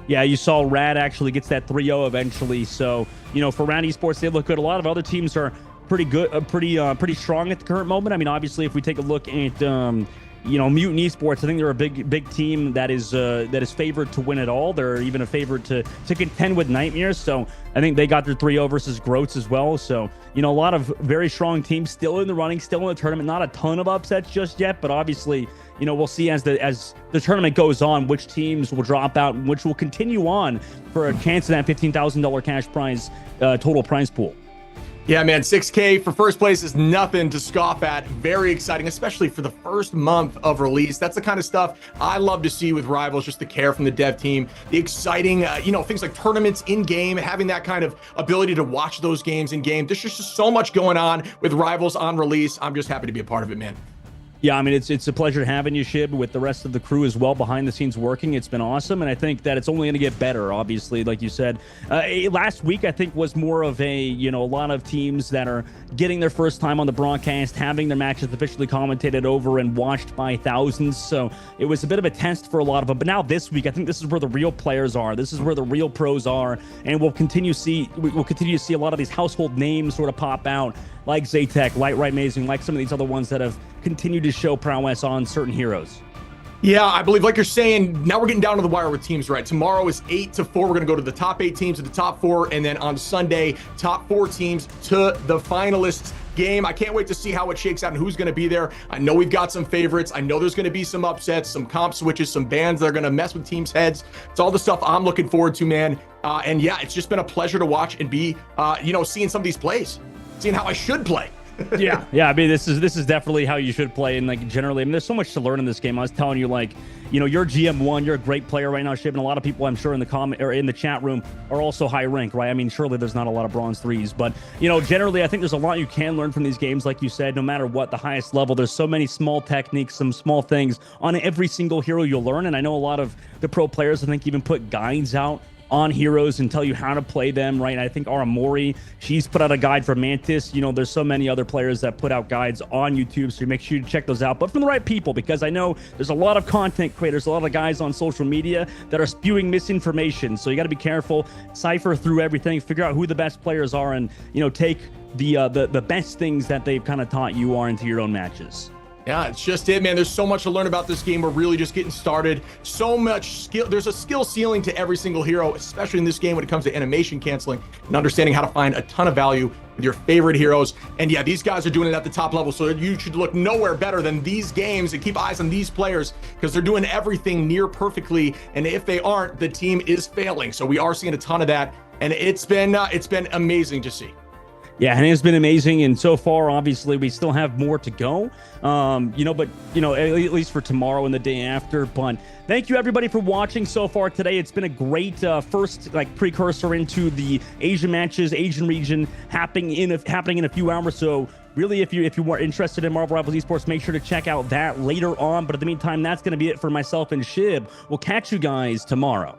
Yeah, you saw RAD actually gets that 3-0 eventually. So, for RAD Esports, they look good. A lot of other teams are pretty good, pretty strong at the current moment. I mean, obviously, if we take a look at, Mutant Esports, I think they're a big team that is favored to win it all. They're even a favorite to contend with Nightmares. So I think they got their 3-0 versus Groats as well. So, a lot of very strong teams still in the running, still in the tournament. Not a ton of upsets just yet, but obviously, we'll see as the tournament goes on, which teams will drop out and which will continue on for a chance at that $15,000 cash prize total prize pool. Yeah, man, 6K for first place is nothing to scoff at. Very exciting, especially for the first month of release. That's the kind of stuff I love to see with Rivals, just the care from the dev team, the exciting, things like tournaments in game, having that kind of ability to watch those games in game. There's just so much going on with Rivals on release. I'm just happy to be a part of it, man. Yeah, I mean, it's a pleasure having you, Shib, with the rest of the crew as well behind the scenes working. It's been awesome, and I think that it's only going to get better, obviously, like you said. Last week, I think, was more of a lot of teams that are getting their first time on the broadcast, having their matches officially commentated over and watched by thousands. So it was a bit of a test for a lot of them. But now this week, I think this is where the real players are. This is where the real pros are, and we'll continue to see a lot of these household names sort of pop out, like Zaytech, like Right Amazing, like some of these other ones that have continued to show prowess on certain heroes. Yeah, I believe, like you're saying, now we're getting down to the wire with teams, right? Tomorrow is 8 to 4. We're going to go to the top 8 teams to the top 4, and then on Sunday, top 4 teams to the finalists game. I can't wait to see how it shakes out and who's going to be there. I know we've got some favorites. I know there's going to be some upsets, some comp switches, some bans that are going to mess with teams' heads. It's all the stuff I'm looking forward to, man. And yeah, it's just been a pleasure to watch and be, seeing some of these plays, seeing how I should play. yeah. I mean, this is definitely how you should play. And like generally, I mean, there's so much to learn in this game. I was telling you, like, you're GM1, you're a great player right now, Shib, and a lot of people I'm sure in the comment or in the chat room are also high rank, right? I mean, surely there's not a lot of bronze 3s, but generally, I think there's a lot you can learn from these games. Like you said, no matter what, the highest level, there's so many small techniques, some small things on every single hero you'll learn. And I know a lot of the pro players, I think, even put guides out on heroes and tell you how to play them, right? I think Aramori, she's put out a guide for Mantis. There's so many other players that put out guides on YouTube, so make sure you check those out, but from the right people, because I know there's a lot of content creators, a lot of guys on social media that are spewing misinformation, so you got to be careful, cipher through everything, figure out who the best players are, and take the best things that they've kind of taught you are into your own matches. Yeah, it's just it, man. There's so much to learn about this game. We're really just getting started. So much skill. There's a skill ceiling to every single hero, especially in this game when it comes to animation canceling and understanding how to find a ton of value with your favorite heroes. And yeah, these guys are doing it at the top level, so you should look nowhere better than these games and keep eyes on these players because they're doing everything near perfectly. And if they aren't, the team is failing. So we are seeing a ton of that, and it's been amazing to see. Yeah, and it's been amazing, and so far, obviously, we still have more to go, but at least for tomorrow and the day after. But thank you, everybody, for watching so far today. It's been a great first precursor into the Asian matches, Asian region happening in a few hours. So really, if you were interested in Marvel Rivals Esports, make sure to check out that later on. But in the meantime, that's going to be it for myself and Shib. We'll catch you guys tomorrow.